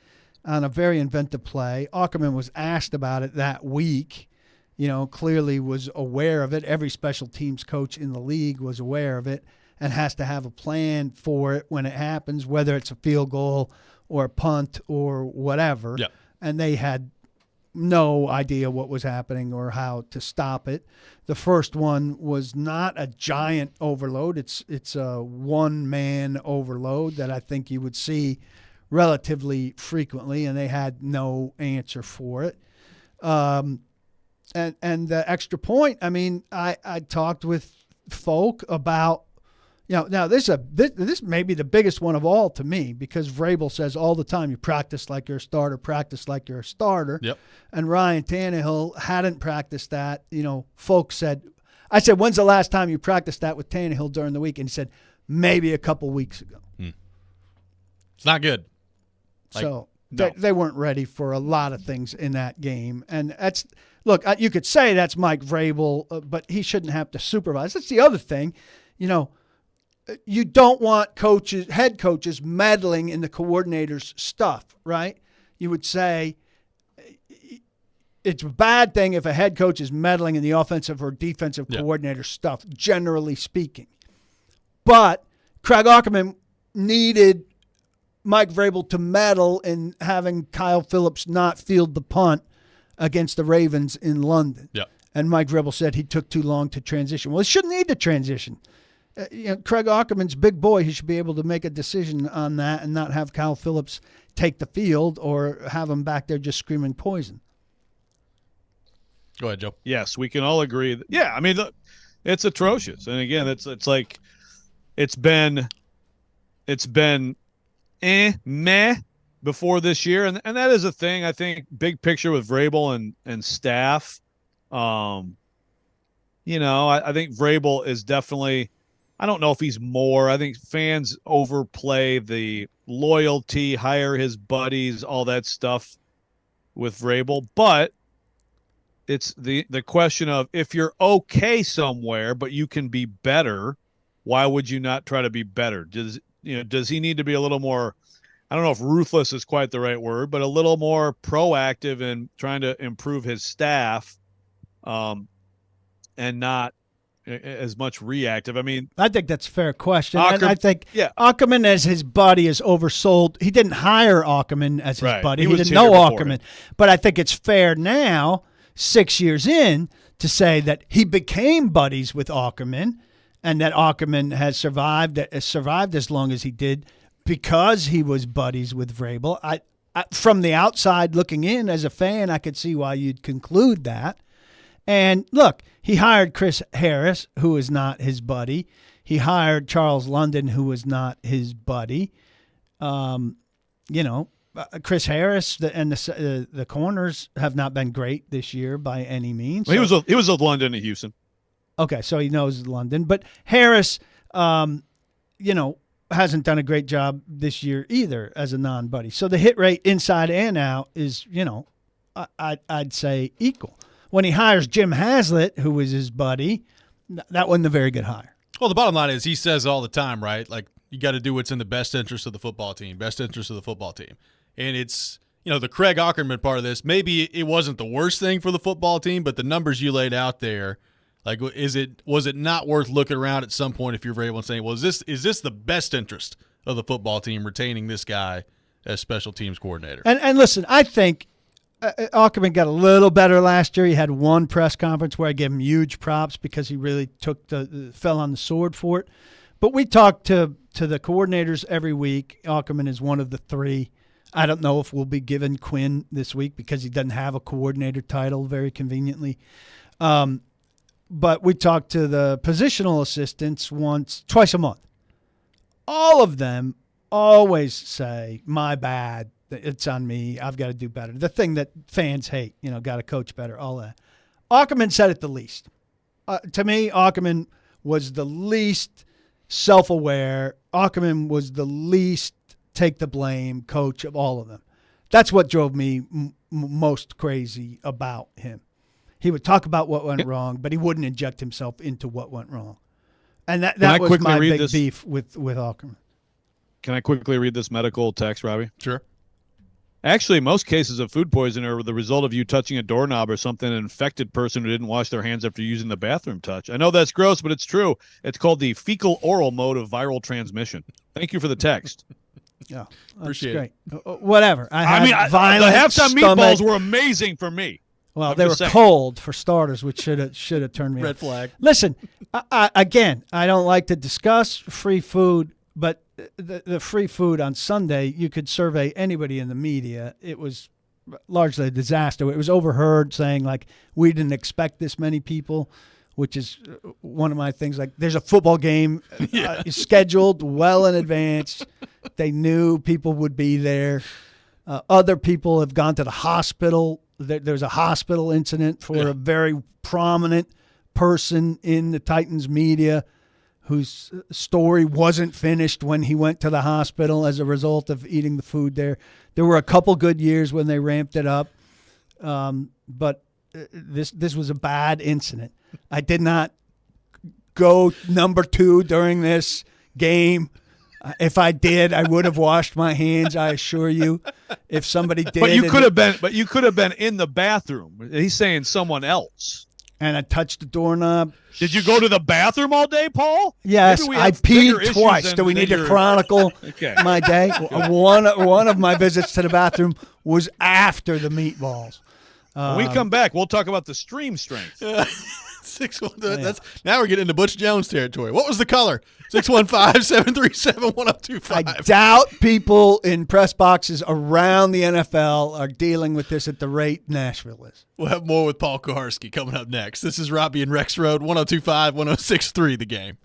on a very inventive play. Aukerman was asked about it that week, clearly was aware of it. Every special teams coach in the league was aware of it. and has to have a plan for it when it happens, whether it's a field goal or a punt or whatever. Yep. And they had no idea what was happening or how to stop it. The first one was not a giant overload. It's a one-man overload that I think you would see relatively frequently, and they had no answer for it. And the extra point, I mean, I talked with folk about, now this may be the biggest one of all to me, because Vrabel says all the time, you practice like you're a starter, practice like you're a starter. Yep. And Ryan Tannehill hadn't practiced that. Folks said, I said, when's the last time you practiced that with Tannehill during the week? And he said, maybe a couple weeks ago. It's not good. So they weren't ready for a lot of things in that game. And look, you could say that's Mike Vrabel, but he shouldn't have to supervise. That's the other thing. You don't want head coaches meddling in the coordinator's stuff, right? You would say it's a bad thing if a head coach is meddling in the offensive or defensive coordinator stuff, generally speaking. But Craig Aukerman needed Mike Vrabel to meddle in having Kyle Phillips not field the punt against the Ravens in London. Yep. And Mike Vrabel said he took too long to transition. Well, he shouldn't need to transition. Craig Aukerman's big boy. He should be able to make a decision on that and not have Kyle Phillips take the field or have him back there just screaming poison. Go ahead, Joe. Yes, we can all agree. I mean, it's atrocious. And again, it's like it's been meh before this year, and that is a thing. I think big picture with Vrabel and staff. I think Vrabel is definitely. I don't know if he's more. I think fans overplay the loyalty, hire his buddies, all that stuff with Vrabel. But it's the question of, if you're okay somewhere, but you can be better, why would you not try to be better? Does he need to be a little more, I don't know if ruthless is quite the right word, but a little more proactive in trying to improve his staff, and not as much reactive? I mean, I think that's a fair question. And I think Aukerman as his buddy is oversold. He didn't hire Aukerman as his buddy. He didn't know Aukerman. But I think it's fair now, 6 years in, to say that he became buddies with Aukerman, and that Aukerman has survived as long as he did because he was buddies with Vrabel. I from the outside looking in as a fan, I could see why you'd conclude that. And look, he hired Chris Harris, who is not his buddy. He hired Charles London, who was not his buddy. Chris Harris and the corners have not been great this year by any means. Well, he was with London at Houston. Okay, so he knows London, but Harris, hasn't done a great job this year either as a non-buddy. So the hit rate inside and out is, I'd say equal. When he hires Jim Haslett, who was his buddy, that wasn't a very good hire. Well, the bottom line is he says all the time, right? Like, you got to do what's in the best interest of the football team, And it's, the Craig Aukerman part of this, maybe it wasn't the worst thing for the football team, but the numbers you laid out there, like, was it not worth looking around at some point if you're able to say, well, is this the best interest of the football team, retaining this guy as special teams coordinator? And listen, I think Aukerman got a little better last year. He had one press conference where I gave him huge props because he really fell on the sword for it. But we talk to the coordinators every week. Aukerman is one of the three. I don't know if we'll be giving Quinn this week because he doesn't have a coordinator title very conveniently. But we talk to the positional assistants twice a month. All of them always say, my bad. It's on me. I've got to do better. The thing that fans hate, got to coach better, all that. Aukerman said it the least. To me, Aukerman was the least self-aware. Aukerman was the least take the blame coach of all of them. That's what drove me most crazy about him. He would talk about what went wrong, but he wouldn't inject himself into what went wrong. And that was my big beef with Aukerman. Can I quickly read this medical text, Robbie? Sure. Actually, most cases of food poisoning are the result of you touching a doorknob or something, an infected person who didn't wash their hands after using the bathroom touch. I know that's gross, but it's true. It's called the fecal oral mode of viral transmission. Thank you for the text. Yeah, Appreciate great. Whatever. the halftime meatballs were amazing for me. Well, I'm they were just saying. cold for starters, which should have turned me Red off. flag. Listen, again, I don't like to discuss free food, but the free food on Sunday, you could survey anybody in the media. It was largely a disaster. It was overheard saying, like, we didn't expect this many people, which is one of my things. Like, there's a football game scheduled well in advance. They knew people would be there. Other people have gone to the hospital. There's a hospital incident for a very prominent person in the Titans media whose story wasn't finished when he went to the hospital as a result of eating the food there. There were a couple good years when they ramped it up, but this was a bad incident. I did not go number 2 during this game. If I did, I would have washed my hands. I assure you. If somebody did, But you could have been. But you could have been in the bathroom. He's saying someone else. And I touched the doorknob. Did you go to the bathroom all day, Paul? Yes, Maybe we I have bigger peed issues twice. than Do we need to your- chronicle Okay. my day? One of my visits to the bathroom was after the meatballs. When we come back, we'll talk about the stream strength. 615. That's now we're getting into Butch Jones territory. What was the color? 615-737-1025. I doubt people in press boxes around the NFL are dealing with this at the rate Nashville is. We'll have more with Paul Kuharsky coming up next. This is Robbie and Rex Road, 102.5, 106.3 The Game.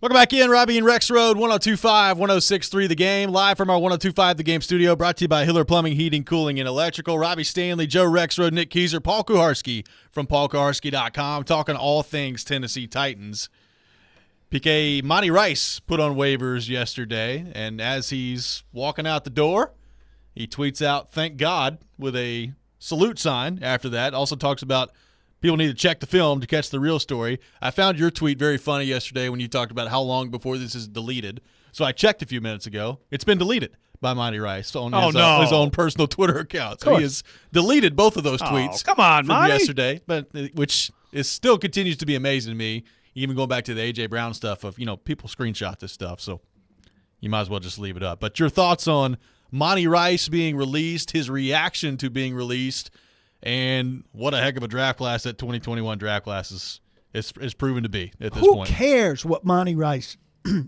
Welcome back in, Robbie and Rex Road, 102.5, 106.3 The Game, live from our 102.5 The Game studio, brought to you by Hiller Plumbing, Heating, Cooling, and Electrical. Robbie Stanley, Joe Rexrode, Nick Keiser, Paul Kuharsky from paulkuharsky.com, talking all things Tennessee Titans. PK, Monty Rice put on waivers yesterday, and as he's walking out the door, he tweets out, "Thank God," with a salute sign after that. Also talks about people need to check the film to catch the real story. I found your tweet very funny yesterday when you talked about how long before this is deleted. So I checked a few minutes ago. It's been deleted by Monty Rice on his own personal Twitter account. So he has deleted both of those tweets. Come on, from Monty. yesterday, but which is still continues to be amazing to me. Even going back to the A.J. Brown stuff of, people screenshot this stuff. So you might as well just leave it up. But your thoughts on Monty Rice being released, his reaction to being released, and what a heck of a draft class that 2021 draft class is proven to be at this point. Who cares what Monty Rice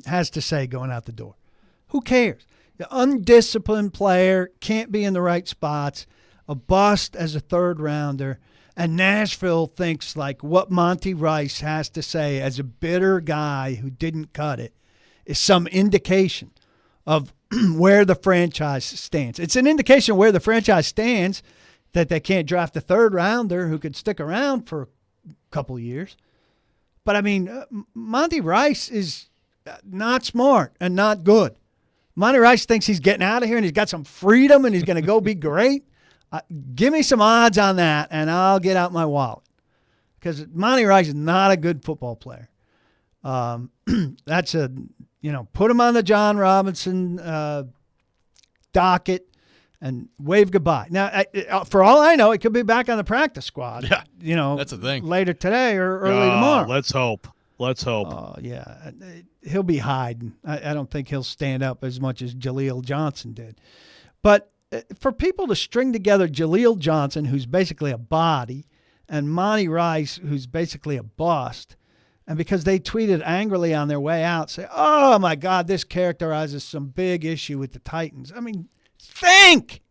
has to say going out the door? Who cares? The undisciplined player, can't be in the right spots, a bust as a third rounder, and Nashville thinks like what Monty Rice has to say as a bitter guy who didn't cut it is some indication of where the franchise stands. It's an indication of where the franchise stands that they can't draft a third rounder who could stick around for a couple of years. But, I mean, Monty Rice is not smart and not good. Monty Rice thinks he's getting out of here and he's got some freedom and he's going to go be great. Give me some odds on that and I'll get out my wallet. Because Monty Rice is not a good football player. That's put him on the John Robinson docket and wave goodbye. Now, for all I know, it could be back on the practice squad. Yeah, that's the thing. Later today or early tomorrow. Let's hope. Yeah. He'll be hiding. I don't think he'll stand up as much as Jaleel Johnson did. But for people to string together Jaleel Johnson, who's basically a body, and Monty Rice, who's basically a bust, and because they tweeted angrily on their way out, say, "Oh, my God, this characterizes some big issue with the Titans." I mean, Think.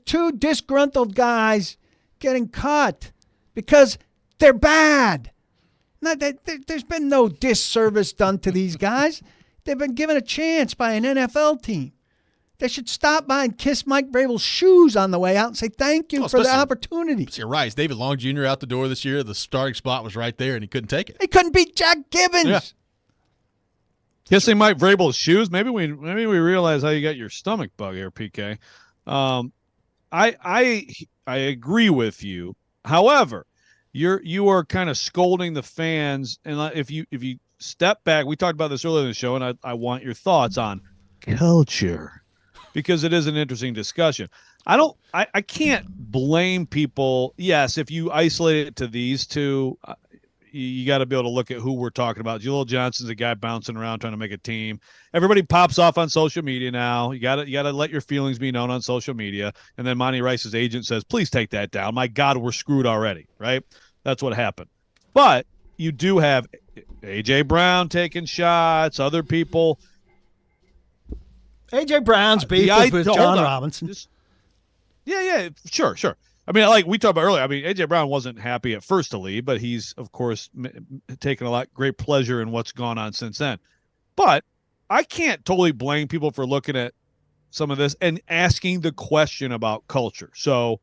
Two disgruntled guys getting cut because they're bad. No, there's been no disservice done to these guys. They've been given a chance by an NFL team. They should stop by and kiss Mike Vrabel's shoes on the way out and say thank you for the opportunity. You're right. David Long Jr. out the door this year. The starting spot was right there, and he couldn't take it. He couldn't beat Jack Gibbons. Yeah. Kissing Mike Vrabel's shoes. Maybe we realize how you got your stomach bug here, PK. I agree with you. However, you are kind of scolding the fans, and if you step back, we talked about this earlier in the show, and I want your thoughts on culture because it is an interesting discussion. I can't blame people. Yes, if you isolate it to these two. You got to be able to look at who we're talking about. Jaleel Johnson's a guy bouncing around trying to make a team. Everybody pops off on social media now. You got to let your feelings be known on social media. And then Monty Rice's agent says, "Please take that down. My God, we're screwed already." Right? That's what happened. But you do have A.J. Brown taking shots. Other people. A.J. Brown's beef with John Robinson. Yeah, sure. I mean, like we talked about earlier, I mean, A.J. Brown wasn't happy at first to leave, but he's, of course, taken great pleasure in what's gone on since then. But I can't totally blame people for looking at some of this and asking the question about culture. So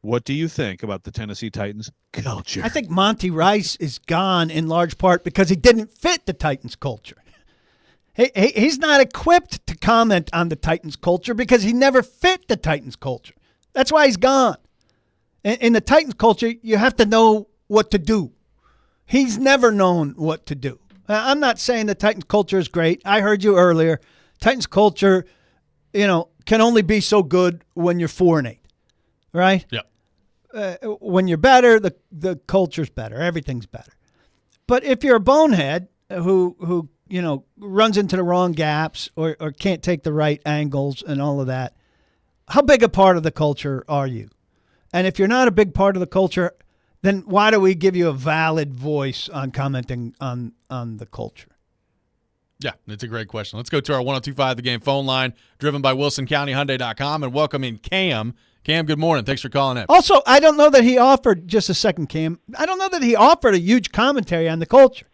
what do you think about the Tennessee Titans culture? I think Monty Rice is gone in large part because he didn't fit the Titans culture. He's not equipped to comment on the Titans culture because he never fit the Titans culture. That's why he's gone. In the Titans culture, you have to know what to do. He's never known what to do. I'm not saying the Titans culture is great. I heard you earlier. Titans culture, can only be so good when you're 4-8, right? Yeah. When you're better, the culture's better. Everything's better. But if you're a bonehead who runs into the wrong gaps or can't take the right angles and all of that, how big a part of the culture are you? And if you're not a big part of the culture, then why do we give you a valid voice on commenting on the culture? Yeah, it's a great question. Let's go to our 102.5 The Game phone line, driven by WilsonCountyHyundai.com, and welcome in Cam. Cam, good morning. Thanks for calling in. Also, I don't know that he offered, just a second, Cam, I don't know that he offered a huge commentary on the culture.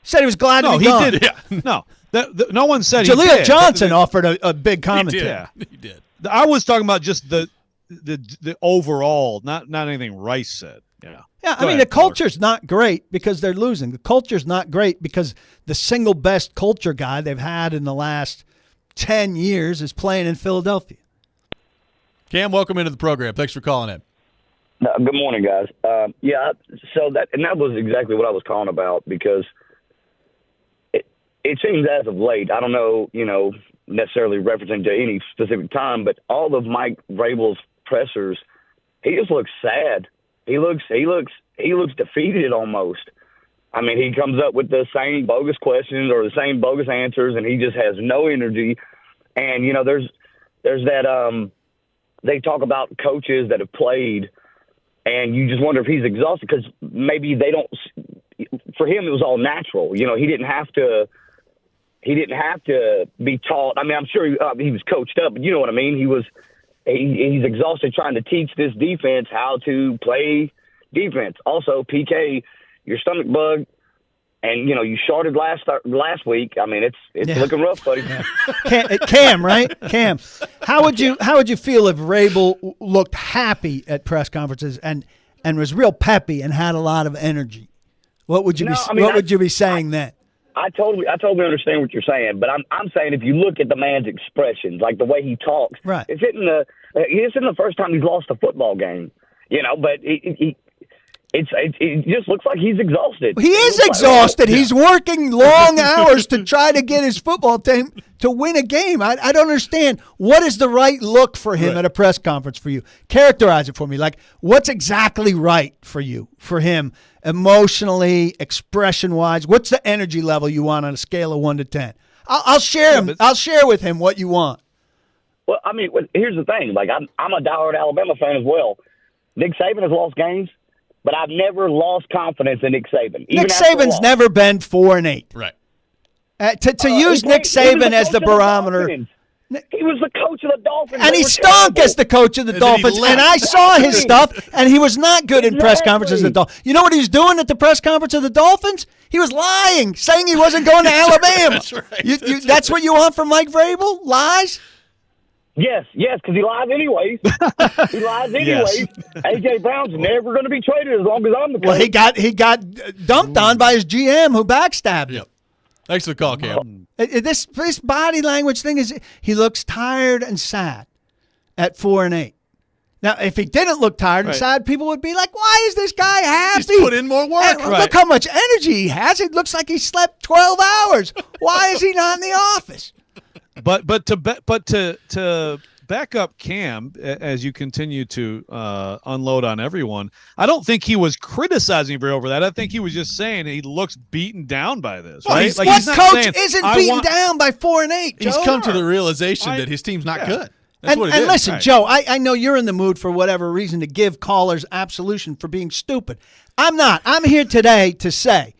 Said he was glad to be gone. He did. Yeah. No, no one said Jaleel he did. Johnson offered a big commentary. He did. I was talking about just the overall, not anything Rice said. Yeah. Yeah, I mean, the culture's not great because they're losing. The culture's not great because the single best culture guy they've had in the last 10 years is playing in Philadelphia. Cam, welcome into the program. Thanks for calling in. Good morning, guys. So that was exactly what I was calling about because it seems as of late, I don't know, necessarily referencing to any specific time, but all of Mike Vrabel's pressers, he just looks sad. He looks defeated almost. I mean, he comes up with the same bogus questions or the same bogus answers, and he just has no energy. And there's that they talk about coaches that have played, and you just wonder if he's exhausted because maybe they don't. For him, it was all natural. He didn't have to. He didn't have to be taught. I mean, I'm sure he was coached up, but you know what I mean. He's exhausted trying to teach this defense how to play defense. Also, PK, your stomach bug, and you shorted last week. I mean, it's looking rough, buddy. Yeah. Cam, right? Cam, how would you feel if Vrabel looked happy at press conferences and was real peppy and had a lot of energy? What would you would you be saying then? I totally understand what you're saying, but I'm saying if you look at the man's expressions, like the way he talks, right? It's in the first time he's lost a football game, but it just looks like he's exhausted. He is exhausted. He's working long hours to try to get his football team to win a game. I don't understand. What is the right look for him at a press conference for you? Characterize it for me. Like, what's exactly right for you, for him, emotionally, expression-wise? What's the energy level you want on a scale of 1 to 10? I'll share him. I'll share with him what you want. Well, I mean, here's the thing. Like, I'm a diehard Alabama fan as well. Nick Saban has lost games, but I've never lost confidence in Nick Saban. Nick Saban's never been 4-8. Right. To use Nick Saban as the barometer. He was the coach of the Dolphins. And he stunk as the coach of the Dolphins. And I saw his stuff, and he was not good in press conferences of the Dolphins. You know what he was doing at the press conference of the Dolphins? He was lying, saying he wasn't going to Alabama. That's right. That's what you want from Mike Vrabel? Lies? Yes, because he lies anyways. He lies anyways. A.J. Brown's never going to be traded as long as I'm the coach. Well, he got dumped on by his GM who backstabbed him. Yep. Thanks for the call, Cam. This body language thing is he looks tired and sad at 4-8. Now, if he didn't look tired and sad, people would be like, why is this guy happy? He's put in more work. Look how much energy he has. It looks like he slept 12 hours. Why is he not in the office? But to back up Cam as you continue to unload on everyone, I don't think he was criticizing Vrabel over that. I think he was just saying he looks beaten down by this. Well, right? What coach isn't beaten down by 4-8? He's come to the realization that his team's not good. That's what it is. And listen, Joe, I know you're in the mood for whatever reason to give callers absolution for being stupid. I'm not. I'm here today to say,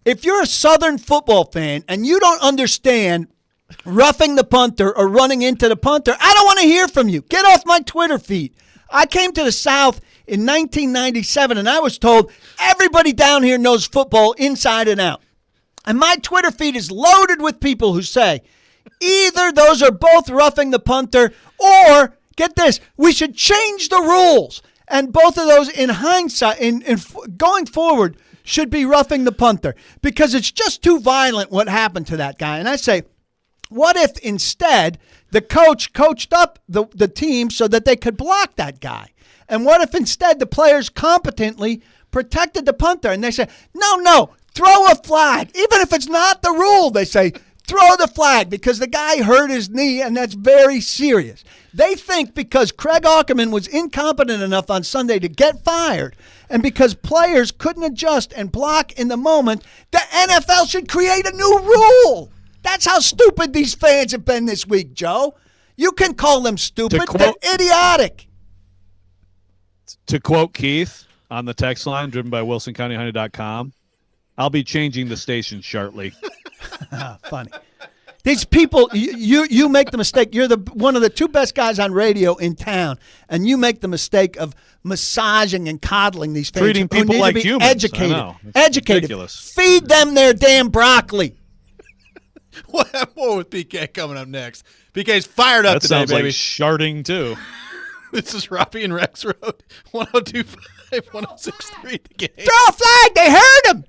if you're a Southern football fan and you don't understand roughing the punter or running into the punter, I don't want to hear from you. Get off my Twitter feed. I came to the South in 1997, and I was told everybody down here knows football inside and out. And my Twitter feed is loaded with people who say either those are both roughing the punter or, get this, we should change the rules. And both of those, in hindsight, in going forward, should be roughing the punter because it's just too violent what happened to that guy. And I say, what if instead the coach coached up the team so that they could block that guy? And what if instead the players competently protected the punter and they say, no, throw a flag. Even if it's not the rule, they say, throw the flag because the guy hurt his knee and that's very serious. They think because Craig Aukerman was incompetent enough on Sunday to get fired and because players couldn't adjust and block in the moment, the NFL should create a new rule. That's how stupid these fans have been this week, Joe. You can call them stupid. They're idiotic. To quote Keith on the text line driven by WilsonCountyHoney.com, I'll be changing the station shortly. Funny. These people, you make the mistake. You're one of the two best guys on radio in town, and you make the mistake of massaging and coddling these fans. Treating people need like to be humans. Educated. I know. It's Educated. ridiculous. Feed them their damn broccoli. We'll have more with PK coming up next. PK's fired up That today, sounds baby. like sharding, too. This is Robbie and Rex Road, 102.5, 106.3 The Game. Throw a flag. They heard him.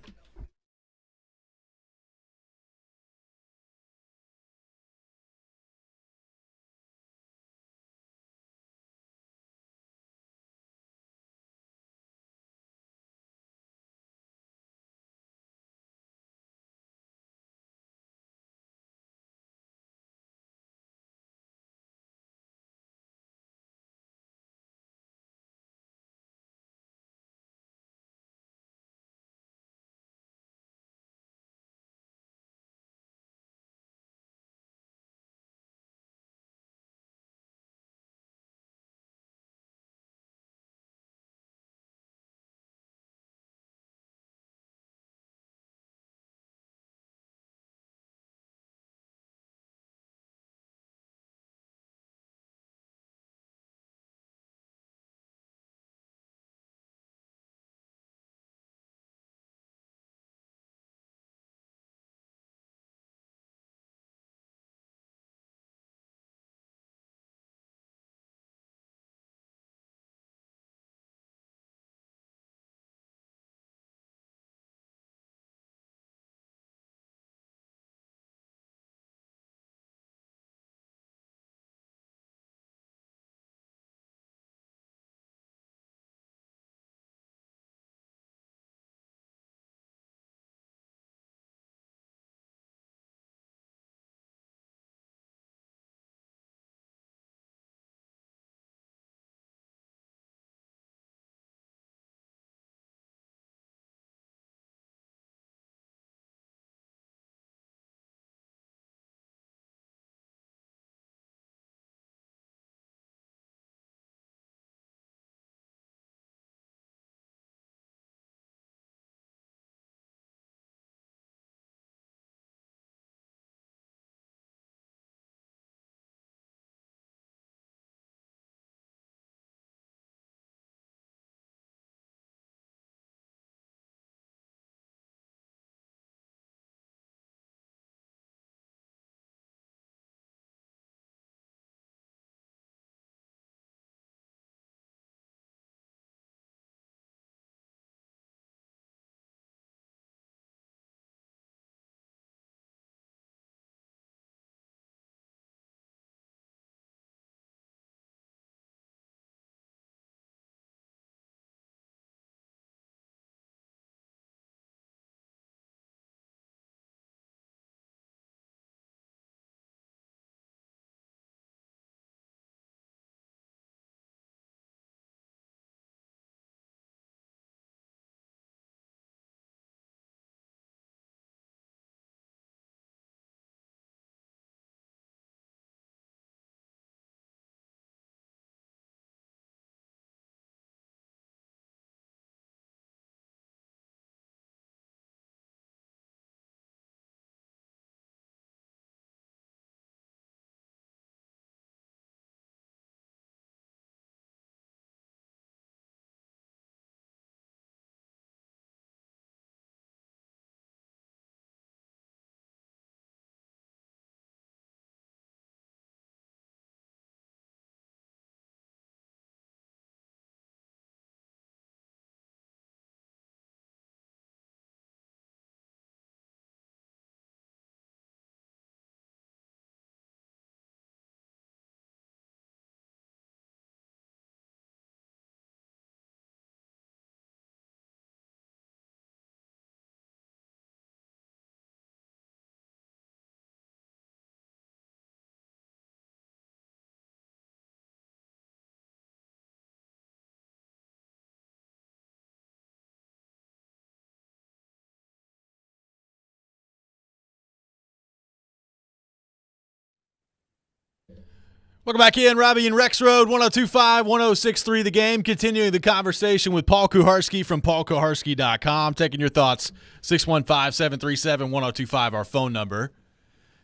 Welcome back in, Robbie and Rex Road, 102.5, 106.3 The Game. Continuing the conversation with Paul Kuharsky from paulkuharsky.com. Taking your thoughts, 615-737-1025, our phone number.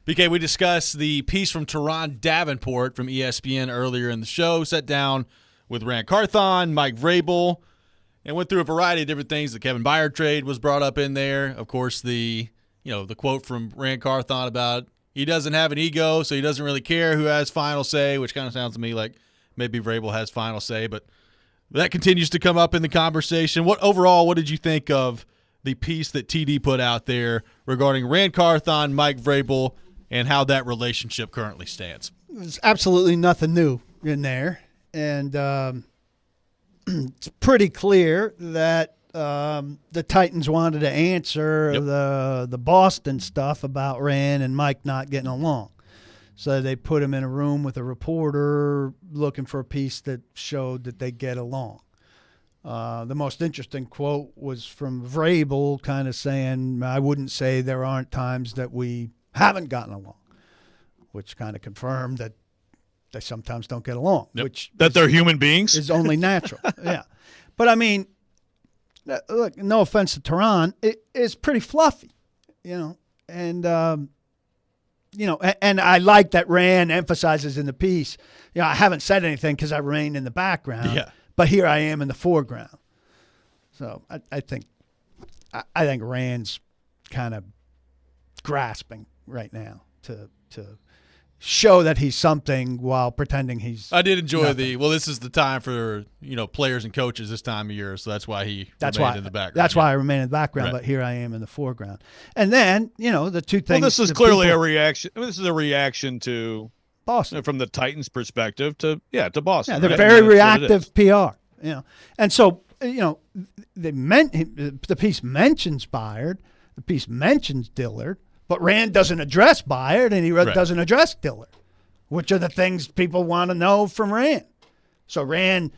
BK, we discussed the piece from Teron Davenport from ESPN earlier in the show, sat down with Rand Carthon, Mike Vrabel, and went through a variety of different things. The Kevin Byard trade was brought up in there. Of course, the quote from Rand Carthon about he doesn't have an ego, so he doesn't really care who has final say, which kind of sounds to me like maybe Vrabel has final say, but that continues to come up in the conversation. What did you think of the piece that TD put out there regarding Rand Carthon, Mike Vrabel, and how that relationship currently stands? There's absolutely nothing new in there. And it's pretty clear that the Titans wanted to answer the Boston stuff about Rand and Mike not getting along. So they put him in a room with a reporter looking for a piece that showed that they get along. The most interesting quote was from Vrabel kind of saying, I wouldn't say there aren't times that we haven't gotten along, which kind of confirmed that they sometimes don't get along, which that they're human beings is only natural. Yeah. But I mean, look, no offense to Teron, it is pretty fluffy, and and I like that Rand emphasizes in the piece, I haven't said anything because I remain in the background, but here I am in the foreground. So I think Rand's kind of grasping right now to show that he's something while pretending he's I did enjoy nothing. this is the time for, players and coaches this time of year, so that's why he remained in the background. That's why I remain in the background, but here I am in the foreground. And then, the two things. Well, this is clearly a reaction. I mean, this is a reaction to Boston from the Titans' perspective to Boston. Yeah, they're right? very reactive PR, And so, the piece mentions Byard, the piece mentions Dillard, but Rand doesn't address Byard and he doesn't address Dillard, which are the things people want to know from Rand. So Rand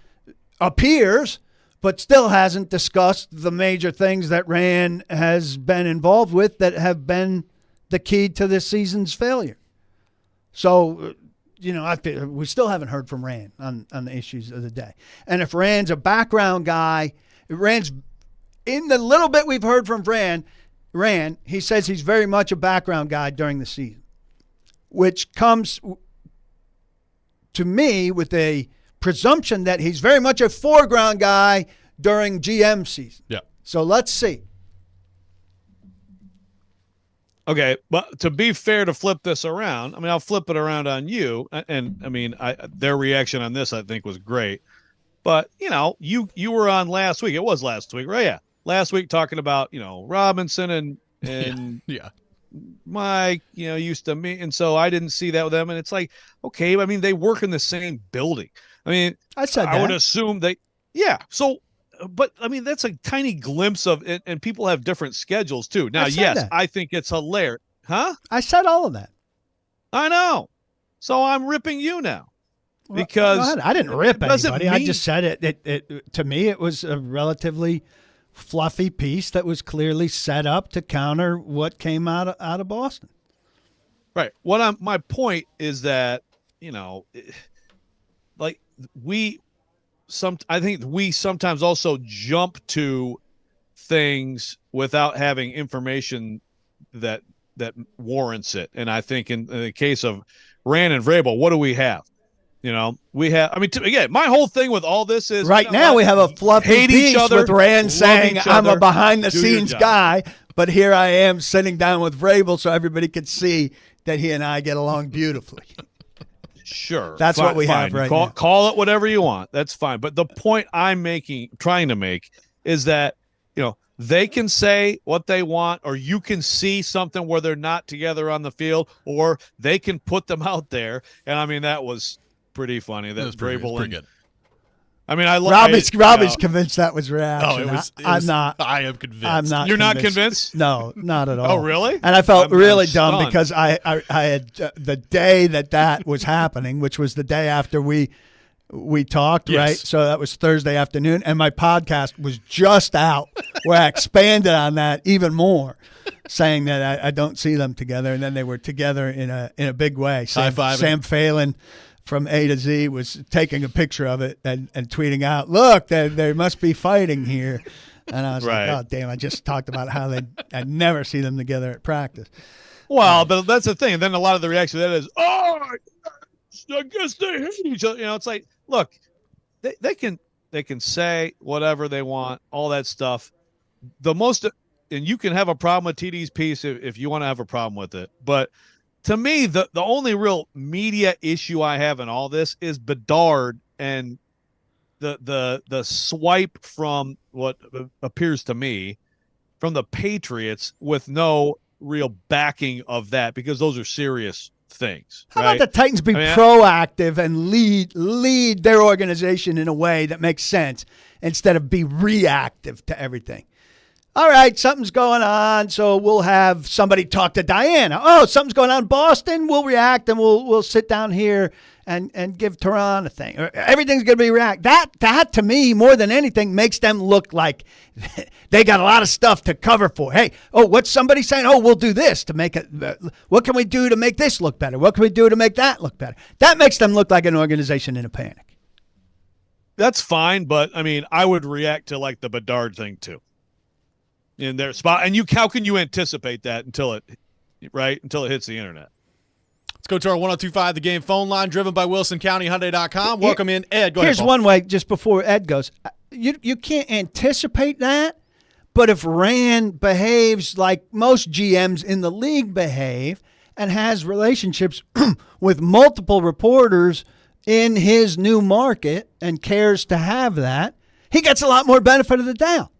appears, but still hasn't discussed the major things that Rand has been involved with that have been the key to this season's failure. So, we still haven't heard from Rand on the issues of the day. And if Rand's a background guy, Rand's in the little bit we've heard from Rand, he says he's very much a background guy during the season, which comes to me with a presumption that he's very much a foreground guy during GM season. Yeah. So let's see. Okay, but to be fair, to flip this around, I'll flip it around on you. And their reaction on this, I think, was great. But, you were on last week. It was last week, right? Yeah. Last week talking about, Robinson and Mike, used to meet. And so I didn't see that with them. And it's like, okay, they work in the same building. I said I would assume So, but that's a tiny glimpse of it. And people have different schedules too. Now, yes, I think it's hilarious. Huh? I said all of that. I know. So I'm ripping you now. Because I didn't rip anybody. I just said it. To me, it was a relatively fluffy piece that was clearly set up to counter what came out of Boston. Right. My point is that I think we sometimes also jump to things without having information that warrants it. And I think in the case of Rand and Vrabel, what do we have? We have. Again, my whole thing with all this is right now we have a fluffy piece with Rand saying I'm a behind-the-scenes guy, but here I am sitting down with Vrabel so everybody could see that he and I get along beautifully. Sure, that's what we have right now. Call it whatever you want. That's fine. But the point I'm trying to make, is that they can say what they want, or you can see something where they're not together on the field, or they can put them out there. And that was pretty funny. That was pretty good. Robbie's convinced that was reaction. I'm not. I am convinced. I'm not. You're not convinced? No, not at all. Oh, really? And I felt really dumb because I had the day that was happening, which was the day after we talked, right? So that was Thursday afternoon, and my podcast was just out where I expanded on that even more, saying that I don't see them together, and then they were together in a big way. Sam Phelan from A to Z was taking a picture of it and tweeting out, look, they must be fighting here. And I was like, oh, damn, I just talked about how I'd never see them together at practice. Well, but that's the thing. And then a lot of the reaction to that is, oh, I guess they hate each other. It's like, look, they can say whatever they want, all that stuff. And you can have a problem with TD's piece if you want to have a problem with it. But to me, the only real media issue I have in all this is Bedard and the swipe from what appears to me from the Patriots with no real backing of that, because those are serious things. How about the Titans be proactive and lead their organization in a way that makes sense instead of be reactive to everything? All right, something's going on, so we'll have somebody talk to Diana. Oh, something's going on in Boston. We'll react, and we'll sit down here and give Tehran a thing. Everything's going to be react. That to me, more than anything, makes them look like they got a lot of stuff to cover for. Hey, what's somebody saying? Oh, we'll do this to make it. What can we do to make this look better? What can we do to make that look better? That makes them look like an organization in a panic. That's fine, but I mean, I would react to like the Bedard thing too. In their spot, and how can you anticipate that until it hits the internet? Let's go to our 102.5 The Game phone line, driven by WilsonCountyHyundai.com. Welcome in, Ed. Go ahead, Here's Paul. one way, just before Ed goes. You can't anticipate that, but if Rand behaves like most GMs in the league behave and has relationships with multiple reporters in his new market and cares to have that, he gets a lot more benefit of the doubt.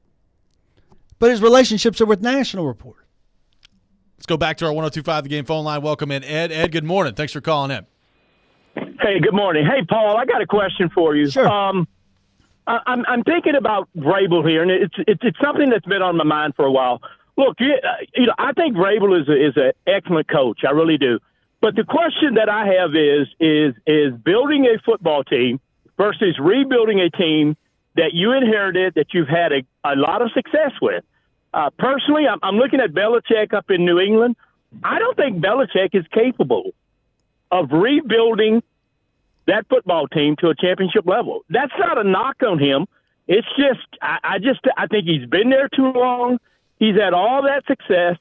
But his relationships are with national reporters. Let's go back to our 102.5 The Game phone line. Welcome in, Ed. Ed, good morning. Thanks for calling in. Hey, good morning. Hey, Paul, I got a question for you. Sure. I'm thinking about Vrabel here, and it's something that's been on my mind for a while. Look, I think Vrabel is an excellent coach. I really do. But the question that I have is building a football team versus rebuilding a team that you inherited, that you've had a lot of success with. Personally, I'm looking at Belichick up in New England. I don't think Belichick is capable of rebuilding that football team to a championship level. That's not a knock on him. It's just, I think he's been there too long. He's had all that success,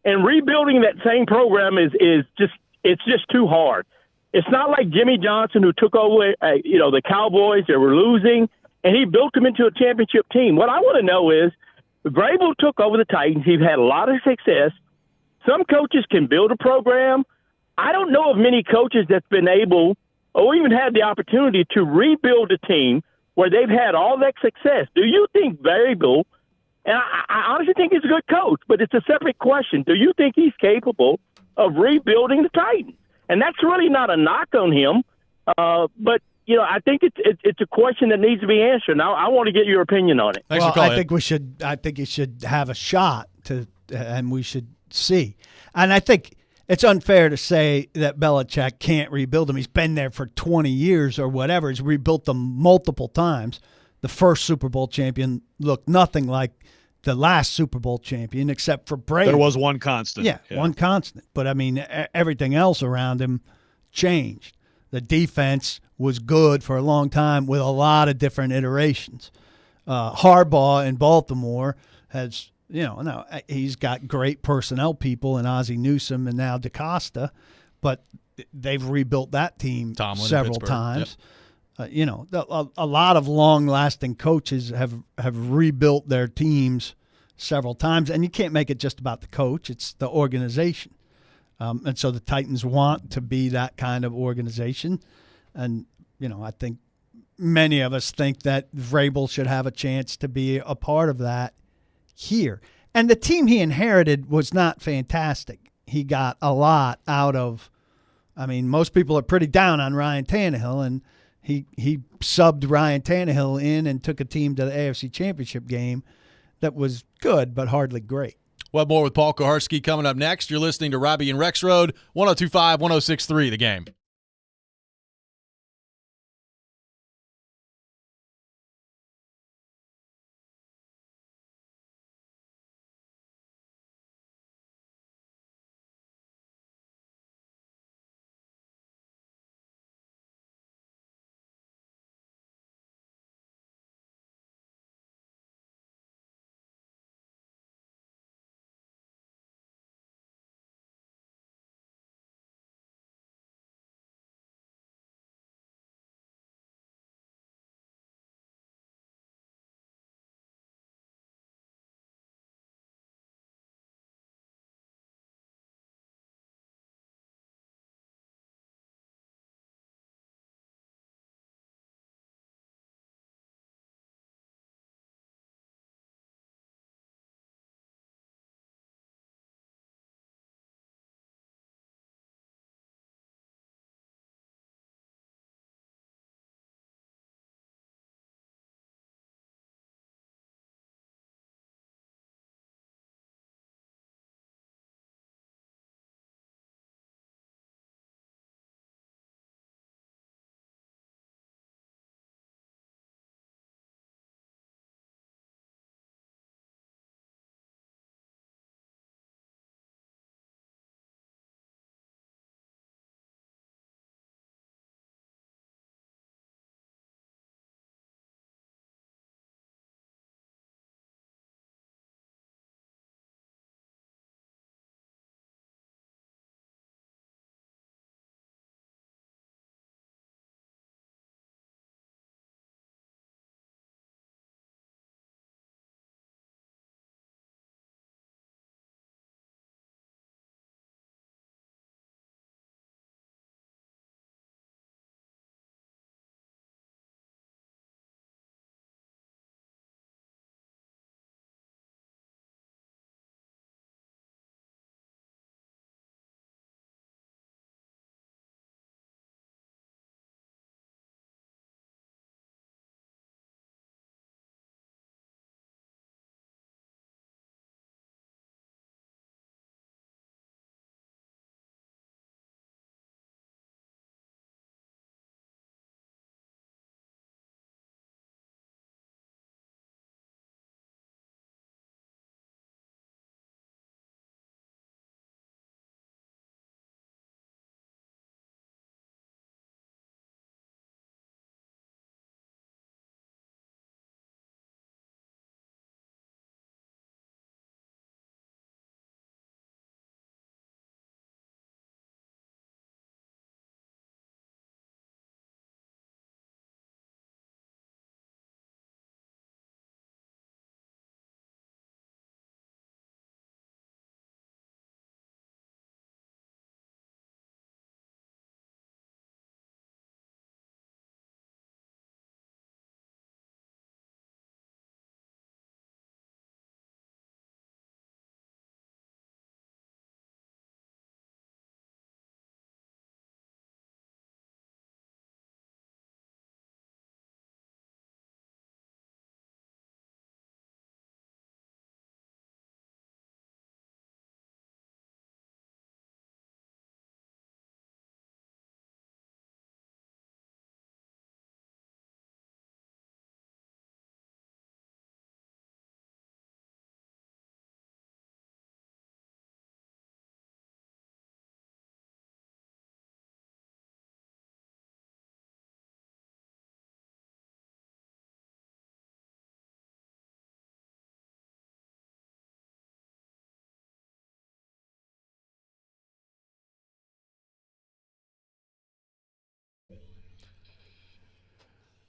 and rebuilding that same program is just too hard. It's not like Jimmy Johnson, who took over, the Cowboys. They were losing, and he built them into a championship team. What I want to know is, Vrabel took over the Titans. He's had a lot of success. Some coaches can build a program. I don't know of many coaches that's been able or even had the opportunity to rebuild a team where they've had all that success. Do you think Vrabel, and I honestly think he's a good coach, but it's a separate question. Do you think he's capable of rebuilding the Titans? And that's really not a knock on him, but I think it's a question that needs to be answered. Now, I want to get your opinion on it. Thanks for calling. I think he should have a shot and we should see. And I think it's unfair to say that Belichick can't rebuild them. He's been there for 20 years or whatever. He's rebuilt them multiple times. The first Super Bowl champion looked nothing like the last Super Bowl champion, except for Brady. There was one constant. Yeah, one constant. But I mean, everything else around him changed. The defense was good for a long time with a lot of different iterations. Harbaugh in Baltimore has, now he's got great personnel people in Ozzie Newsome and now DeCosta, but they've rebuilt that team Tomlin, several Pittsburgh. times. Yep. A lot of long-lasting coaches have rebuilt their teams several times, and you can't make it just about the coach. It's the organization. And so the Titans want to be that kind of organization. And, I think many of us think that Vrabel should have a chance to be a part of that here. And the team he inherited was not fantastic. He got a lot out of, most people are pretty down on Ryan Tannehill, and he subbed Ryan Tannehill in and took a team to the AFC Championship game that was good but hardly great. We'll have more with Paul Kuharsky coming up next. You're listening to Robbie and Rexroad, 102.5, 106.3 The Game.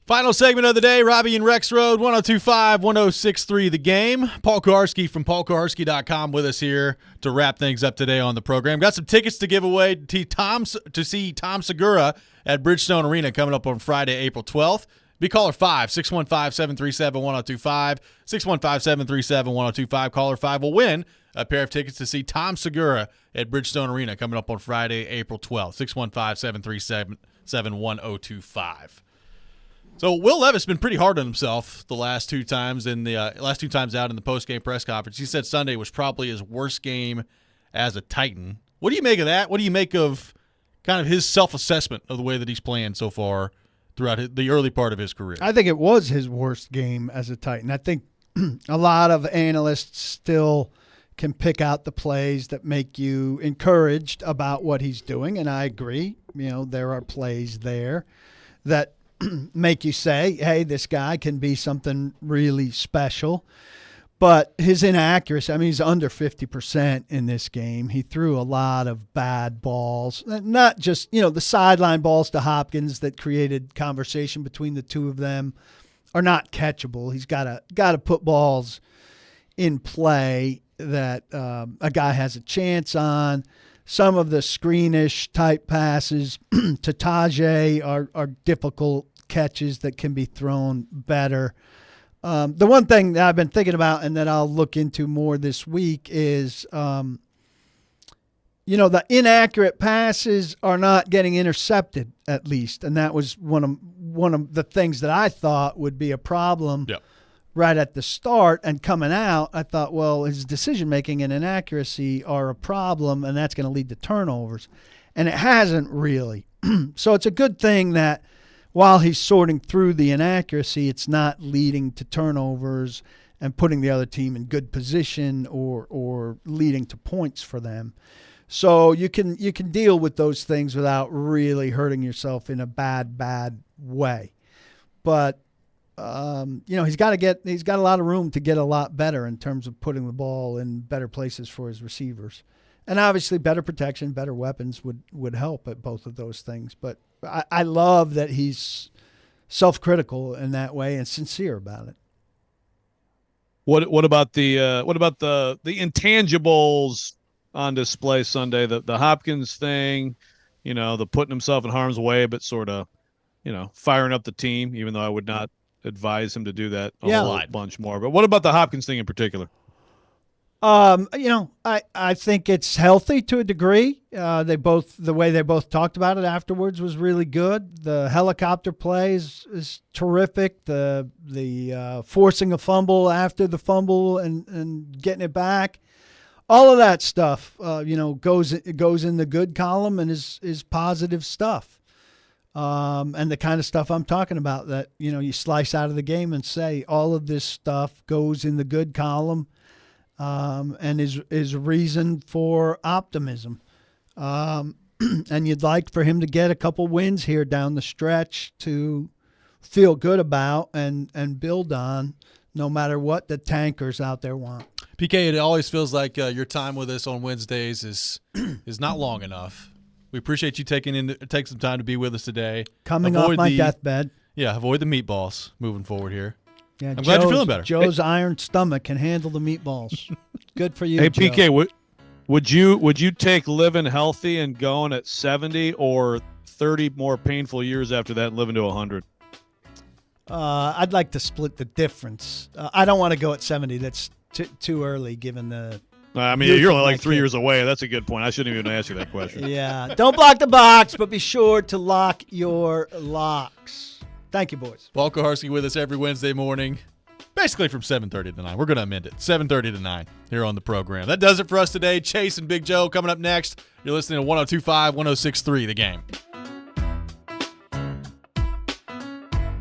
Final segment of the day, Robbie and Rex Road, 102.5, 106.3 The Game. Paul Kuharsky from paulkuharsky.com with us here to wrap things up today on the program. Got some tickets to give away to see Tom Segura at Bridgestone Arena coming up on Friday, April 12th. Be caller 5, 615-737-1025, 615-737-1025. Caller 5 will win a pair of tickets to see Tom Segura at Bridgestone Arena coming up on Friday, April 12th, 615-737-1025. So Will Levis been pretty hard on himself the last two times out in the post-game press conference. He said Sunday was probably his worst game as a Titan. What do you make of that? What do you make of kind of his self-assessment of the way that he's playing so far throughout the early part of his career? I think it was his worst game as a Titan. I think a lot of analysts still can pick out the plays that make you encouraged about what he's doing, and I agree. There are plays there that make you say, hey, this guy can be something really special. But his inaccuracy, he's under 50% in this game. He threw a lot of bad balls, not just, the sideline balls to Hopkins that created conversation between the two of them are not catchable. He's got to put balls in play that a guy has a chance on. Some of the screenish type passes to Tajay are difficult catches that can be thrown better. The one thing that I've been thinking about and that I'll look into more this week is, the inaccurate passes are not getting intercepted at least. And that was one of the things that I thought would be a problem. Yep. Right at the start and coming out, I thought, well, his decision-making and inaccuracy are a problem, and that's going to lead to turnovers. And it hasn't really. So it's a good thing that while he's sorting through the inaccuracy, it's not leading to turnovers and putting the other team in good position or leading to points for them. So you can deal with those things without really hurting yourself in a bad way. But he's got a lot of room to get a lot better in terms of putting the ball in better places for his receivers. And obviously better protection, better weapons would help at both of those things. But I love that he's self-critical in that way and sincere about it. What about the intangibles on display Sunday? The Hopkins thing, the putting himself in harm's way, but sort of, firing up the team, even though I would not advise him to do that a whole bunch more. But what about the Hopkins thing in particular? I think it's healthy to a degree. The way they both talked about it afterwards was really good. The helicopter play is terrific. The forcing a fumble after the fumble and getting it back. All of that stuff, goes in the good column and is positive stuff. And the kind of stuff I'm talking about that, you slice out of the game and say all of this stuff goes in the good column and is reason for optimism. And you'd like for him to get a couple wins here down the stretch to feel good about and build on no matter what the tankers out there want. PK, it always feels like your time with us on Wednesdays is not long enough. We appreciate you take some time to be with us today. Coming off my deathbed. Yeah, avoid the meatballs moving forward here. Yeah, I'm glad you're feeling better. Joe's iron stomach can handle the meatballs. Good for you, Hey, Joe. PK, would you take living healthy and going at 70 or 30 more painful years after that and living to 100? I'd like to split the difference. I don't want to go at 70. That's too early given the you're only like 3 years away. That's a good point. I shouldn't even ask you that question. Yeah. Don't block the box, but be sure to lock your locks. Thank you, boys. Paul Kuharsky with us every Wednesday morning, basically from 7:30 to 9. We're going to amend it. 7:30 to 9 here on the program. That does it for us today. Chase and Big Joe coming up next. You're listening to 102.5, 106.3 The Game.